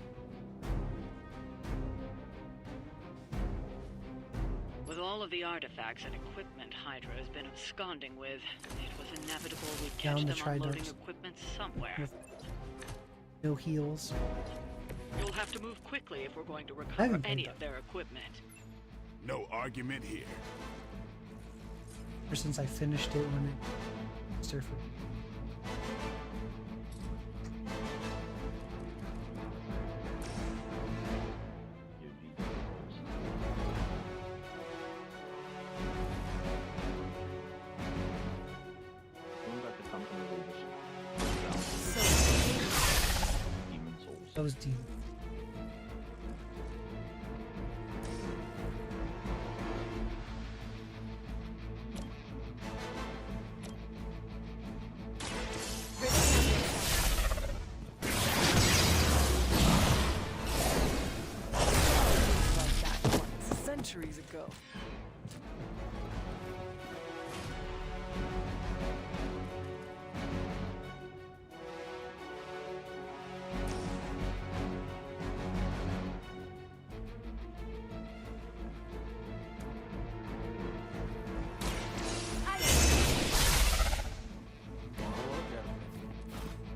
With all of the artifacts and equipment Hydra has been absconding with, it was inevitable we'd catch them unloading equipment somewhere. With no heals. You'll have to move quickly if we're going to recover any of their equipment. No argument here. Ever since I finished it when it surfaced. Those demons. Centuries ago.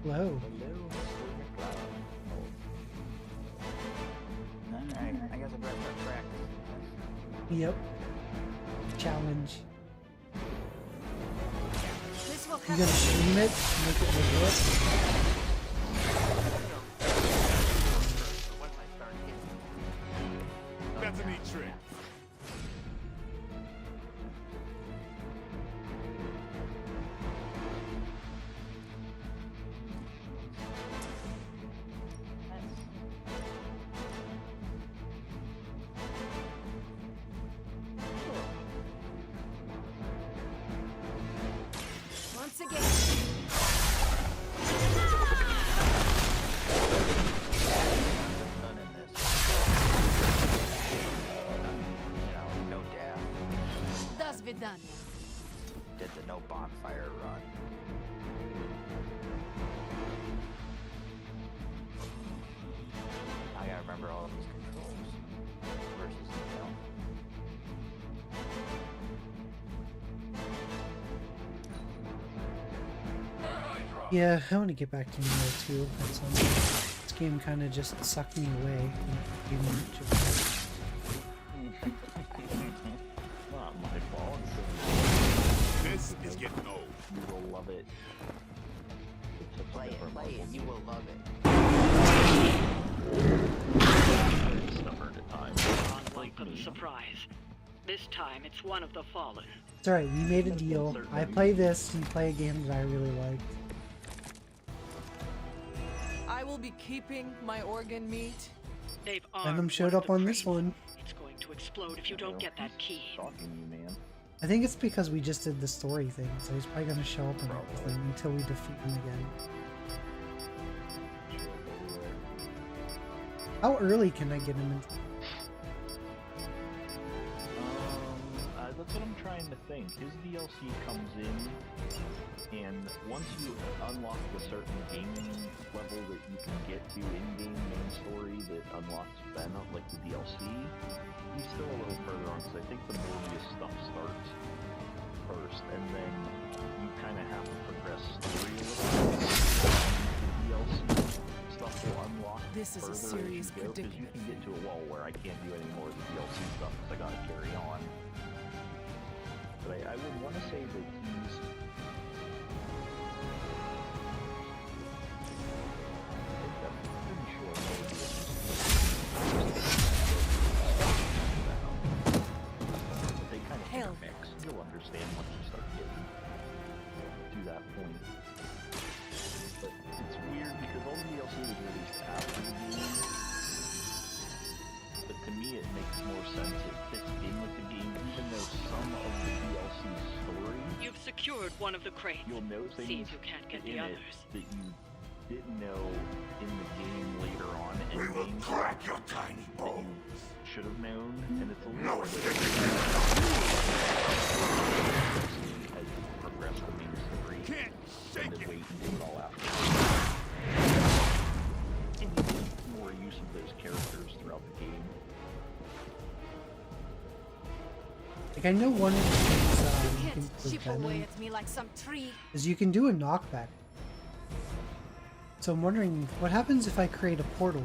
Hello. Alright, I guess I better start practicing. Yep. Challenge. This will You gonna stream it? Make it legit? That's a neat trick. Once again. No death. Das Vidania. Did the no bonfire run. I gotta remember all of these controls. Versus Intel. Yeah, I want to get back to Neo too. This game kind of just sucked me away. And gave me much of it. Not my fault. This is getting old. You will love it. Play it, you will love it. Stubborn at times. Unwelcome surprise. This time it's one of the fallen. It's alright, we made a deal. I play this, you play a game that I really liked. I will be keeping my organ meat. They've Venom showed up on this one. It's going to explode if you don't get that key. Shocking you, man. I think it's because we just did the story thing, so he's probably gonna show up in everything until we defeat him again. How early can I get him in? That's what I'm trying to think. His DLC comes in, and once you unlock the certain gaming level that you can get to in-game main story that unlocks Venom, like the DLC, he's still a little further on, because I think the Morbius stuff starts first, and then you kind of have to progress story a little bit. The DLC stuff will unlock This is a further serious as you go, because you can get to a wall where I can't do any more of the DLC stuff, because I gotta carry on. But I would want to say that he's... I'm pretty sure but they kind of intermix. You'll understand once you start getting to that point. But it's weird because all the DLC was released after the game. But to me it makes more sense. It fits in with the game, even though some of the DLC story... You've secured one of the crates. You'll know things See if you can't get the in others. it that you didn't know in the game later on. And We will crack your tiny bones. Should have known, and it's a little No bit as you progress the main story. Can't shake and then it. wait and do it all after. Like I know one of the things you can Chip prevent away him at me like some tree. is you can do a knockback. So I'm wondering what happens if I create a portal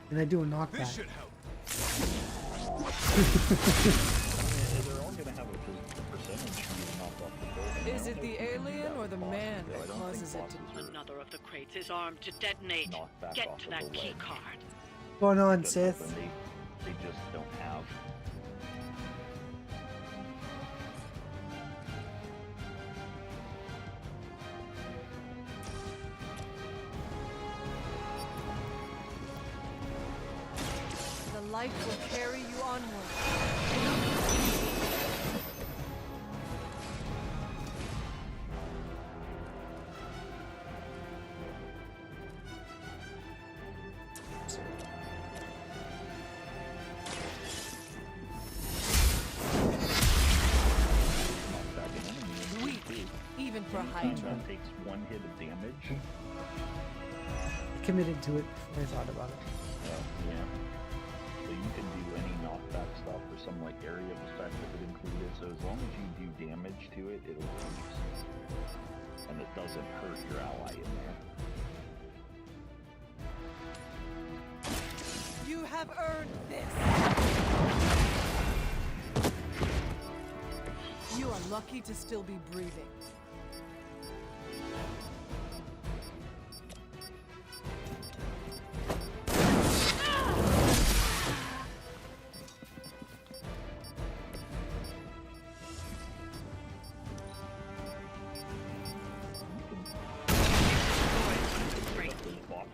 and I do a knockback. This should help. They're all gonna have a percentage being knocked off the building. Is it the alien or the man that causes it to... Another of the crates is armed to detonate. Get to that key card. What's going on, Sith? They just don't have. The light will carry you onward. Even for Hydra. Takes one hit of damage. I committed to it before I thought about it. Yeah. So you can do any knockback stuff or some like area of effect that would include it. So as long as you do damage to it, it'll reduce. And it doesn't hurt your ally in there. You have earned this. You are lucky to still be breathing.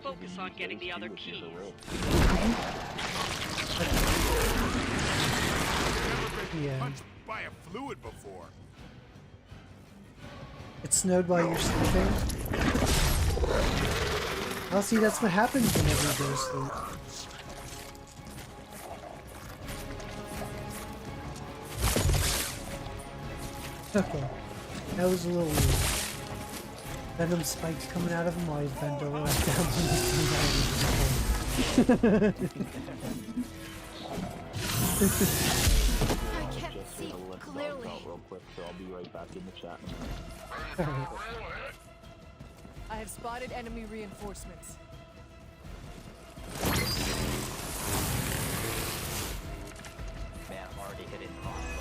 Focus on getting the other keys. Yeah. Punched by a fluid before. It snowed while you're sleeping. Well, see, that's what happens whenever you go to sleep. Okay, that was a little weird. Venom spikes coming out of him while he's bent over like I can't see clearly. Real quick, so I'll be right back in the chat. I have spotted enemy reinforcements. Man, I'm already hitting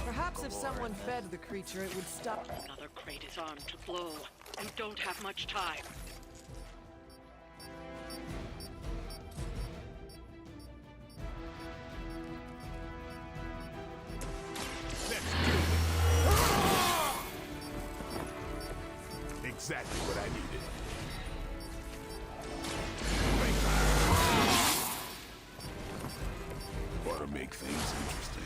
Perhaps if someone fed the creature, it would stop. Another crate is armed to blow. You don't have much time. Exactly what I needed. Ought to make things interesting.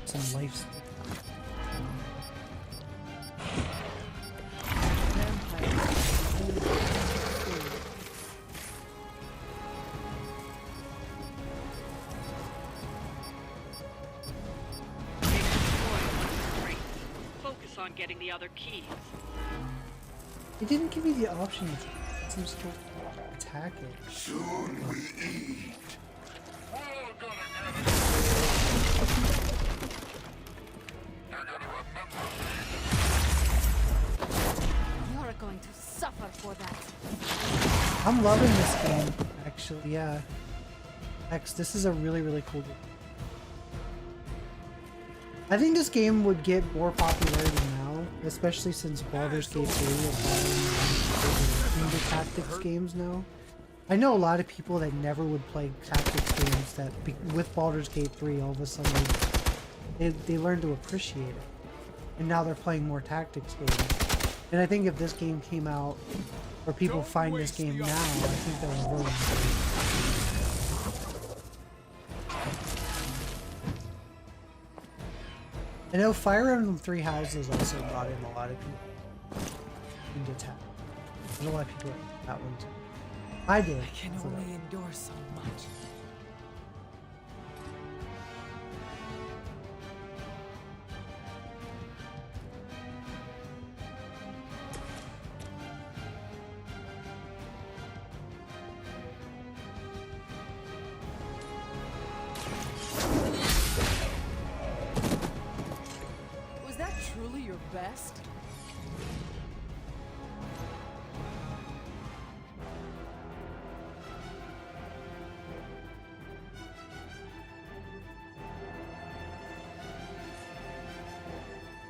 Some life. Focus on getting the other keys. It didn't give me the option to seems to attack it. Soon we eat. You're going to suffer for that. I'm loving this game, actually, yeah. X, this is a really, really cool game. I think this game would get more popularity now, especially since Baldur's Gate 3 is into tactics games now. I know a lot of people that never would play tactics games that, with Baldur's Gate 3, all of a sudden, they learn to appreciate it. And now they're playing more tactics games. And I think if this game came out, or people find this game now, I think they'll really enjoy it. I know Fire Emblem Three Houses also brought in a lot of people into tactics. There's a lot of people like that one too. I did. I can only endure so much. truly your best?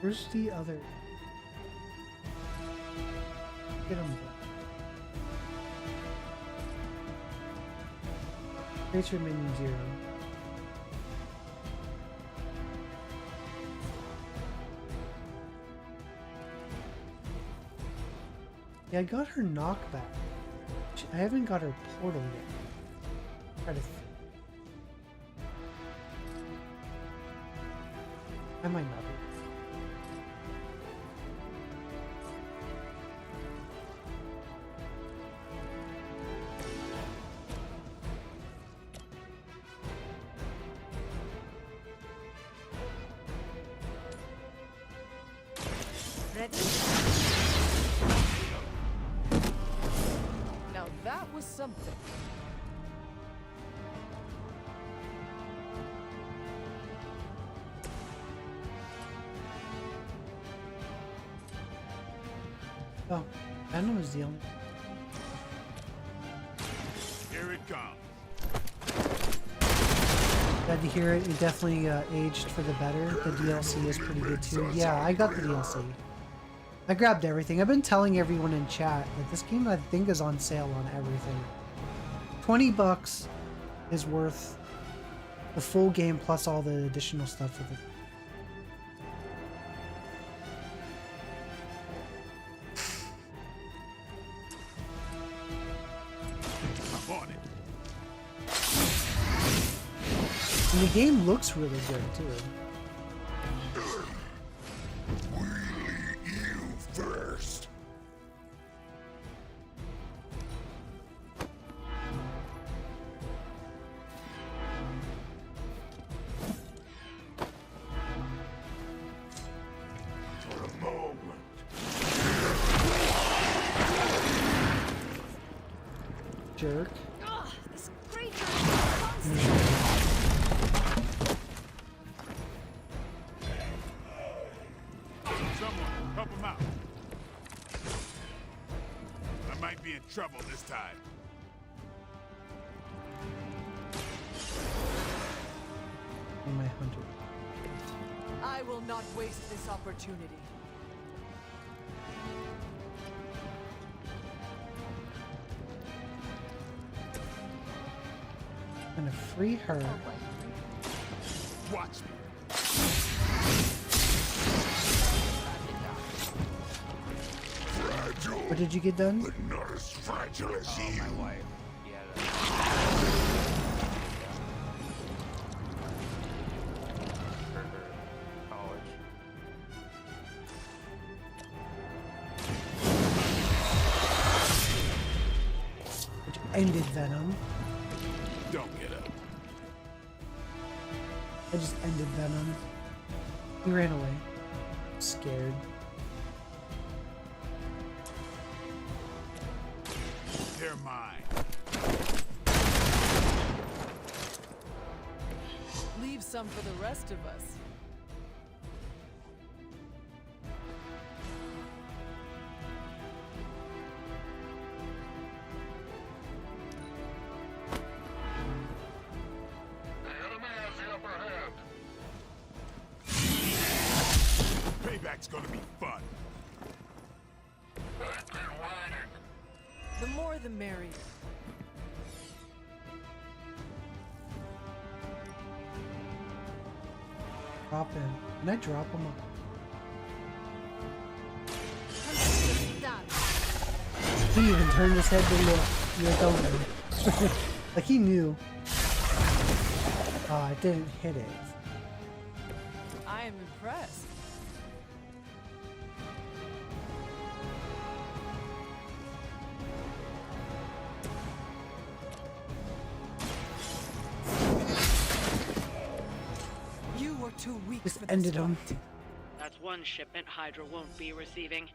Where's the other? Get him. Creature minion 0. Yeah, I got her knockback. I haven't got her portal yet. Try to. I might not be. Now that was something. Oh, Venom is the only. Here it comes. Glad to hear it. It definitely aged for the better. The DLC is pretty good too. Yeah, I got the DLC. I grabbed everything. I've been telling everyone in chat that this game I think is on sale on everything. $20 is worth the full game plus all the additional stuff with it. I'm on it. And the game looks really good too. First. For a moment. Jerk. This creature Someone, help him out. I might be in trouble this time. Oh, my hunter. I will not waste this opportunity. I'm gonna free her. Watch me. Fragile. What did you get done? But not as fragile as you. My wife. College. Which ended Venom. Don't get up. I just ended Venom. He ran away. Scared. They're mine. Leave some for the rest of us. Payback's gonna be fun. The more the merrier. Drop him. Can I drop him? He even turned his head to look. You're over. Like he knew. Oh, I didn't hit it. I am impressed. You were too weak Just for this ended him. fight. That's one shipment Hydra won't be receiving.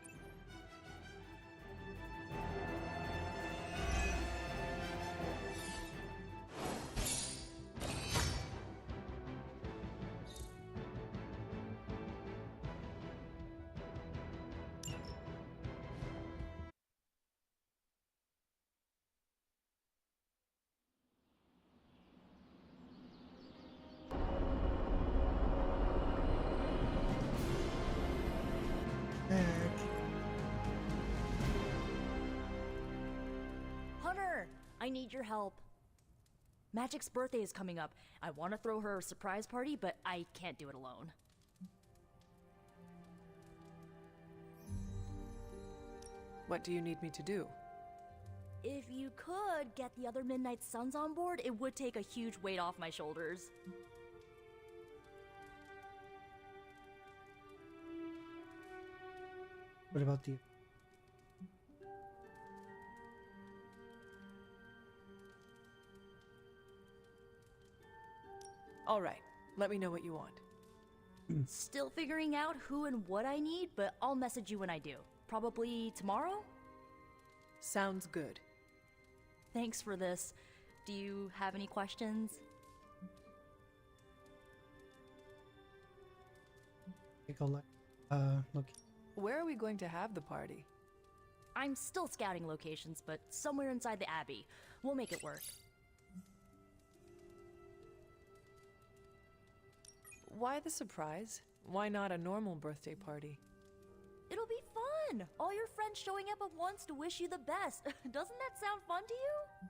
I need your help. Magic's birthday is coming up. I want to throw her a surprise party, but I can't do it alone. What do you need me to do? If you could get the other Midnight Suns on board, it would take a huge weight off my shoulders. What about you? All right, let me know what you want. Still figuring out who and what I need, but I'll message you when I do. Probably tomorrow? Sounds good. Thanks for this. Do you have any questions? Take a look. Look. Where are we going to have the party? I'm still scouting locations, but somewhere inside the Abbey. We'll make it work. Why the surprise? Why not a normal birthday party? It'll be fun! All your friends showing up at once to wish you the best. Doesn't that sound fun to you?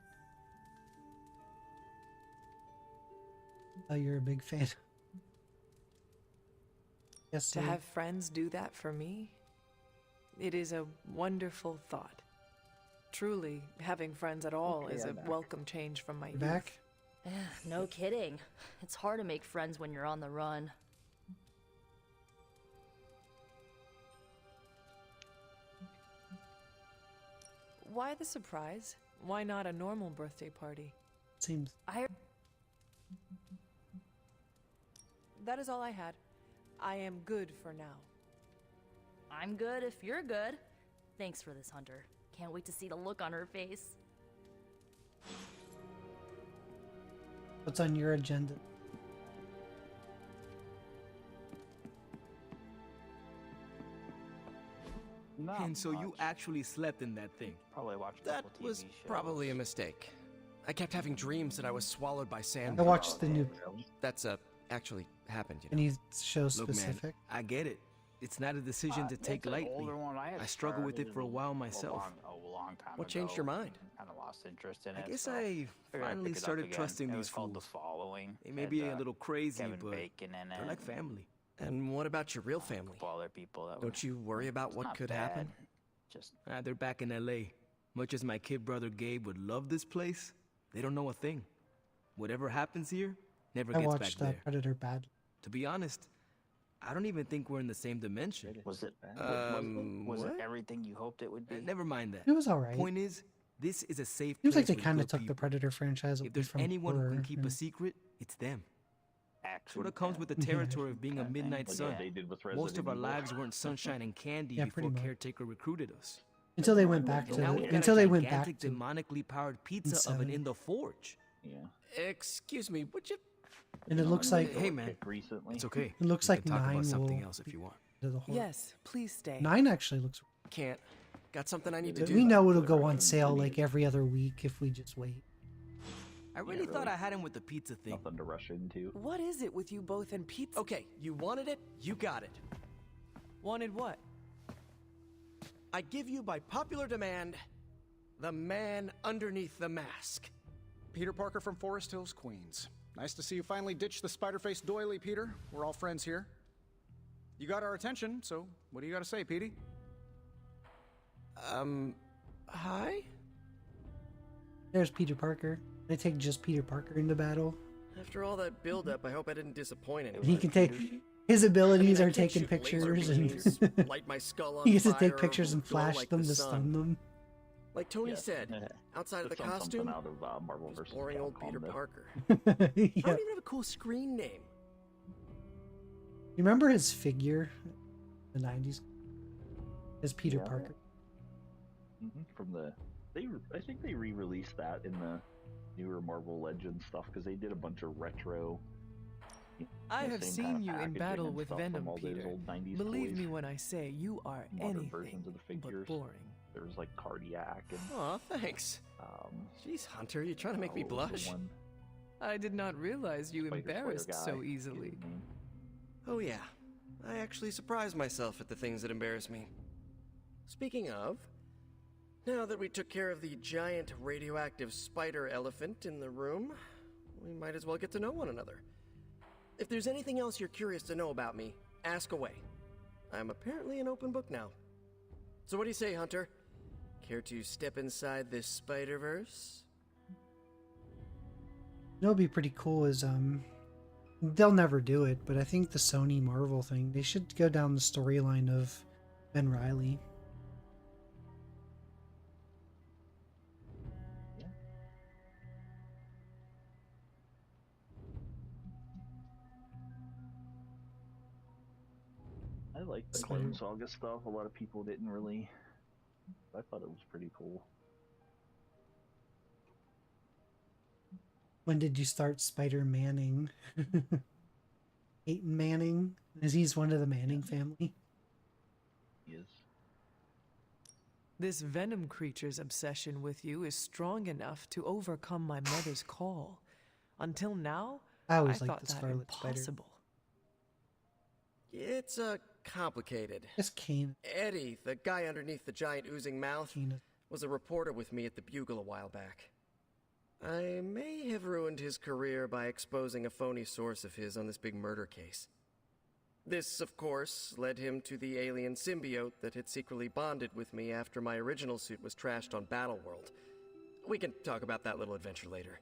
Oh, you're a big fan. Yes, To have friends do that for me? It is a wonderful thought. Truly, having friends at all is a welcome change from my youth. Back? No kidding. It's hard to make friends when you're on the run. Why the surprise? Why not a normal birthday party? Seems. That is all I had. I am good for now. I'm good if you're good. Thanks for this, Hunter. Can't wait to see the look on her face. What's on your agenda? And so you actually slept in that thing. Probably watched a That couple TV was shows. probably a mistake. I kept having dreams that I was swallowed by sand. I watched the new. That's actually happened, you know. Any show Look, specific? man, I get it. It's not a decision to take It's an lightly. older one. I struggled with it for a while myself. A long time What changed your mind? Kind of lost interest in I it. guess so I figured I'd finally pick it up started again. trusting It these was called fools. The Following. They may Had, be a little crazy, Kevin but Bacon in they're it. like family. And what about your real family? A couple other people that Don't you worry about it's what not could bad. happen? Just They're back in LA. Much as my kid brother Gabe would love this place, they don't know a thing. Whatever happens here never I gets back watched there. Predator badly. To be honest, I don't even think we're in the same dimension. was it Was it what? everything you hoped it would be? Never mind that. It was alright. Point is, this is a safe Seems place like they with kind of good took the people. Predator franchise away If there's from anyone who horror. can keep yeah. a secret, it's them. Action. Sort of comes with the territory of being a midnight Like sun. what they did with Most of Resident our Evil. lives weren't sunshine and candy Yeah, before pretty much. Caretaker recruited us. Until they went back And to now the, we got until a they went back gigantic to demonically powered pizza seven. oven in the forge. Yeah. Excuse me, would you? and it looks like Hey man, Recently. it's okay. it looks We like can talk 9 about something will else if you want. to the horror. Yes, please stay. 9 actually looks. Can't. Got something I need to do. We know it'll go on sale like every other week if we just wait. I really thought I had him with the pizza thing. Nothing to rush into. What is it with you both and pizza? Okay, you wanted it, you got it. Wanted what? I give you by popular demand the man underneath the mask. Peter Parker from Forest Hills, Queens. Nice to see you finally ditched the spider-faced doily, Peter. We're all friends here. You got our attention, so what do you got to say, Petey? Hi? There's Peter Parker. They take just Peter Parker into battle. After all that build-up, I hope I didn't disappoint anyone. He can take his abilities I are can't taking shoot laser pictures beams, and light my skull on he gets to fire, take pictures or and glow flash like them the to sun. stun them. Like Tony Yes. said, outside of the Just on something costume, out of Marvel he's vs. boring old Capcom, Peter though. Parker. Yeah. I don't even have a cool screen name. You remember his figure in the 90s? As Peter Yeah. Parker. From the, I think they re-released that in the newer Marvel Legends stuff because they did a bunch of retro. I the have same seen kind of you in packaging battle and with stuff from Venom, all those Peter. old 90s Believe toys. me when I say you are Modern anything versions of the but figures. boring. There was like Cardiac and Aw, thanks. Jeez, Hunter, you're trying to make me the blush. one I did not realize you Spider Slayer embarrassed so guy. easily. Oh yeah, I actually surprise myself at the things that embarrass me. Speaking of, Now that we took care of the giant radioactive spider elephant in the room, we might as well get to know one another. If there's anything else you're curious to know about me, ask away. I'm apparently an open book now. So what do you say, Hunter? Care to step inside this Spider-Verse? What would be pretty cool is, they'll never do it, but I think the Sony Marvel thing, they should go down the storyline of Ben Reilly. I like the Clone Saga stuff. A lot of people didn't really. I thought it was pretty cool. When did you start Spider-Manning? Peyton Manning? Is he's one of the Manning family? He is. This venom creature's obsession with you is strong enough to overcome my mother's call. Until now, I always thought liked the that Scarlet Spider. impossible. It's complicated. It's Kane. Eddie, the guy underneath the giant oozing mouth, was a reporter with me at the Bugle a while back. I may have ruined his career by exposing a phony source of his on this big murder case. This, of course, led him to the alien symbiote that had secretly bonded with me after my original suit was trashed on Battleworld. We can talk about that little adventure later.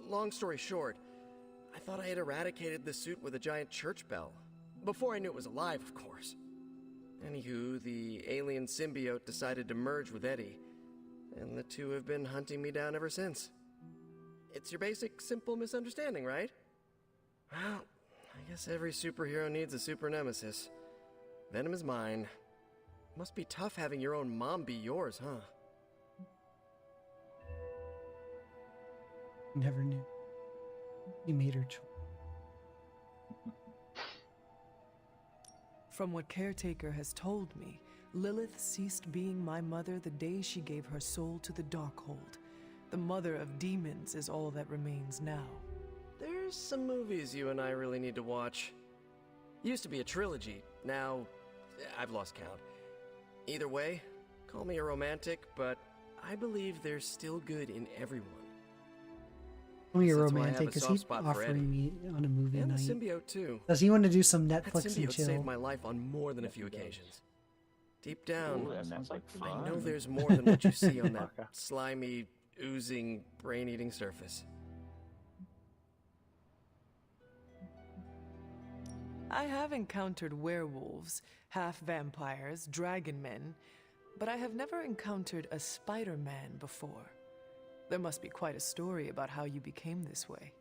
Long story short, I thought I had eradicated the suit with a giant church bell. Before I knew it was alive, of course. Anywho, the alien symbiote decided to merge with Eddie, and the two have been hunting me down ever since. It's your basic, simple misunderstanding, right? Well, I guess every superhero needs a super nemesis. Venom is mine. Must be tough having your own mom be yours, huh? Never knew. You made her choice. From what Caretaker has told me, Lilith ceased being my mother the day she gave her soul to the Darkhold. The mother of demons is all that remains now. There's some movies you and I really need to watch. Used to be a trilogy, now I've lost count. Either way, call me a romantic, but I believe there's still good in everyone. Call me a That's why I have romantic. a Is he soft spot for Eddie. offering me on a movie And night? the symbiote too. Does he want to do some That Netflix and symbiote chill? saved my life on more than a few occasions. Deep down, Ooh, that sounds like I fun. know there's more than what you see on that slimy, oozing, brain-eating surface. I have encountered werewolves, half-vampires, dragon men, but I have never encountered a Spider-Man before. There must be quite a story about how you became this way.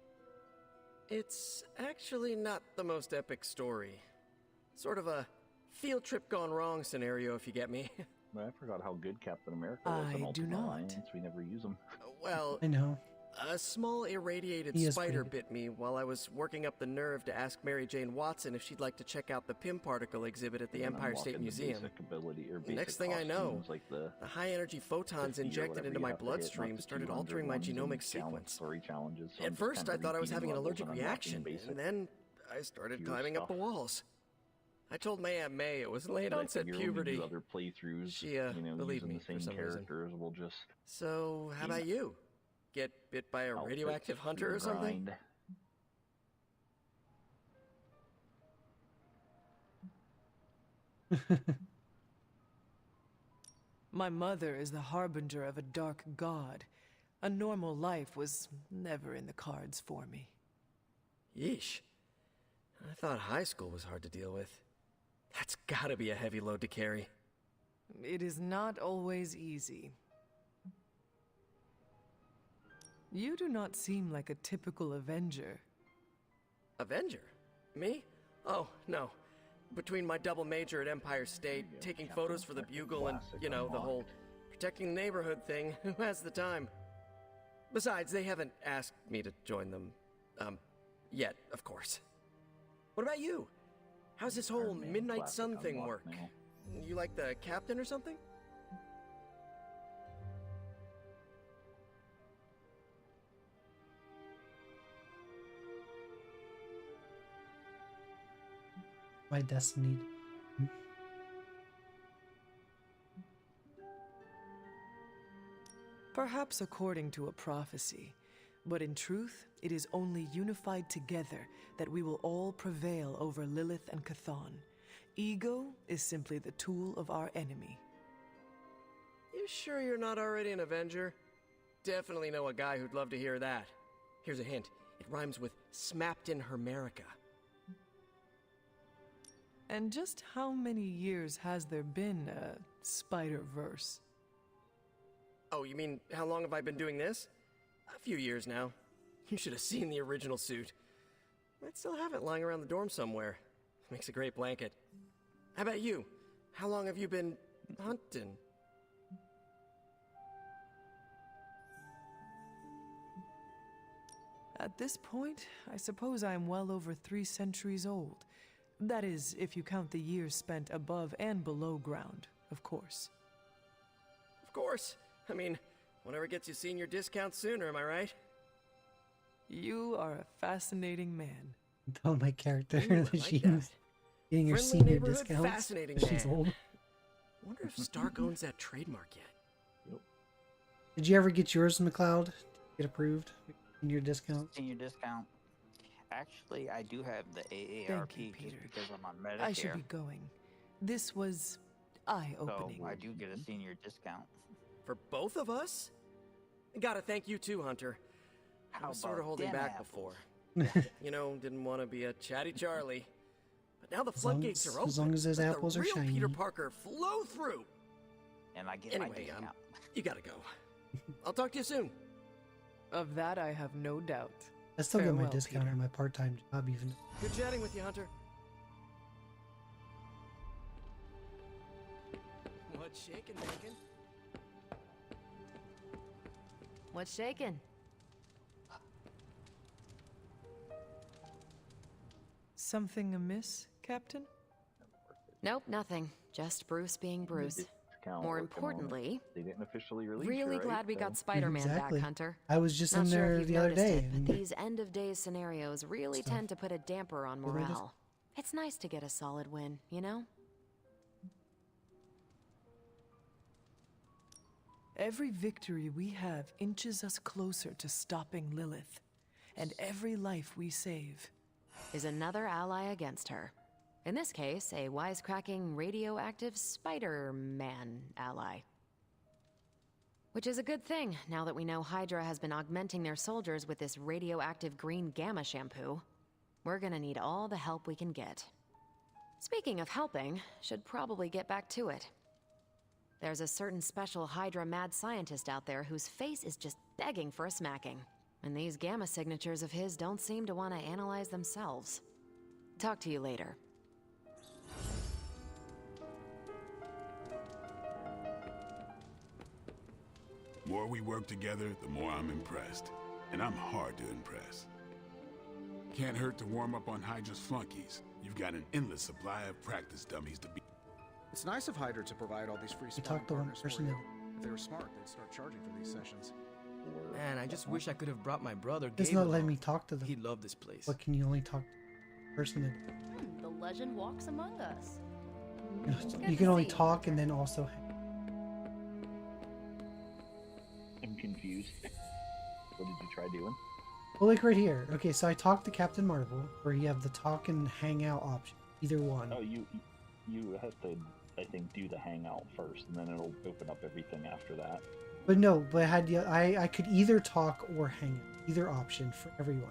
It's actually not the most epic story. Sort of a field trip gone wrong scenario, if you get me. I forgot how good Captain America was in I do Ultimate not. Alliance. We never use him. Well, I know. a small irradiated He is spider pretty bit me while I was working up the nerve to ask Mary Jane Watson if she'd like to check out the Pym particle exhibit at the And Empire unlock State the Museum. basic ability or basic Next thing I know, costumes, like the high-energy photons 50 or injected whatever into you my have to hit, not bloodstream the started 200 altering my ones in genomic challenge sequence. story challenges. So I'm At just first, kind I of thought I was repeating having an levels allergic and unlocking reaction, basic and then I started pure climbing up stuff. the walls. I told my Aunt May it was late But I onset figure when we puberty. do other playthroughs, She, you know, believed using me the same for some reason. characters, we'll just So, how Yeah. about you? Get bit by a outfit radioactive hunter the or something? grind. My mother is the harbinger of a dark god. A normal life was never in the cards for me. Yeesh. I thought high school was hard to deal with. That's gotta be a heavy load to carry. It is not always easy. You do not seem like a typical Avenger. Avenger? Me? Oh, no. Between my double major at Empire State, taking photos for the Bugle, and, you know, the whole protecting the neighborhood thing, who has the time? Besides, they haven't asked me to join them, yet, of course. What about you? How's this whole Iron Man Midnight Classic Sun thing unlocked work? now. You like the captain or something? My destiny. Perhaps according to a prophecy, but in truth, it is only unified together that we will all prevail over Lilith and Chthon. Ego is simply the tool of our enemy. You sure you're not already an Avenger? Definitely know a guy who'd love to hear that. Here's a hint. It rhymes with smapped in Hermerica. And just how many years has there been a Spider-Verse? Oh, you mean how long have I been doing this? A few years now. You should have seen the original suit. I'd still have it lying around the dorm somewhere. Makes a great blanket. How about you? How long have you been hunting? At this point, I suppose I'm well over 3 centuries old. That is, if you count the years spent above and below ground, of course. Of course. I mean, whatever gets you senior discount sooner, am I right? You are a fascinating man. Tell my character Ooh, that like she's that. getting her Friendly senior neighborhood, discounts. fascinating She's man. old. Wonder if Stark owns that trademark yet. Did you ever get yours, McLeod? Get approved? Senior discount? Senior discount. Actually, I do have the AARP Thank you, Peter. just because I'm on Medicare. I should be going. This was eye-opening. So I do get a senior discount. For both of us? Gotta thank you too, Hunter. I was sort of about holding them back apples? before. You know, didn't want to be a chatty Charlie. But now the floodgates are open. As long as those Let apples the are real shiny. Peter Parker flow through. And I get my Anyway, discount. you gotta go. I'll talk to you soon. Of that, I have no doubt. I still get my Farewell, discount Peter. at my part-time job, even. Good chatting with you, Hunter. What's shaking, Megan? What's shaking? Something amiss, Captain? Nope, nothing. Just Bruce being Bruce. More importantly, they didn't officially release. really glad we got Spider-Man Exactly. back, Hunter. I was just Not in sure there if you've the other noticed day. it, but and these end-of-days scenarios really Stuff. tend to put a damper on Did I just- morale. It's nice to get a solid win, you know? Every victory we have inches us closer to stopping Lilith. And every life we save is another ally against her. In this case, a wisecracking, radioactive Spider-Man ally. Which is a good thing, now that we know Hydra has been augmenting their soldiers with this radioactive green gamma shampoo. We're gonna need all the help we can get. Speaking of helping, should probably get back to it. There's a certain special Hydra mad scientist out there whose face is just begging for a smacking. And these gamma signatures of his don't seem to want to analyze themselves. Talk to you later. The more we work together, the more I'm impressed. And I'm hard to impress. Can't hurt to warm up on Hydra's flunkies. You've got an endless supply of practice dummies to be. It's nice of Hydra to provide all these free I sparring talked to one partners for person. you. If they were smart, they'd start charging for these sessions. Man, I just wish I could have brought my brother Gabe It's not letting along. me talk to them. He'd love this place. What can you only talk to the person The legend walks among us. that you can only talk and then also I'm confused. What did you try doing? well, like right here. Okay, so I talked to Captain Marvel, where you have the talk and hang out option. Either one. Oh, you have to, I think, do the hangout first, and then it'll open up everything after that. But no, but I could either talk or hang out. Either option for everyone.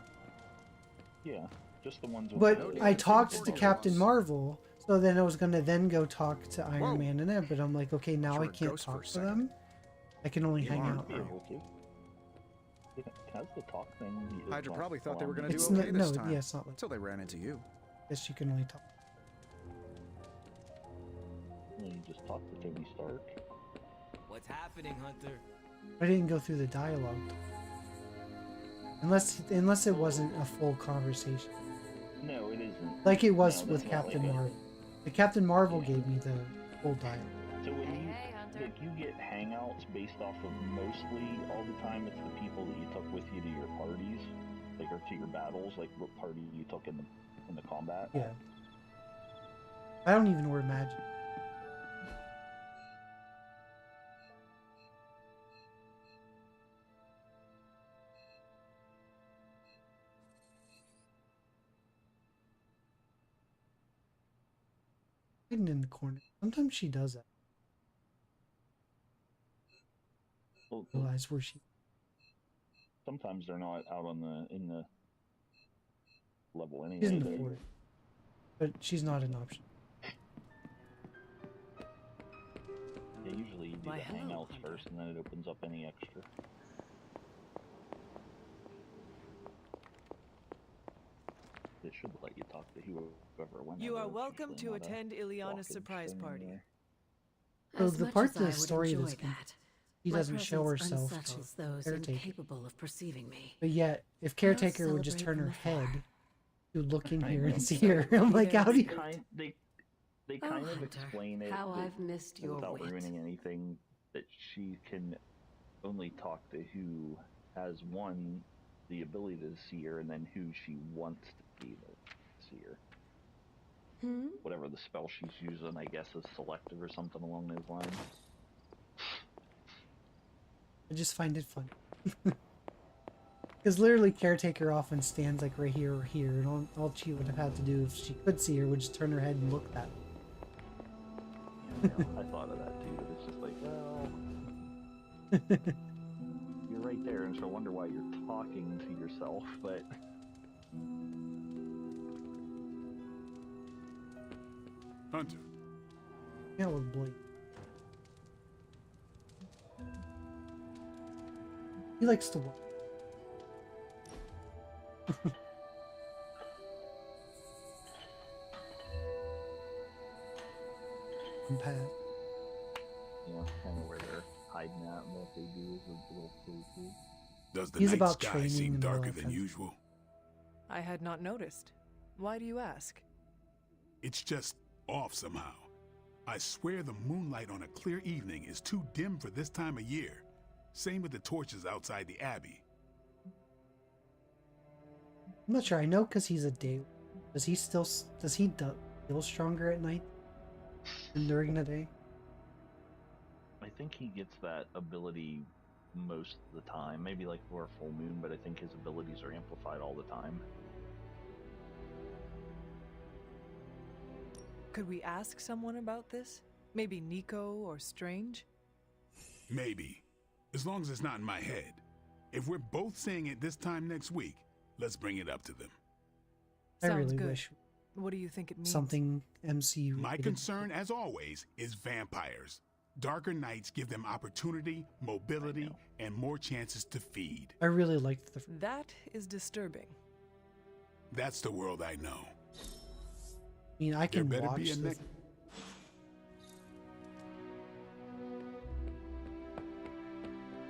Yeah, just the ones. With But the- I talked to Captain Marvel, so then I was gonna then go talk to Iron Man and them. But I'm like, okay, now You're I a can't ghost for a talk to second. them. I can only hang aren't out. able to. It has the talk thing. Hydra probably thought they were going to do It's okay not- this no, time. yeah, it's not like- Until they ran into you. Guess you can only talk. You just talk to Tony Stark. What's happening, Hunter? I didn't go through the dialogue. Unless it wasn't a full conversation. No, it isn't. Like it was No, with that's not Captain like it. Marvel. The Captain Marvel gave me the full dialogue. So when you get hangouts based off of mostly all the time, it's the people that you took with you to your parties, like or to your battles, like what party you took in the combat. Yeah. I don't even wear magic. Hidden in the corner. Sometimes she does that. Well, Realize where she. sometimes they're not out in the level anyway. She's in the They're- fort. But she's not an option. Yeah, usually you do Why, the hello, hangouts first, and then it opens up any extra. It should let you talk to whoever whenever. You are It's welcome usually to not a attend Ileana's walk-in surprise thing party. anywhere. So As the much part as of I the would story enjoy that's that, he my doesn't show presence herself unsettles to those caretaker. incapable of perceiving me. But yet, if I'll caretaker would just turn celebrate her from afar. head to look in I here know. and see her, I'm like, how do you? They Oh, kind of Hunter, explain it how that- I've missed your without wit. ruining anything, that she can only talk to who has one the ability to see her, and then who she wants to be able to see her. Hmm? Whatever the spell she's using, I guess, is selective or something along those lines. I just find it fun. Because literally, caretaker often stands like right here or here, and all she would have had to do if she could see her would just turn her head and look at her. Yeah, I thought of that too, but it's just like, well, you're right there, and so I wonder why you're talking to yourself, but. Hunter. Yeah, with Blake. He likes to walk. And Pat. Yeah, kind of where they're hiding at, and what they do is a little clue. Does the He's night about sky training seem and all darker that than kind of- usual? I had not noticed. Why do you ask? It's just off somehow. I swear the moonlight on a clear evening is too dim for this time of year. Same with the torches outside the Abbey. I'm not sure. I know because he's a day. Does he feel stronger at night than during the day? I think he gets that ability most of the time. Maybe like for a full moon, but I think his abilities are amplified all the time. Could we ask someone about this? Maybe Nico or Strange? Maybe. As long as it's not in my head. If we're both saying it this time next week, let's bring it up to them. I Sounds really good. wish What do you think it means? something MCU. My related. concern, as always, is vampires. Darker nights give them opportunity, mobility, and more chances to feed. I really liked the. That is disturbing. That's the world I know. I mean, I can There better watch be a the. next.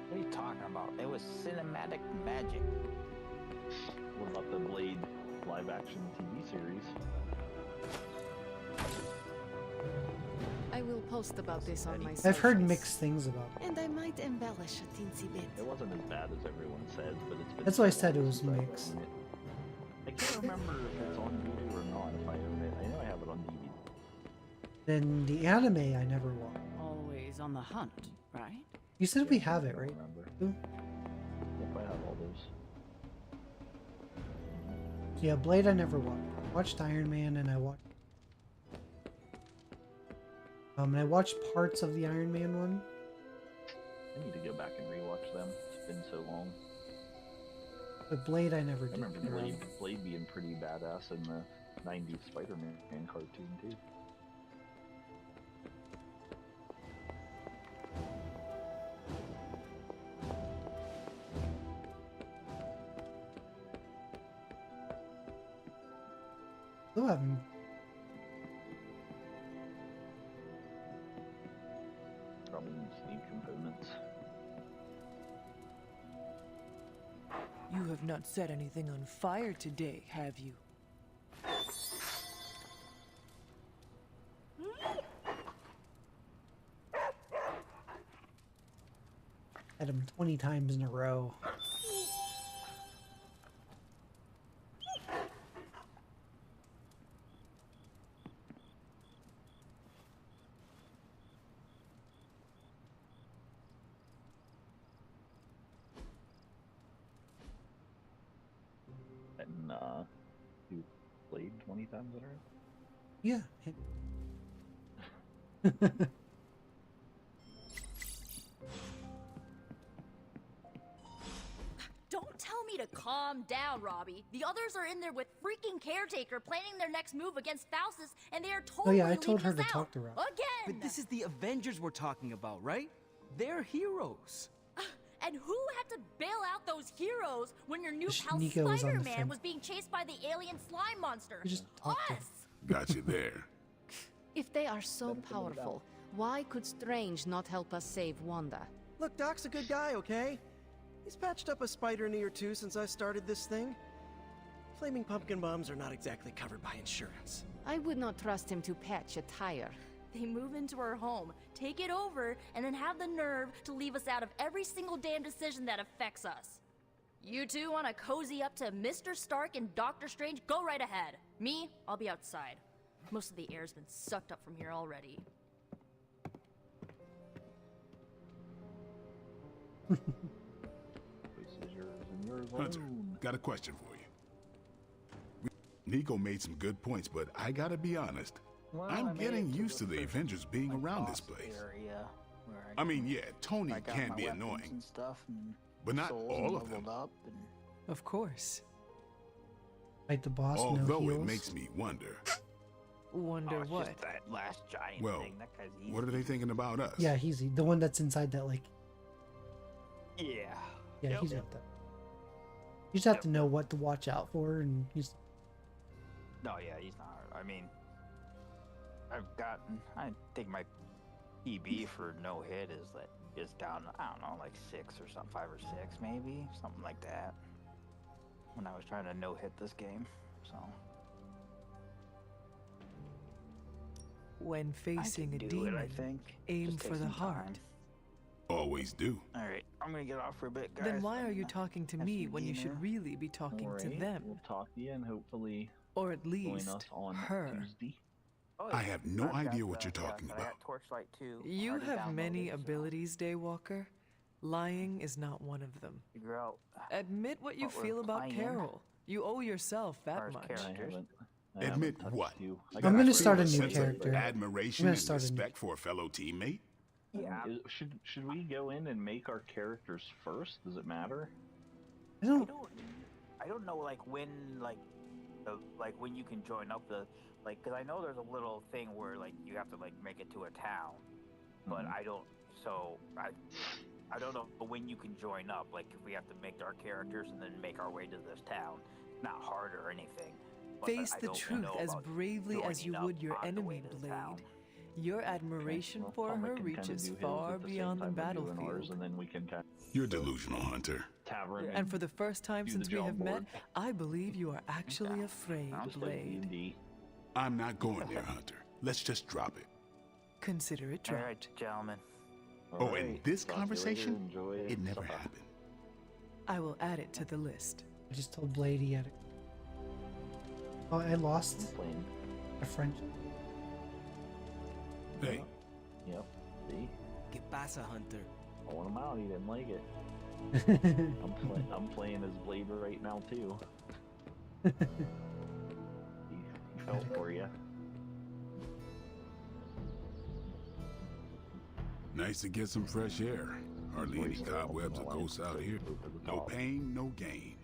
What are you talking about? It was cinematic magic. What about the Blade live-action TV series? I will post about this on my I've heard socials. mixed things about it. And I might embellish a teensy bit. It wasn't as bad as everyone says, but it's been. That's why I so said it long was since I've mixed. owned it. I can't remember if it's on DVD or not. If I own it, I know I have it on DVD. Then the anime I never watched. Always on the hunt, right? You said we have it, I right? remember. Ooh. If I have all those. So yeah, Blade I never watched. I watched Iron Man and I watched. And I watched parts of the Iron Man one. I need to go back and rewatch them. It's been so long. But Blade I never I did. remember Blade being pretty badass in the 90s Spider-Man cartoon too. Still haven't. Probably need components. You have not set anything on fire today, have you? Had him 20 times in a row. And you played 20 times in a row? Yeah. Don't tell me to calm down, Robbie. The others are in there with freaking Caretaker planning their next move against Faustus, and they are totally Oh yeah, I told her leaving to us talk out. to Rob. Again! But this is the Avengers we're talking about, right? They're heroes. And who had to bail out those heroes when your new pal Nico was on the Spider-Man fence. was being chased by the alien slime monster? You just talked to him. Got you there. If they are so powerful, why could Strange not help us save Wanda? Look, Doc's a good guy, okay? He's patched up a spider knee or two since I started this thing. Flaming pumpkin bombs are not exactly covered by insurance. I would not trust him to patch a tire. They move into our home, take it over, and then have the nerve to leave us out of every single damn decision that affects us. You two want to cozy up to Mr. Stark and Doctor Strange? Go right ahead. Me, I'll be outside. Most of the air's been sucked up from here already. Hunter, got a question for you. Nico made some good points, but I gotta be honest. Well, I'm getting used to the Avengers being around this place. Area where I mean, yeah, Tony I got can my be weapons annoying, and stuff and but not souls all and of them. leveled up and Of course. Fight the boss, no Although it heals. makes me wonder. Wonder it's what? just that last giant Well, thing. That guy's easy. what are they thinking about us? Yeah, he's the one that's inside that, like, Yeah. yeah, Yep. he's got that. You just have to know what to watch out for, and he's. No, yeah, he's not. I mean, I think my PB for no hit is down. I don't know, like 6 or something, 5 or 6 maybe, something like that. When I was trying to no hit this game, so. When facing a do it, demon, I think. aim Just for take the some heart. time. Always do. All right, I'm gonna get off for a bit, guys. Then why are you talking to have me some when you should dinner. really be talking to Alright, them? We'll talk to you and hopefully Or at join least us on her. Tuesday. Oh, I have no I've got idea what the- you're talking I got about. Torchlight 2 You already have many downloaded, so abilities, Daywalker. Lying is not one of them. Figure out Admit what you what we're feel about playing. Carol. You owe yourself that As much. characters. I haven't Admit touched what? you. I I'm got gonna a start a Feel new sense of character. Admiration I'm gonna and start a new- respect for a fellow teammate. Yeah. Should we go in and make our characters first? Does it matter? I don't. I don't know, like when, like when you can join up the, like, because I know there's a little thing where like you have to like make it to a town, but I don't. So I don't know when you can join up. Like if we have to make our characters and then make our way to this town, not hard or anything. But Face I the don't truth know as about bravely as you joining would up your on the way enemy, to the Blade. town. Your admiration Well, for Thomas her can kinda reaches do his far at the same beyond the time we're doing ours, battlefield. and then we can kind You're delusional, Hunter. tavern. And for the first time do since the we job have met, board. I believe you are actually afraid, I'm still Blade. D&D. I'm not going there, Hunter. Let's just drop it. Consider it All dropped. right, gentlemen. Oh, Alright, and this talk to you later. conversation, Enjoy it never supper. happened. I will add it to the list. I just told Blade he had it. Oh, I lost Playing. a friend. Hey, Yep. See? ¿Qué pasa, Hunter? Pulling him out. He didn't like it. I'm playing as Blade right now too. he felt for you. nice to get some fresh air. Hardly any cobwebs or ghosts out here. No pain, no gain.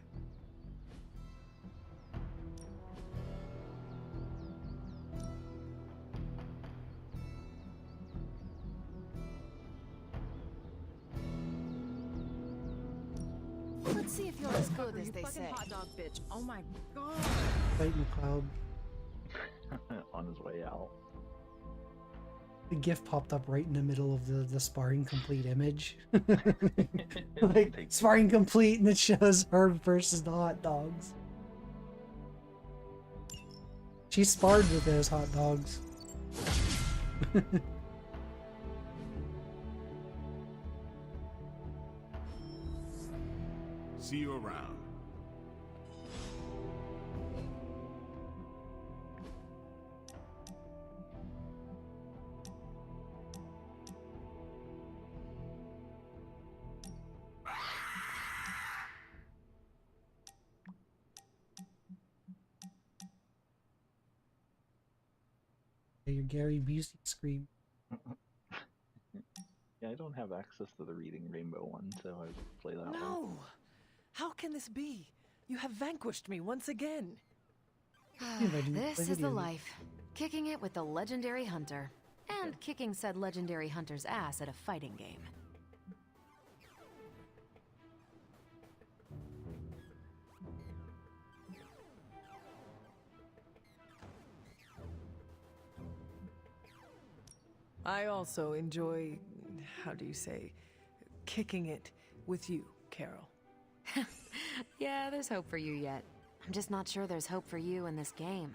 Let's see if you're as good as they fucking say. hot dog bitch. Oh my god. Fighting Cloud. On his way out. The GIF popped up right in the middle of the sparring complete image. Like, sparring complete, and it shows her versus the hot dogs. She sparred with those hot dogs. See you around. Your Gary Busey scream. Yeah, I don't have access to the Reading Rainbow one, so I play that one. No! How can this be? You have vanquished me once again. This is the life. Kicking it with the legendary hunter. And kicking said legendary hunter's ass at a fighting game. I also enjoy, how do you say, kicking it with you, Carol. Yeah, there's hope for you yet. I'm just not sure there's hope for you in this game.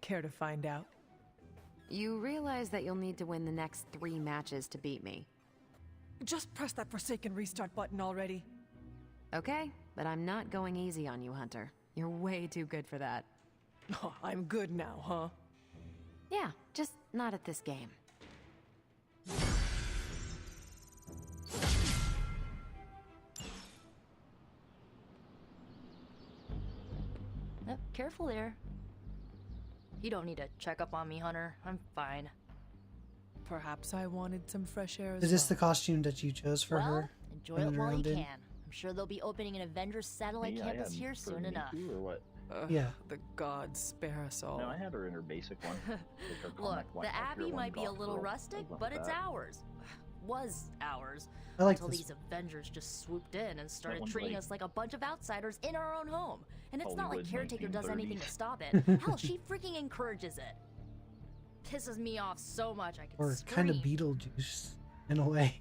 Care to find out? You realize that you'll need to win the next 3 matches to beat me. Just press that Forsaken restart button already. Okay, but I'm not going easy on you, Hunter. You're way too good for that. Oh, I'm good now, huh? Yeah, just not at this game. Careful there. You don't need to check up on me, Hunter. I'm fine. Perhaps I wanted some fresh air as Is this well. the costume that you chose for her? Enjoy it while you can. I'm sure they'll be opening an Avengers satellite campus here soon enough. Or what? Yeah. The gods spare us all. No, I had her in her basic one. Look, the Abbey might be a little rustic, but it's ours. Was ours. I like until this. these Avengers just swooped in and started one's treating like us like a bunch of outsiders in our own home. And it's not like Hollywood Caretaker does anything to 1930s. stop it. Hell, she freaking encourages it. Pisses me off so much I could Or scream. kind of Beetlejuice, in a way.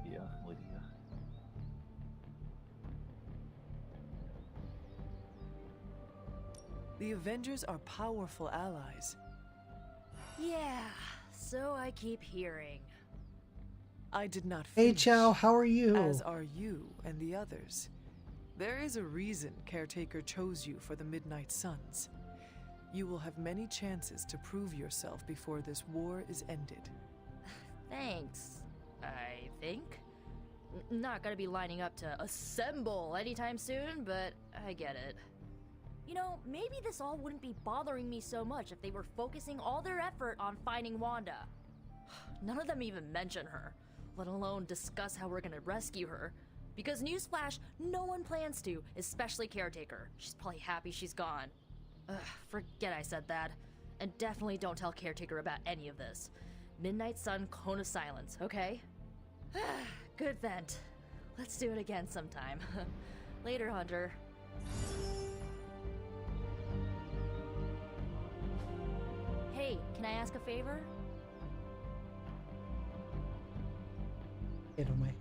Yeah, Lydia. The Avengers are powerful allies. Yeah, so I keep hearing. I did not Hey, finish, Chow, how are you? As are you and the others. There is a reason Caretaker chose you for the Midnight Suns. You will have many chances to prove yourself before this war is ended. Thanks, I think. Not gonna be lining up to assemble anytime soon, but I get it. You know, maybe this all wouldn't be bothering me so much if they were focusing all their effort on finding Wanda. None of them even mention her, let alone discuss how we're gonna rescue her. Because newsflash, no one plans to, especially Caretaker. She's probably happy she's gone. Ugh, forget I said that. And definitely don't tell Caretaker about any of this. Midnight Sun, Cone of Silence, okay? Good vent. Let's do it again sometime. Later, Hunter. Hey, can I ask a favor? Get away.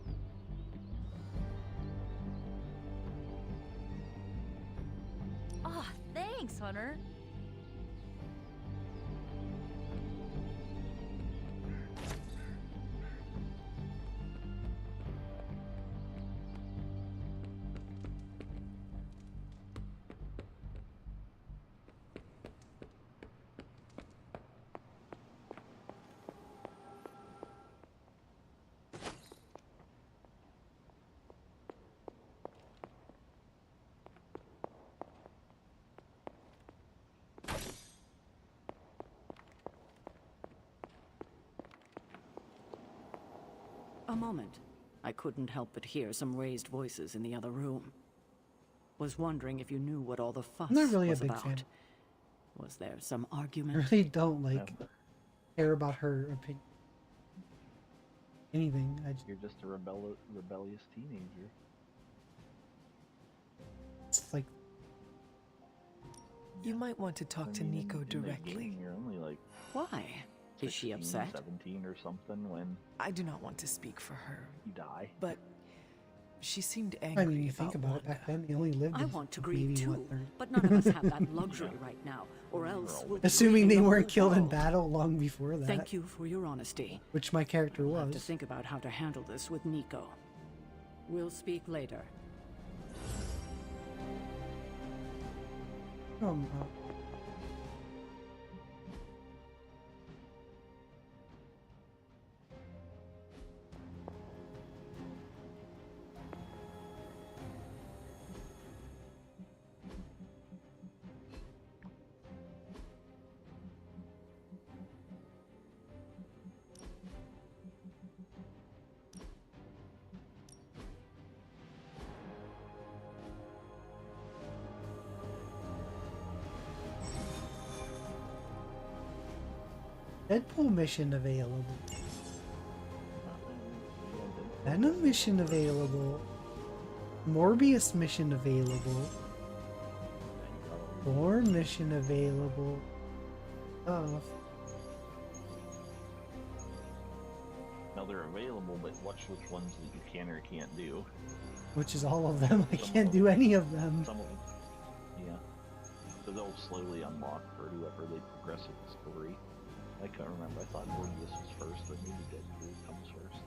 Ah, thanks, Hunter. A moment. I couldn't help but hear some raised voices in the other room. Was wondering if you knew what all the fuss I'm not really a was big about. fan. Was there some I argument? really don't care about her opinion. Anything. You're just a rebellious teenager. It's like You might want to talk to Nico in the directly. game, you're only like Why? Is she 16, upset? 17 or something when I do not want to speak for her, you die. but she seemed angry I mean, you think about it. Back then, they only lived. I in want to maybe, grieve too, what, 30? but none of us have that luxury right now, or else we'll be Assuming grieving they the weren't whole killed in world. battle long before that. Thank you for your honesty. Which my character I'll have to was. think about how to handle this with Nico. We'll speak later. Deadpool mission available. Venom mission available. Morbius mission available. Thorn mission available. Oh. Now they're available, but watch which ones that you can or can't do. Which is all of them. I can't do any of them. Some of them. Yeah. So they'll slowly unlock for whoever they progress with the story. I can't remember. I thought Morbius was first, but maybe Deadpool comes first.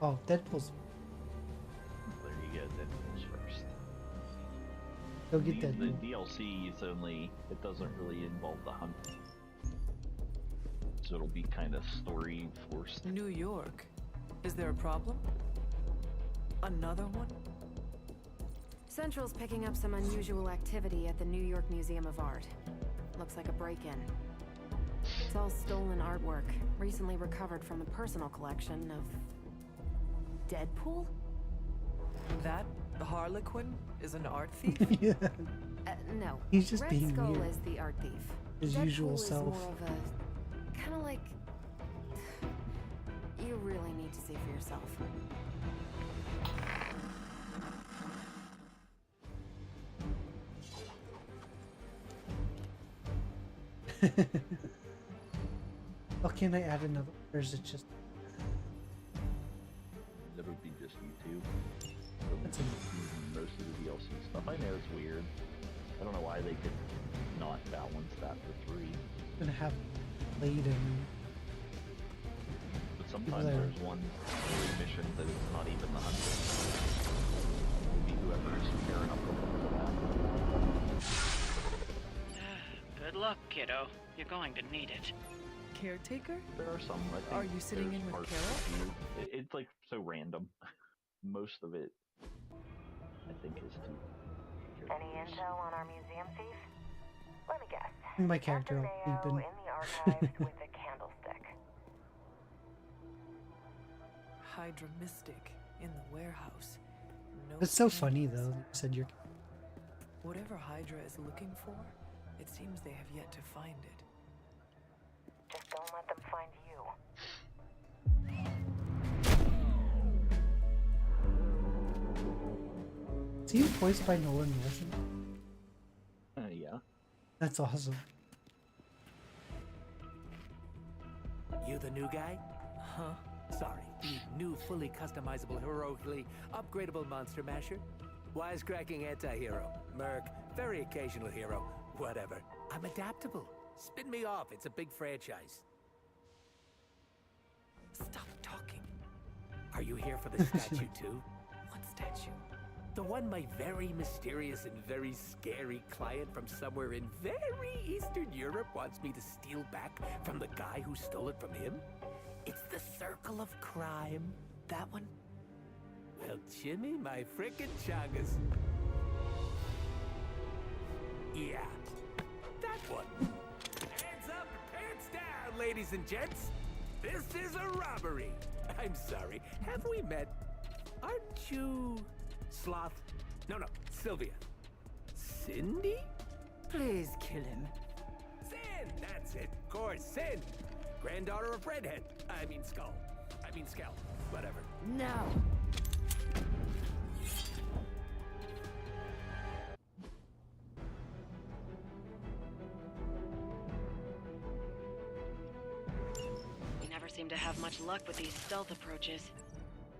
Oh, Deadpool's. There you go. Deadpool's first. Go get Deadpool. The DLC is only. It doesn't really involve the hunt. So it'll be kind of story forced. New York. Is there a problem? Another one? Central's picking up some unusual activity at the New York Museum of Art. Looks like a break-in. It's all stolen artwork, recently recovered from the personal collection of... Deadpool? That, the Harlequin, is an art thief? Yeah. No. He's just Red being Skull weird. is the art thief. His Deadpool usual is self. more of a... kind of like... You really need to see for yourself. Oh, can I add another? Or is it just... That would be just YouTube. That's Most of the DLC stuff. I know it's weird. I don't know why they could not balance that for 3. I'm gonna have played him. But sometimes There. there's one mission that is not even the hunter. Maybe whoever's pairing up with Good luck, kiddo. You're going to need it. Caretaker? There are some. I think Are you sitting there's in with parts Kara? of you- It's like so random. Most of it, I think, is too. Any intel on our museum thief? Let me guess. My character all Mayo beeping. in the archives with a candlestick. Hydra Mystic in the warehouse. No It's so canvas. funny though. You said you're. Whatever Hydra is looking for, it seems they have yet to find it. Just don't let them find you. Is he voiced by Nolan Northam? Yeah. That's awesome. You the new guy? Huh? Sorry, the new fully customizable, heroically upgradable monster masher? Wisecracking anti-hero. Merc, very occasional hero. Whatever. I'm adaptable. Spin me off, it's a big franchise. Stop talking. Are you here for the statue too? What statue? The one my very mysterious and very scary client from somewhere in very Eastern Europe wants me to steal back from the guy who stole it from him? It's the Circle of Crime. That one? Well, Jimmy, my frickin' chungus. Yeah, that one. Hands up and pants down, ladies and gents. This is a robbery. I'm sorry, have we met? Aren't you... Sloth? No, Sylvia. Cindy? Please kill him. Sin! That's it. Of course, Sin. Granddaughter of Redhead. I mean Skull. I mean Skell. Whatever. No. We never seem to have much luck with these stealth approaches.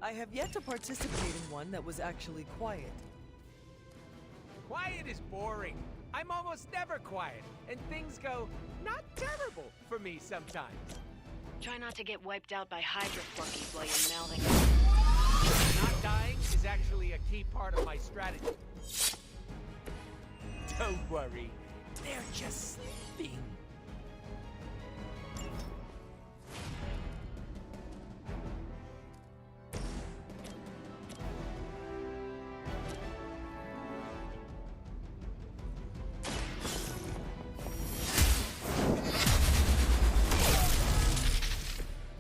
I have yet to participate in one that was actually quiet. Quiet is boring. I'm almost never quiet, and things go not terrible for me sometimes. Try not to get wiped out by Hydra flunkies while you're melding. Not dying is actually a key part of my strategy. Don't worry, they're just sleeping.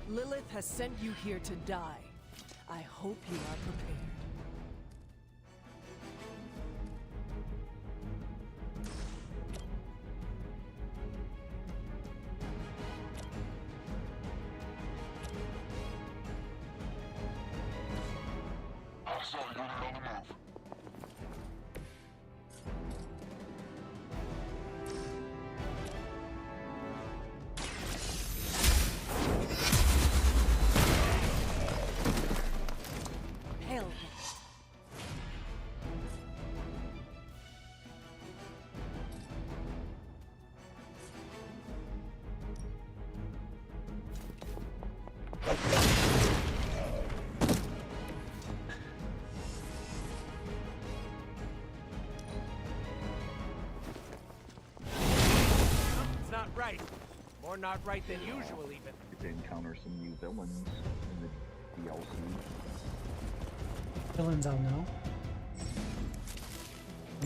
Lilith has sent you here to die. I hope you are prepared. Hell. It's not right. More not right than usual, even. You can encounter some new villains in the DLC. Villains I'll know.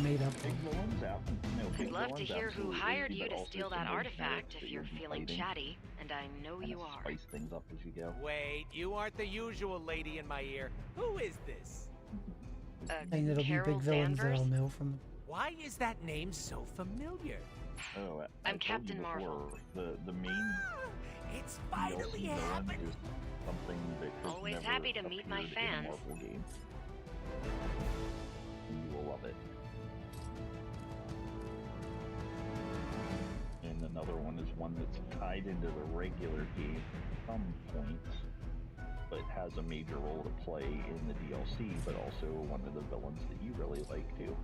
Made up. Big villains out. No, big I'd love to villains, hear who absolutely, hired you but to also steal some that new artifact generics if that you're you'll be feeling fighting. chatty, and I know Kinda you are. Spice things up as you go. Wait, you aren't the usual lady in my ear. Who is this? Saying it'll be Carol big villains that Danvers? I'll know from. Why is that name so familiar? Oh, I'm told Captain you before, Marvel. The main It's DLC finally villain happened. is something that has Always never happy to meet my appeared in a fans. Marvel game. And you will love it. And another one is one that's tied into the regular game at some points, but has a major role to play in the DLC, but also one of the villains that you really like too.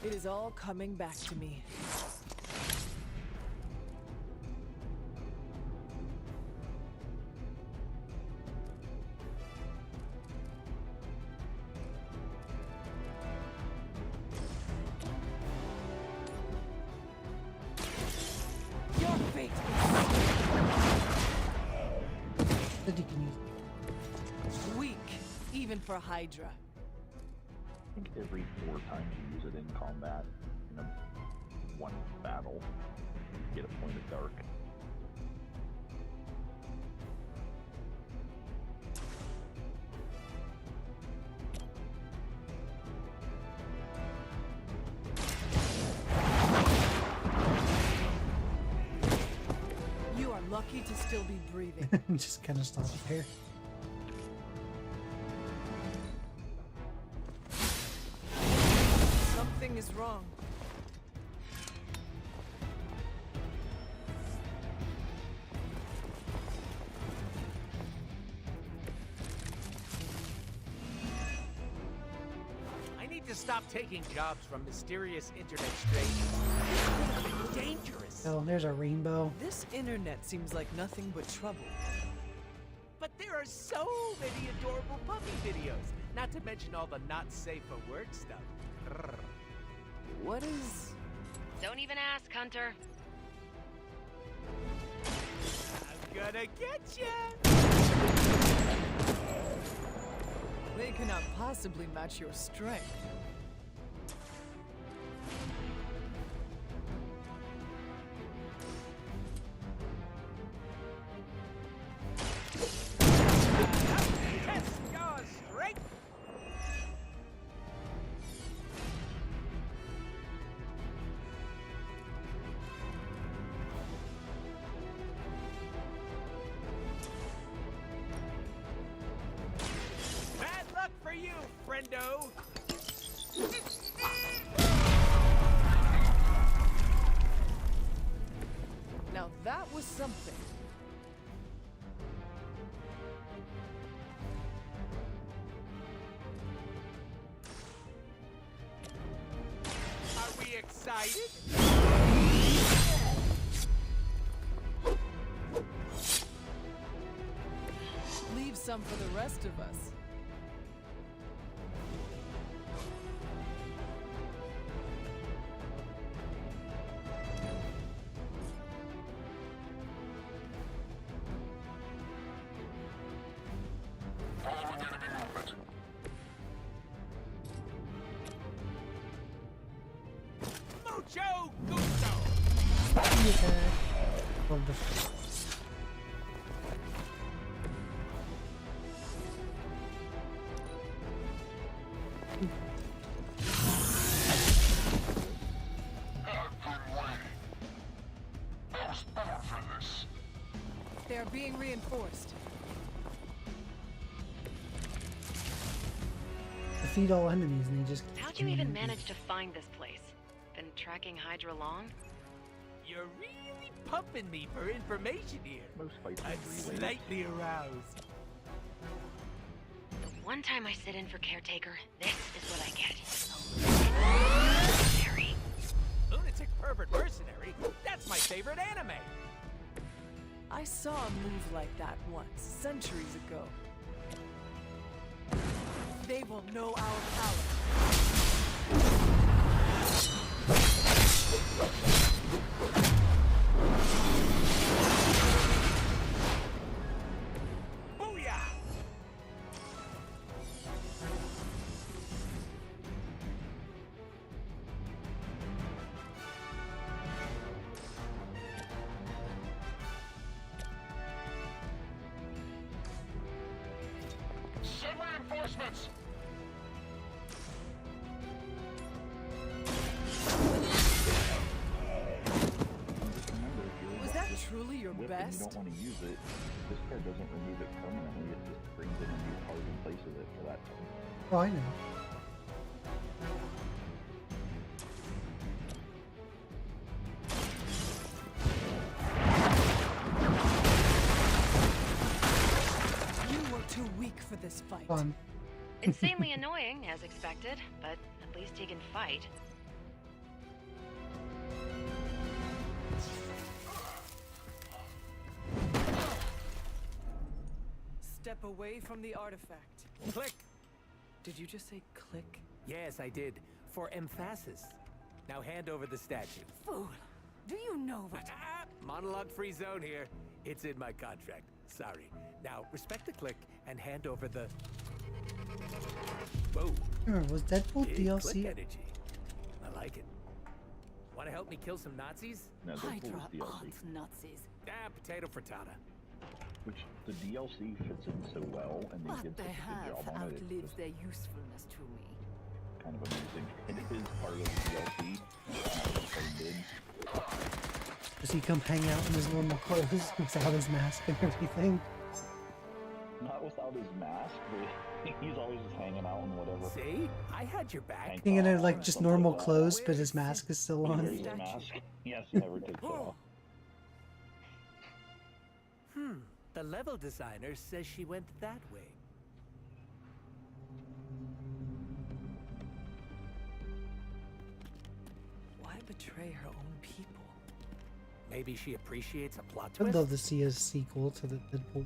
It is all coming back to me. Your fate That you can use. is weak, even for Hydra. I think every 4 times you use it in combat, in a one battle, you get a point of dark. You are lucky to still be breathing. Just kind of stop there. Something is wrong. I need to stop taking jobs from mysterious internet strangers. It's dangerous. Oh, there's a rainbow. This internet seems like nothing but trouble. But there are so many adorable puppy videos, not to mention all the not safe for work stuff. Grrr. What is... Don't even ask, Hunter. I'm gonna get ya! They cannot possibly match your strength. Test your strength! Bad luck for you, friendo! Now that was something. Are we excited? Leave some for the rest of us. Mucho gusto! Love the They are being reinforced. defeat all enemies and they just. How'd you even manage to find this place? Been tracking Hydra long? You're really pumping me for information here. Most fights I'm slightly aroused. The one time I sit in for Caretaker, this is what I get. Lunatic pervert mercenary? That's my favorite anime. I saw a move like that once, centuries ago. They will know our power. Booyah! Send reinforcements! Was that truly your Whip best? And you don't want to use it. This card doesn't remove it permanently. It just brings in a new card in place of it for that time. Oh, I know. You were too weak for this fight. Fun. Insanely annoying, as expected, but at least he can fight. Step away from the artifact. Click! Did you just say click? Yes, I did. For emphasis. Now hand over the statue. Fool. Do you know what? Monologue-free zone here. It's in my contract. Sorry. Now, respect the click and hand over the... Whoa. Was Deadpool Big DLC? click energy. I like it. Want to help me kill some Nazis? No, Deadpool Hydra was DLC. aren't Nazis. Potato frittata. Which the DLC fits in so well, and they What did they such a have good job on it. It's outlives just their usefulness to me. kind of amazing. It is part of the DLC. Not did. Does he come hang out in his normal clothes without his mask and everything? Not without his mask, but he's always just hanging out and whatever. See? I had your back. Hanging in like just normal clothes, but his mask is still He on. wears his mask. Yes, he never takes it off. The level designer says she went that way. Why betray her own people? Maybe she appreciates a plot I'd twist. love to see a sequel to the Deadpool.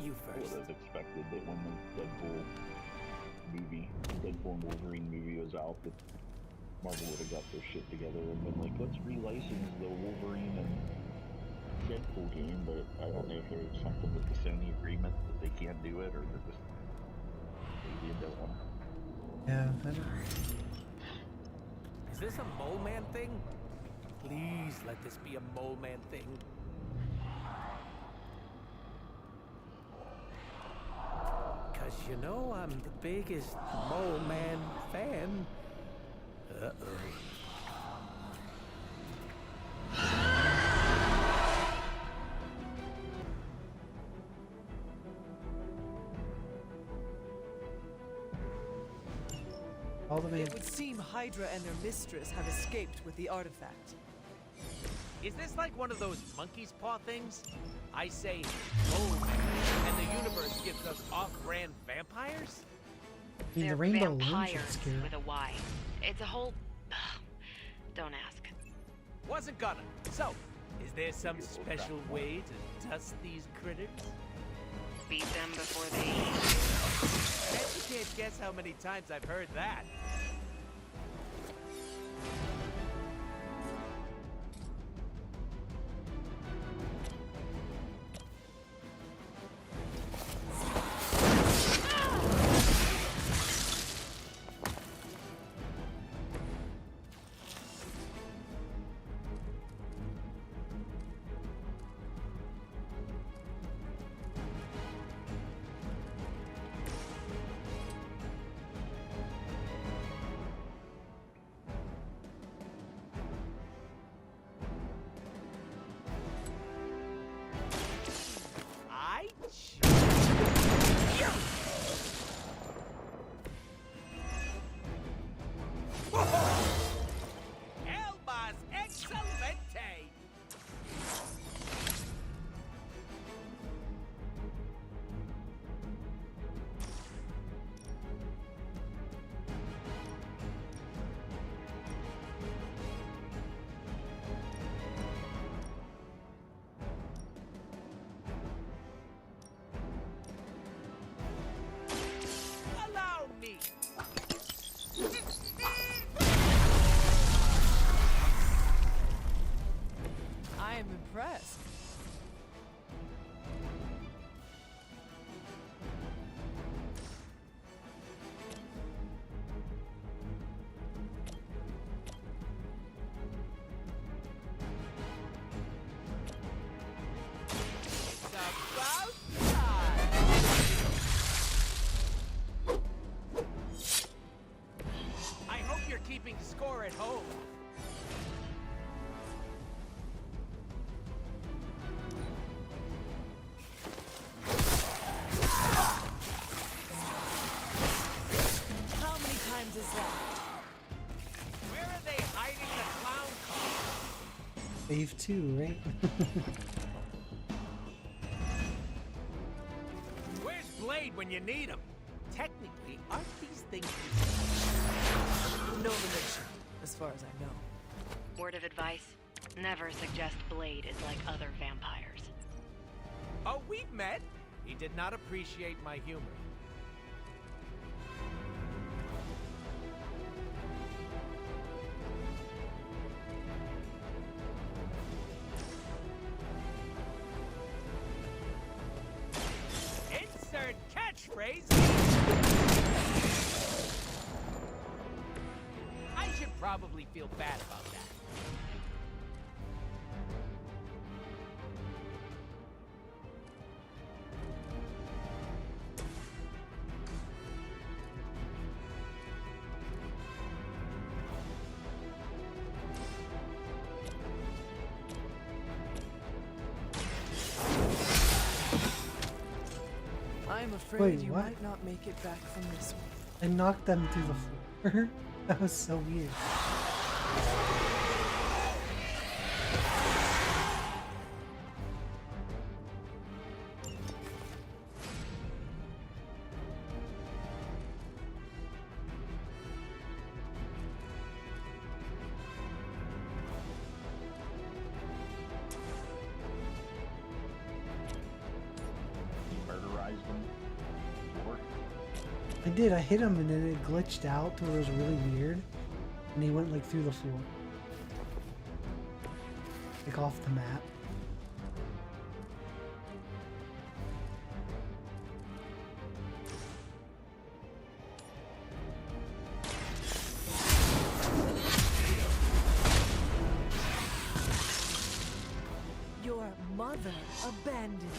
You I would first. have expected that when the Deadpool movie, Deadpool and Wolverine movie was out, that Marvel would have got their shit together and been like, let's relicense the Wolverine and Deadpool game, but I don't know if there's something with the Sony agreement that they can't do it, or they're just lazy and don't want to. Yeah, I don't. Is this a Mole Man thing? Please let this be a Mole Man thing. Cause you know I'm the biggest Mole Man fan. Uh-oh. All the main. It would seem Hydra and their mistress have escaped with the artifact. Is this like one of those monkey's paw things? I say, oh, and the universe gives us off-brand vampires? I mean, the They're rainbow loom should vampires scare. with a Y. It's a whole... Don't ask. Wasn't gonna. So, is there some special way to dust these critters? Beat them before they eat. Bet you can't guess how many times I've heard that. Wave 2, right? Where's Blade when you need him? Technically, aren't these things... No relation, as far as I know. Word of advice, never suggest Blade is like other vampires. Oh, we've met? He did not appreciate my humor. Insert catchphrase! I should probably feel bad about that. I'm afraid Wait, you what? might not make it back from this one. I knocked them through the floor. That was so weird. I did, I hit him and then it glitched out to where it was really weird. And he went like through the floor. Like off the map. Your mother abandons you.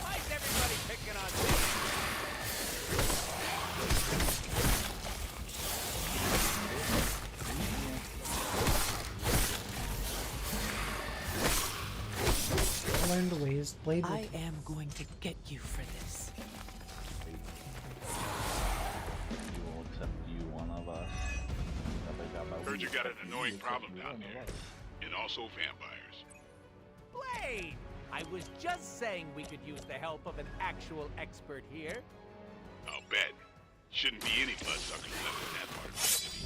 Why is everybody picking on me? I learned the ways. Blade will I am going to get you for this. You will accept you, one of us. Heard you got an annoying problem down there. And also vampires. Blade! I was just saying we could use the help of an actual expert here. I'll bet. Shouldn't be any bloodsuckers left in that part of the city.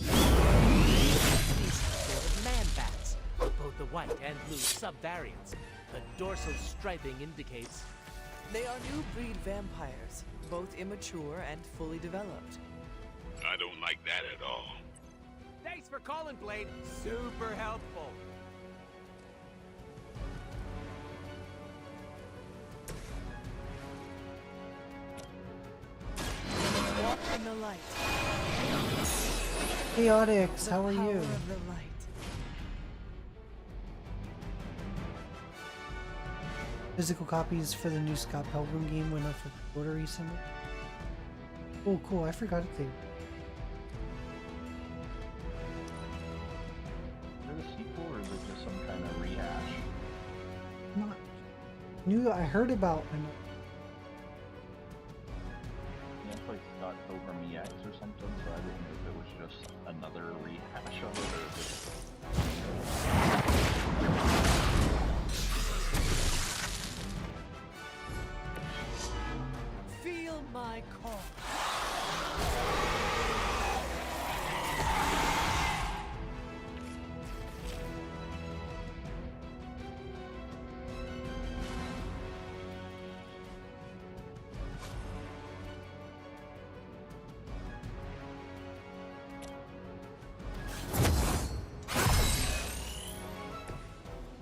These sort of man-bats. Both the white and blue subvariants. The dorsal striping indicates... They are new breed vampires, both immature and fully developed. I don't like that at all. Thanks for calling, Blade. Super helpful. Walk in the light. Chaotix, The how are power you? of the light. Physical copies for the new Scott Pilgrim game went up for pre-order recently. Oh, cool. I forgot it. Is it a sequel or is it just some kind of rehash? Not knew. I heard about. Yeah, it's like Scott Pilgrim EX or something, so I didn't know if it was just another rehash of it or if it's... Feel my call.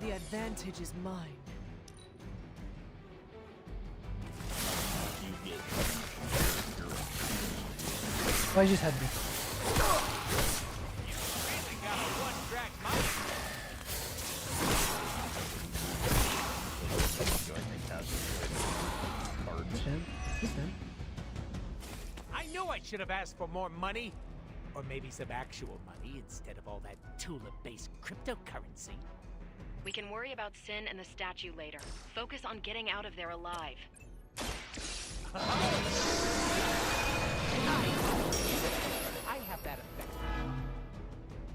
The advantage is mine. You get... Oh, I just had to. Really got a one-track mind. I knew I should have asked for more money. Or maybe some actual money instead of all that Tula-based cryptocurrency. We can worry about Sin and the statue later. Focus on getting out of there alive.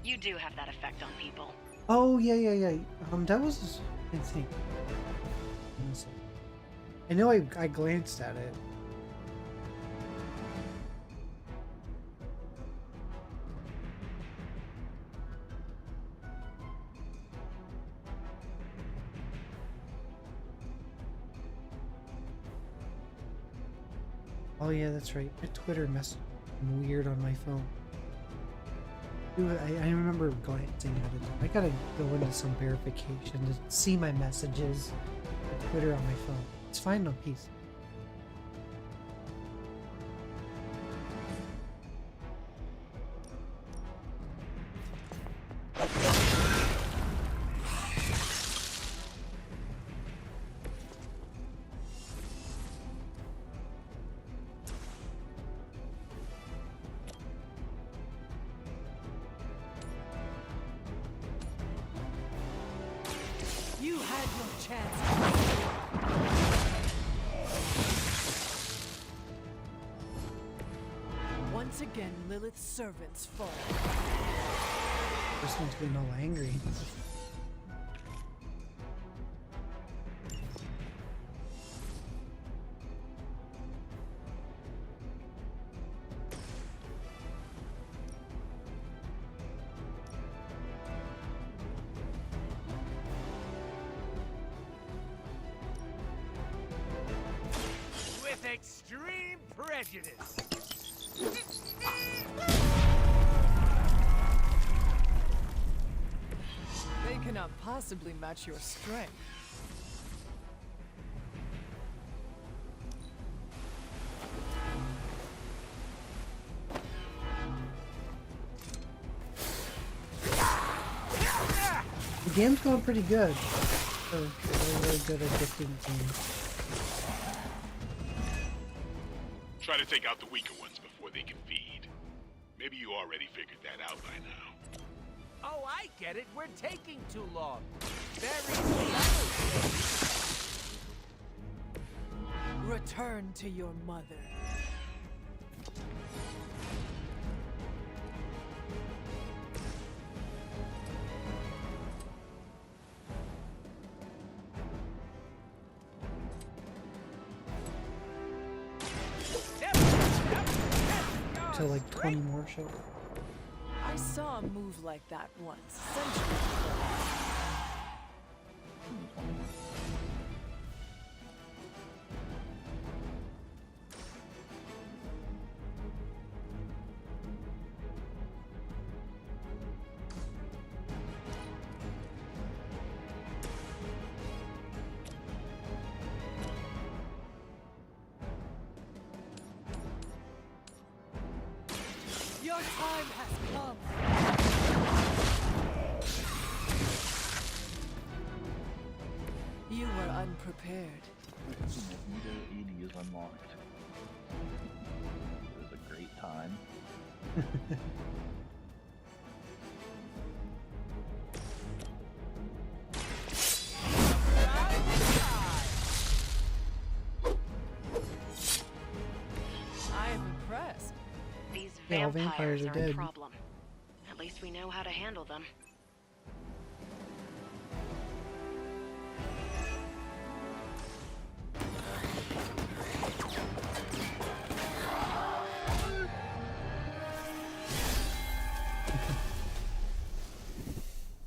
You do have that effect on people. Oh yeah. That was I think. I know I glanced at it. Oh yeah, that's right. My Twitter messaged weird on my phone. Dude, I remember glancing at it. I gotta go into some verification to see my messages with Twitter on my phone. It's fine on PC. You had your chance. Once again, Lilith's servants fall. This one's getting all angry. With extreme prejudice. They cannot possibly match your strength. The game's going pretty good. Very good at addicting games. Try to take out the weaker ones before they can feed. Maybe you already figured that out by now. Oh, I get it. We're taking too long. Very slow. Return to your mother. Till like 20 more show. I saw a move like that once, centuries ago. Your time has come. You were unprepared. Magneto 80 is unlocked. It was a great time. I am impressed. These Yeah, all vampires vampires are are a dead. problem. At least we know how to handle them.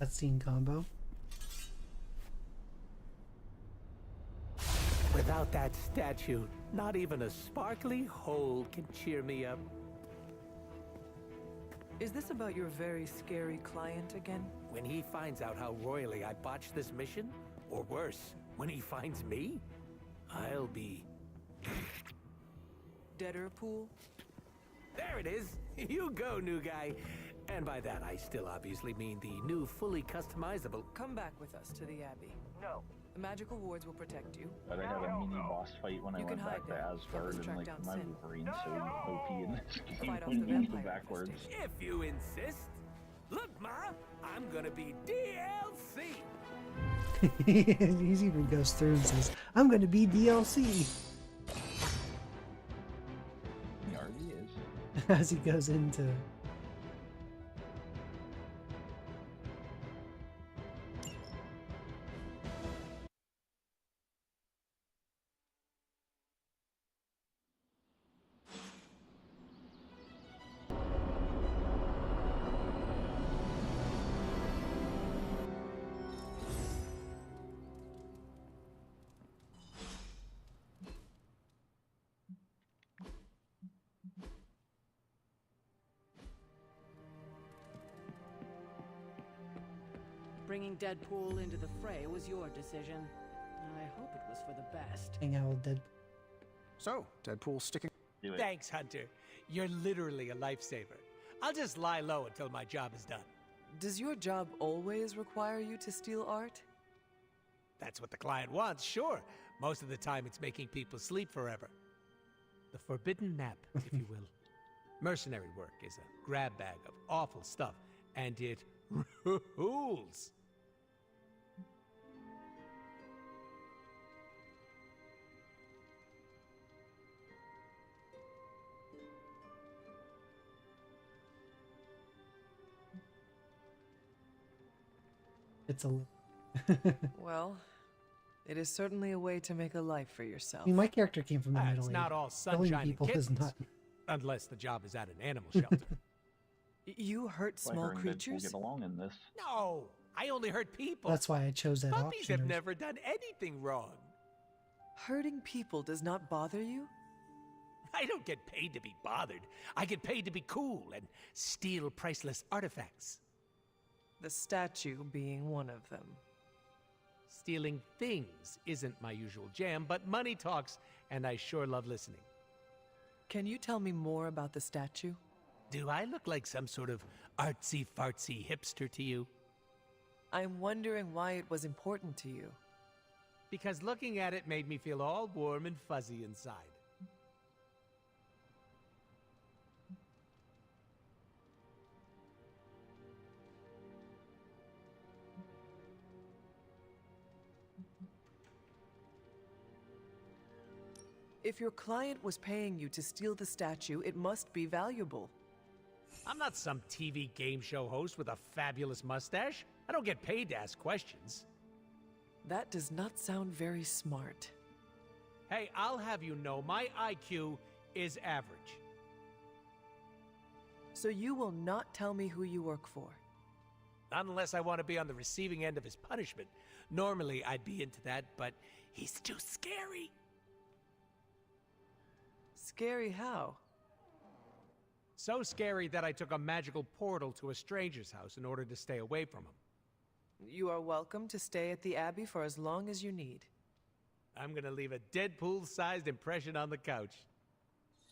Cutscene combo. Without that statue, not even a sparkly hole can cheer me up. Is this about your very scary client again? When he finds out how royally I botched this mission, or worse, when he finds me, I'll be... Deader pool? There it is! You go, new guy! And by that, I still obviously mean the new, fully customizable... Come back with us to the Abbey. No. The magical wards will protect you. But I had a mini boss fight when I You went can back hide to now. Help us Asgard, track and down like my Sin. Wolverine's so OP in this game Fight off when the he used vampire backwards. If you insist. Look, Ma, I'm gonna be DLC. He even goes through and says, I'm gonna be DLC. He already is. As he goes into... Bringing Deadpool into the fray was your decision. I hope it was for the best. Hang out with Deadpool. So, Deadpool sticking... Thanks, Hunter. You're literally a lifesaver. I'll just lie low until my job is done. Does your job always require you to steal art? That's what the client wants, sure. Most of the time it's making people sleep forever. The forbidden map, if you will. Mercenary work is a grab bag of awful stuff, and it rules. It's a... Well, it is certainly a way to make a life for yourself. I mean, my character came from the Middle It's Ages. not all Killing sunshine people and is kittens, not... unless the job is at an animal shelter. You hurt small creatures? Get along in this. No, I only hurt people. That's why I chose that Puppies option. have never done anything wrong. Hurting people does not bother you? I don't get paid to be bothered. I get paid to be cool and steal priceless artifacts. The statue being one of them. Stealing things isn't my usual jam, but money talks, and I sure love listening. Can you tell me more about the statue? Do I look like some sort of artsy-fartsy hipster to you? I'm wondering why it was important to you. Because looking at it made me feel all warm and fuzzy inside. If your client was paying you to steal the statue, it must be valuable. I'm not some TV game show host with a fabulous mustache. I don't get paid to ask questions. That does not sound very smart. Hey, I'll have you know my IQ is average. So you will not tell me who you work for? Not unless I want to be on the receiving end of his punishment. Normally, I'd be into that, but he's too scary. Scary how? So scary that I took a magical portal to a stranger's house in order to stay away from him. You are welcome to stay at the Abbey for as long as you need. I'm gonna leave a Deadpool-sized impression on the couch.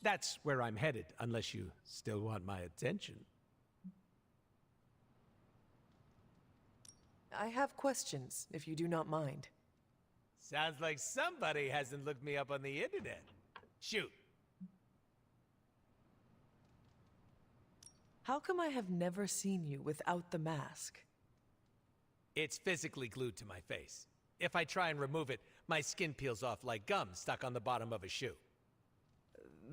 That's where I'm headed, unless you still want my attention. I have questions, if you do not mind. Sounds like somebody hasn't looked me up on the internet. Shoot. How come I have never seen you without the mask? It's physically glued to my face. If I try and remove it, my skin peels off like gum stuck on the bottom of a shoe.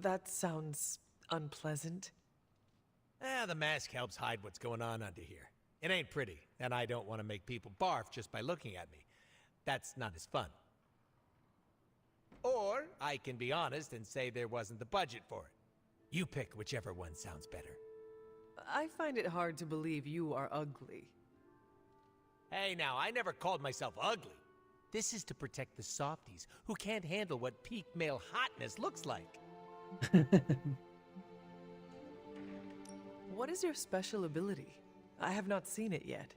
That sounds unpleasant. The mask helps hide what's going on under here. It ain't pretty, and I don't want to make people barf just by looking at me. That's not as fun. Or I can be honest and say there wasn't the budget for it. You pick whichever one sounds better. I find it hard to believe you are ugly. Hey now, I never called myself ugly. This is to protect the softies who can't handle what peak male hotness looks like. What is your special ability? I have not seen it yet.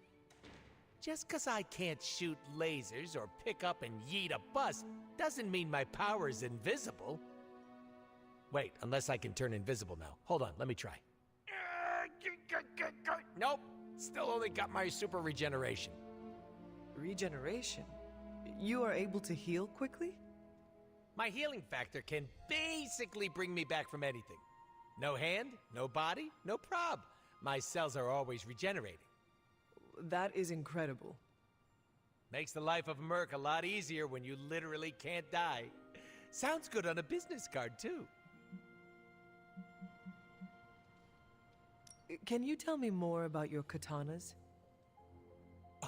Just 'cause I can't shoot lasers or pick up and yeet a bus doesn't mean my power is invisible. Wait, unless I can turn invisible now. Hold on, let me try. Nope, still only got my super regeneration. Regeneration? You are able to heal quickly? My healing factor can basically bring me back from anything. No hand, no body, no prob. My cells are always regenerating. That is incredible. Makes the life of a merc a lot easier when you literally can't die. Sounds good on a business card, too. Can you tell me more about your katanas?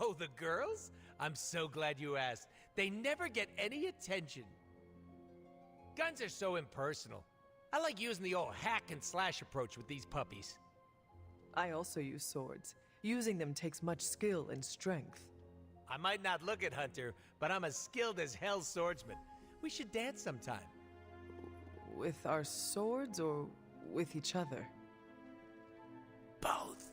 Oh, the girls? I'm so glad you asked. They never get any attention. Guns are so impersonal. I like using the old hack and slash approach with these puppies. I also use swords. Using them takes much skill and strength. I might not look it, Hunter, but I'm as skilled as hell swordsman. We should dance sometime. With our swords or with each other? Both.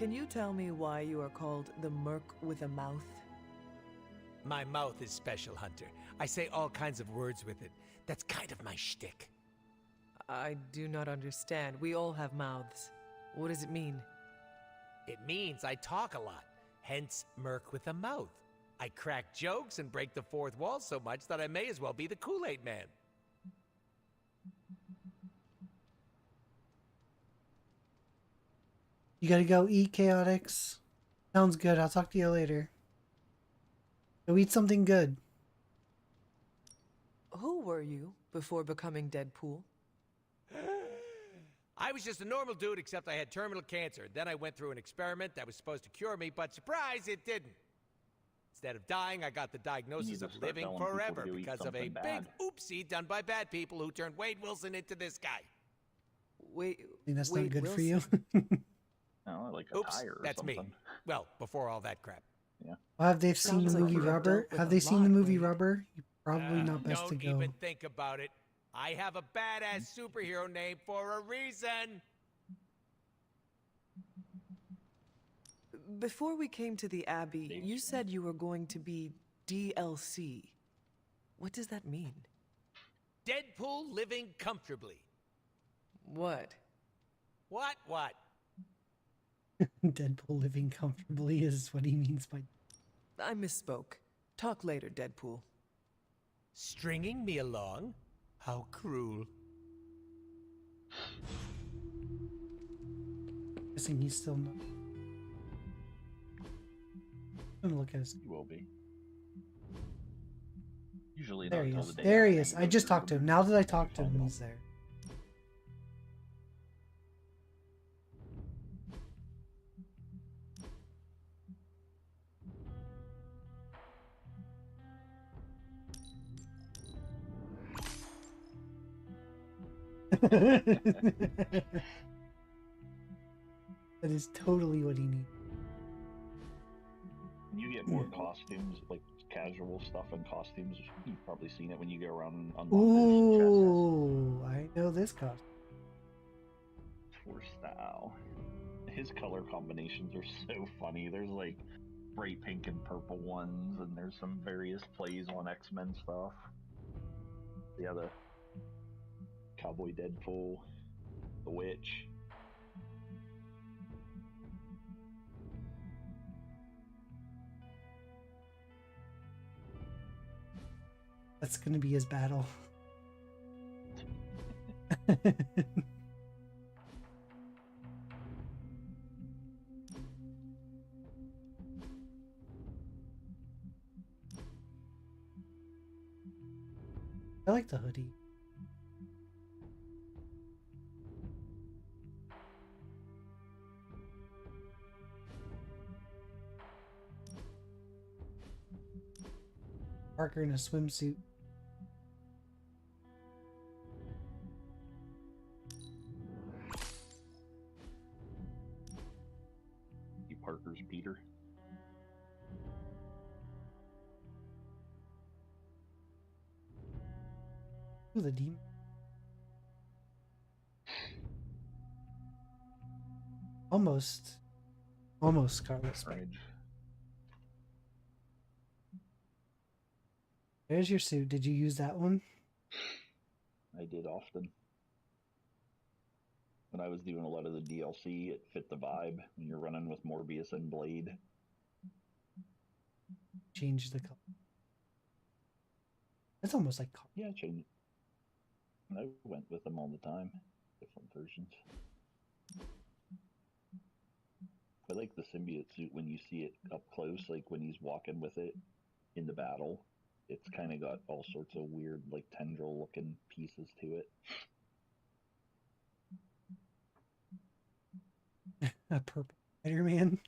Can you tell me why you are called the Merc with a Mouth? My mouth is special, Hunter. I say all kinds of words with it. That's kind of my shtick. I do not understand. We all have mouths. What does it mean? It means I talk a lot, hence Merc with a Mouth. I crack jokes and break the fourth wall so much that I may as well be the Kool-Aid Man. You gotta go eat, Chaotix. Sounds good. I'll talk to you later. Go eat something good. Who were you before becoming Deadpool? I was just a normal dude, except I had terminal cancer. Then I went through an experiment that was supposed to cure me, but surprise, it didn't. Instead of dying, I got the diagnosis of living forever because of a big oopsie done by bad people who turned Wade Wilson into this guy. I think that's not good for you. Oh, like a Oops, tire or that's something. me. Well, before all that crap. Yeah. Well, have they seen the movie Rubber? Have they seen the movie Rubber? You're probably not best to Don't go. even think about it. I have a badass superhero name for a reason. Before we came to the Abbey, you said you were going to be DLC. What does that mean? Deadpool living comfortably. What? What? Deadpool living comfortably is what he means by... I misspoke. Talk later, Deadpool. Stringing me along? How cruel. Guessing he's still not... I'm gonna look at his... He will be. Usually There not he until is. the day There he after is. you I go just through talked to him. Now that I talked to him, he's there. That is totally what he needs. You get more costumes, like casual stuff and costumes. You've probably seen it when you go around and unlock Ooh, I know this costume. for style. His color combinations are so funny. There's like bright pink and purple ones, and there's some various plays on X-Men stuff. Yeah, the Cowboy Deadpool, the Witch. That's gonna be his battle. I like the hoodie. Parker in a swimsuit. Parker's Peter. Ooh, the demon. Almost Scarlet Spider. There's your suit. Did you use that one? I did often. When I was doing a lot of the DLC, it fit the vibe when you're running with Morbius and Blade. Change the color. It's almost like... Yeah, change. I went with them all the time. Different versions. I like the symbiote suit when you see it up close, like when he's walking with it in the battle. It's kind of got all sorts of weird, like tendril looking pieces to it. A purple Spider-Man.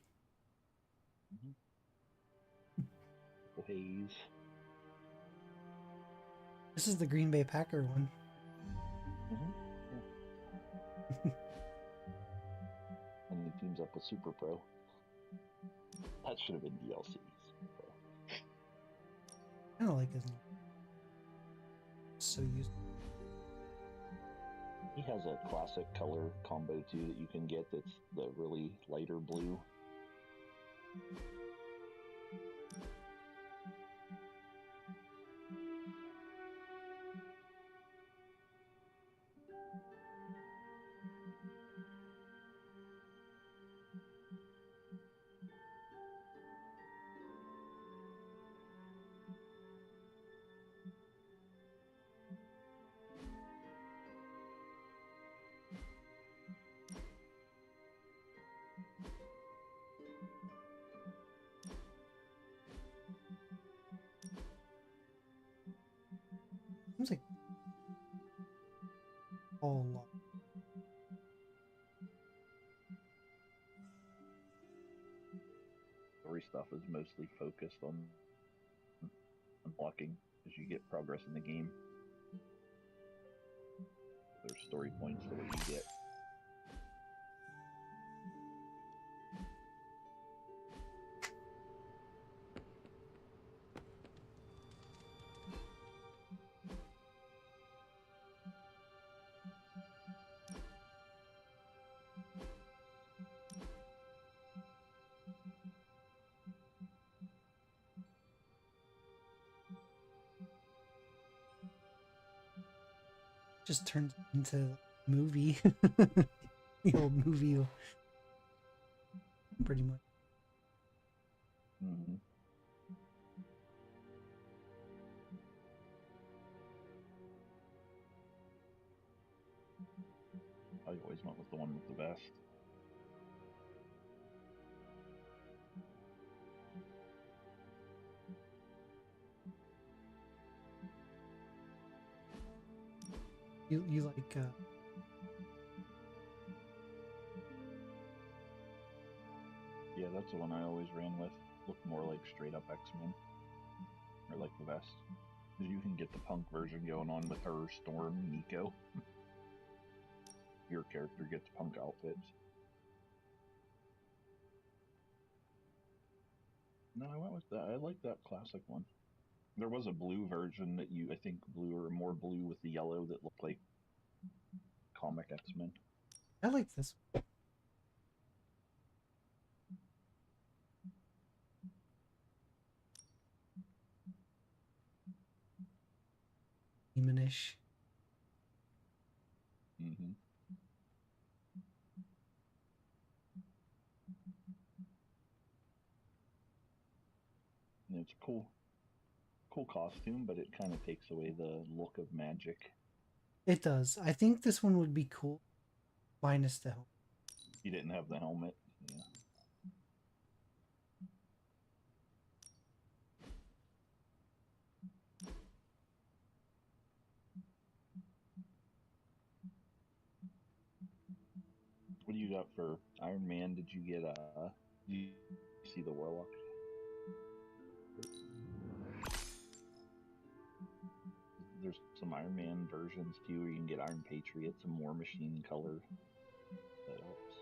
Haze. This is the Green Bay Packer one. And he teams up with Super Pro. That should have been DLC. I don't like his name. So used. He has a classic color combo too that you can get that's the really lighter blue. Seems like all lot. Story stuff is mostly focused on unlocking as you get progress in the game. There's story points to what you get. Just turned into movie. The old movie, pretty much. Mm-hmm. I always went with the one with the vest. You like Yeah, that's the one I always ran with. Looked more like straight up X-Men. Or like the vest. You can get the punk version going on with her, Storm, Nico. Your character gets punk outfits. No, I went with that. I like that classic one. There was a blue version that I think blue or more blue with the yellow that looked like comic X-Men. I like this. Demonish. Mm-hmm. It's a cool costume, but it kind of takes away the look of magic. It does. I think this one would be cool, minus the helmet. You didn't have the helmet. Yeah. What do you got for Iron Man? Did you get did you see the Warlock? There's some Iron Man versions too where you can get Iron Patriot, some War Machine color. That helps.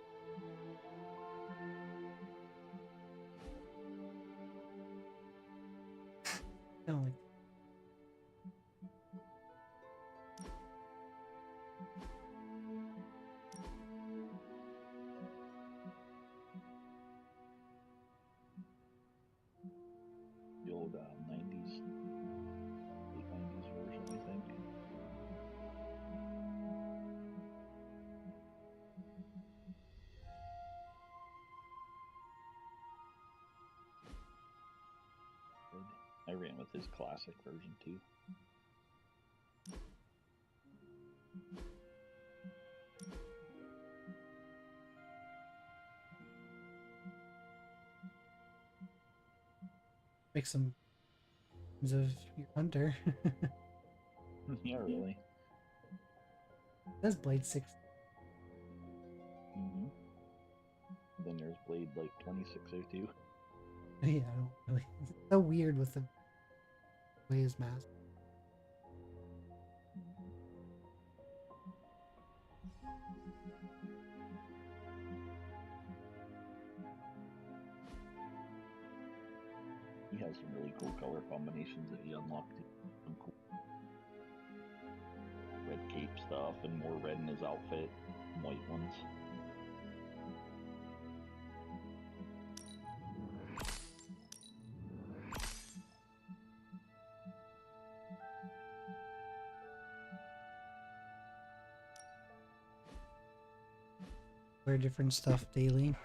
I don't like. The old 90s, late 90s version, I think. I ran with his classic version too. Make some of your hunter. Yeah, really. That's Blade 6. Mm-hmm. Then there's Blade like 2602. Yeah, I don't really. It's so weird with the way his mask. He has some really cool color combinations that he unlocked. Some cool red cape type stuff and more red in his outfit, white ones. Wear different stuff daily.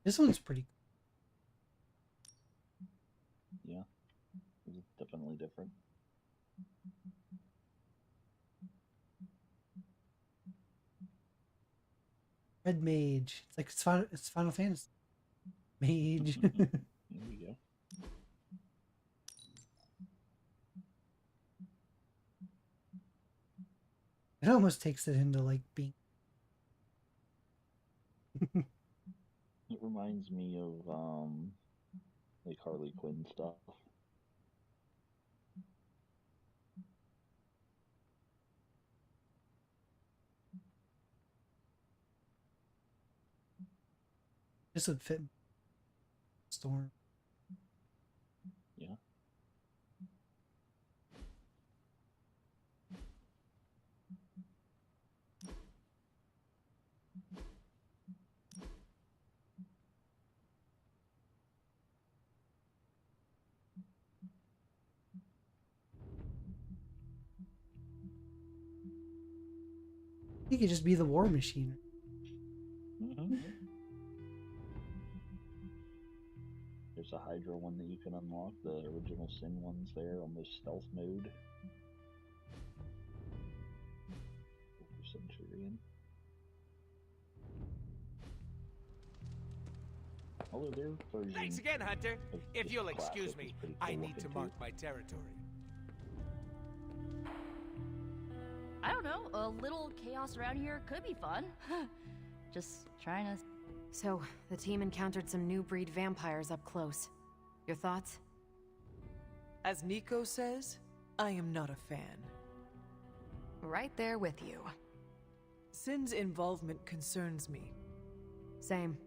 This one's pretty cool. Yeah, it's definitely different. Red Mage. It's like it's Final Fantasy. Mage. There we go. It almost takes it into like being. It reminds me of like Harley Quinn stuff. This would fit Storm. Yeah. He could just be the War Machine. Mm-hmm. There's a Hydra one that you can unlock, the original Sin ones there on the stealth mode. Centurion. Although their version. Thanks again, Hunter. If you'll excuse me, I need to mark too. my territory. I don't know, a little chaos around here could be fun. Just trying to... So, the team encountered some new breed vampires up close. Your thoughts? As Nico says, I am not a fan. Right there with you. Sin's involvement concerns me. Same.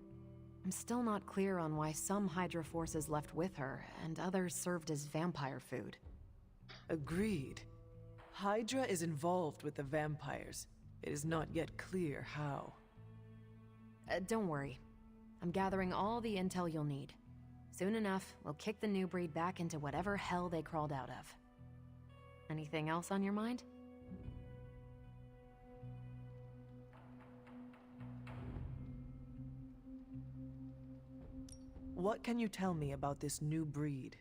I'm still not clear on why some Hydra forces left with her, and others served as vampire food. Agreed. Hydra is involved with the vampires. It is not yet clear how. Don't worry. I'm gathering all the intel you'll need. Soon enough, we'll kick the new breed back into whatever hell they crawled out of. Anything else on your mind? What can you tell me about this new breed?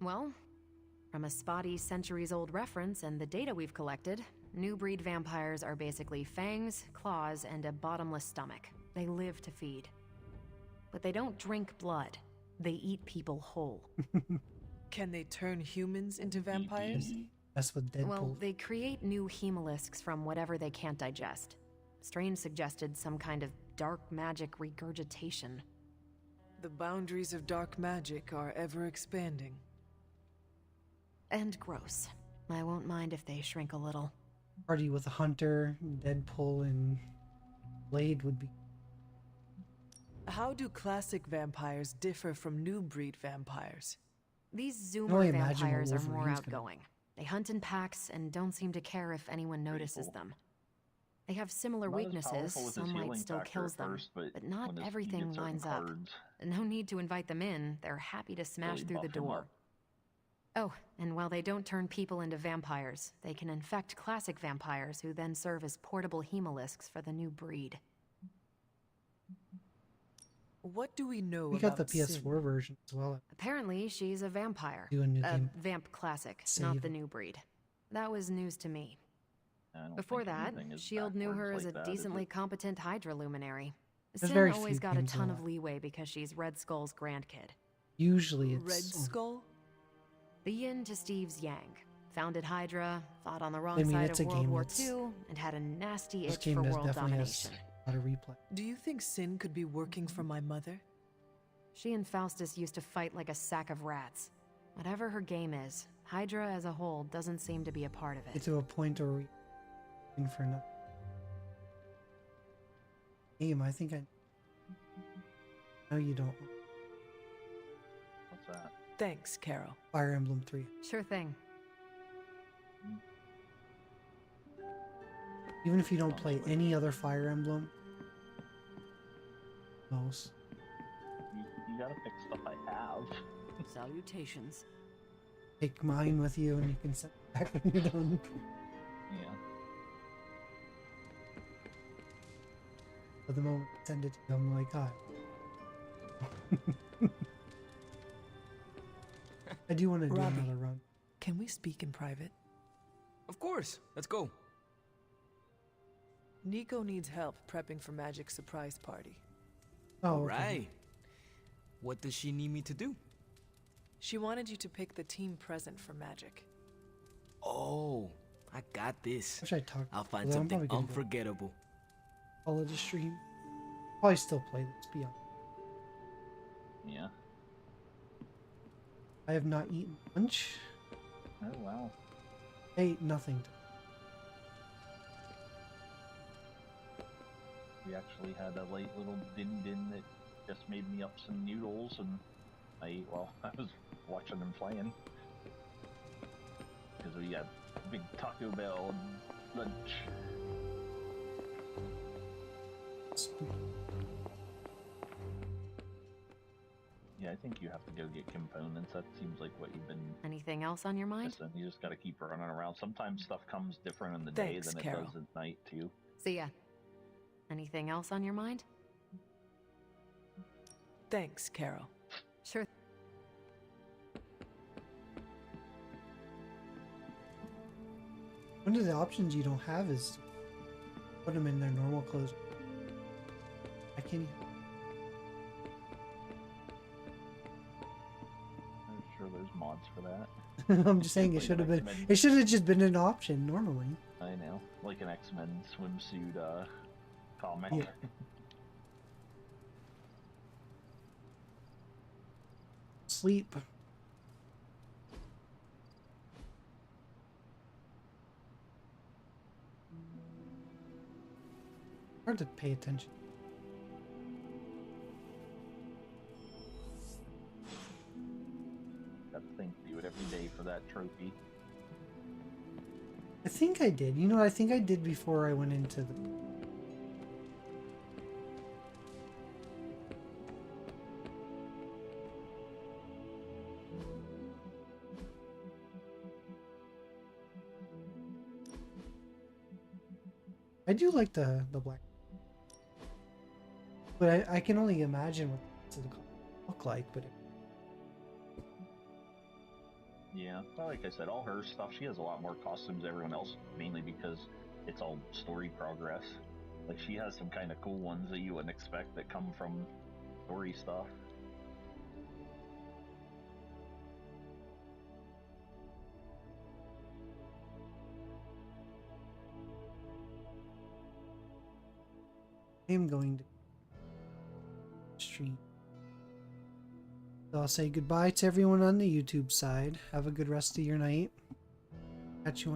Well, from a spotty centuries-old reference and the data we've collected, new breed vampires are basically fangs, claws, and a bottomless stomach. They live to feed. But they don't drink blood. They eat people whole. Can they turn humans into vampires? That's what Deadpool... Well, they create new hemolisks from whatever they can't digest. Strange suggested some kind of dark magic regurgitation. The boundaries of dark magic are ever expanding. And gross. I won't mind if they shrink a little. Party with a Hunter, Deadpool, and Blade would be... How do classic vampires differ from new breed vampires? These only Zoomer imagine what vampires are more Wolverine's gonna- outgoing. They hunt in packs and don't seem to care if anyone notices them. They have similar Not as weaknesses, powerful with his some might healing still factor kills at them, first, but not when you everything get certain lines up. cards, No need to invite them in, they're happy to smash really through the buff him door. up. Oh, and while they don't turn people into vampires, they can infect classic vampires who then serve as portable hemolisks for the new breed. What do we know We about got the PS4 Sin? version as well. Apparently, she's a vampire. Do a new game. Vamp classic, Save. not the new breed. That was news to me. I don't Before think that, anything is S.H.I.E.L.D. knew her backwards as a like that, is decently it? competent Hydra luminary. There's Sin very always few got a games ton like of leeway because she's Red Skull's grandkid. Usually it's... Red Skull? The yin to Steve's yang. Founded Hydra, fought on the wrong I mean, side it's of a World game War that's- II, and had a nasty This itch game for does world definitely has domination. a lot of replay. Do you think Sin could be working for my mother? She and Faustus used to fight like a sack of rats. Whatever her game is, Hydra as a whole doesn't seem to be a part of Get it. to a point where we... In for another... Game, I think I... No, you don't. What's that? Thanks, Carol. Fire Emblem 3. Sure thing. Even if you don't play any other Fire Emblem. Most. You gotta pick stuff I have. Salutations. Take mine with you and you can send it back when you're done. Yeah. For the moment I send it to you, I'm like, God. I do want to do Robbie, another run. Can we speak in private? Of course. Let's go. Nico needs help prepping for Magic's surprise party. Oh, All okay. right. What does she need me to do? She wanted you to pick the team present for Magic. Oh, I got this. Wish I talked. I'll find Although I'm something probably gonna unforgettable. Follow the stream. Probably still play this, be honest. Yeah. I have not eaten lunch. Oh wow. I ate nothing. We actually had a late little din that just made me up some noodles, and I ate while I was watching them playing. Because we had big Taco Bell lunch. Yeah, I think you have to go get components. That seems like what you've been Anything else on your mind? missing. You just gotta keep running around. Sometimes stuff comes different in the Thanks, day than Carol. it does at night, too. See ya. Anything else on your mind? Thanks, Carol. Sure. One of the options you don't have is to put them in their normal clothes. I can't. I'm sure there's mods for that. I'm just saying it should have been. It should have just been an option normally. I know, like an X-Men swimsuit comic. Yeah. Sleep. Hard to pay attention. Got to think, do it every day for that trophy. I think I did. You know, I think I did before I went into the. I do like the black, but I can only imagine what it look like. But Yeah, well, like I said, all her stuff, she has a lot more costumes than everyone else, mainly because it's all story progress. Like, she has some kind of cool ones that you wouldn't expect that come from story stuff. I am going to stream. So I'll say goodbye to everyone on the YouTube side. Have a good rest of your night. Catch you on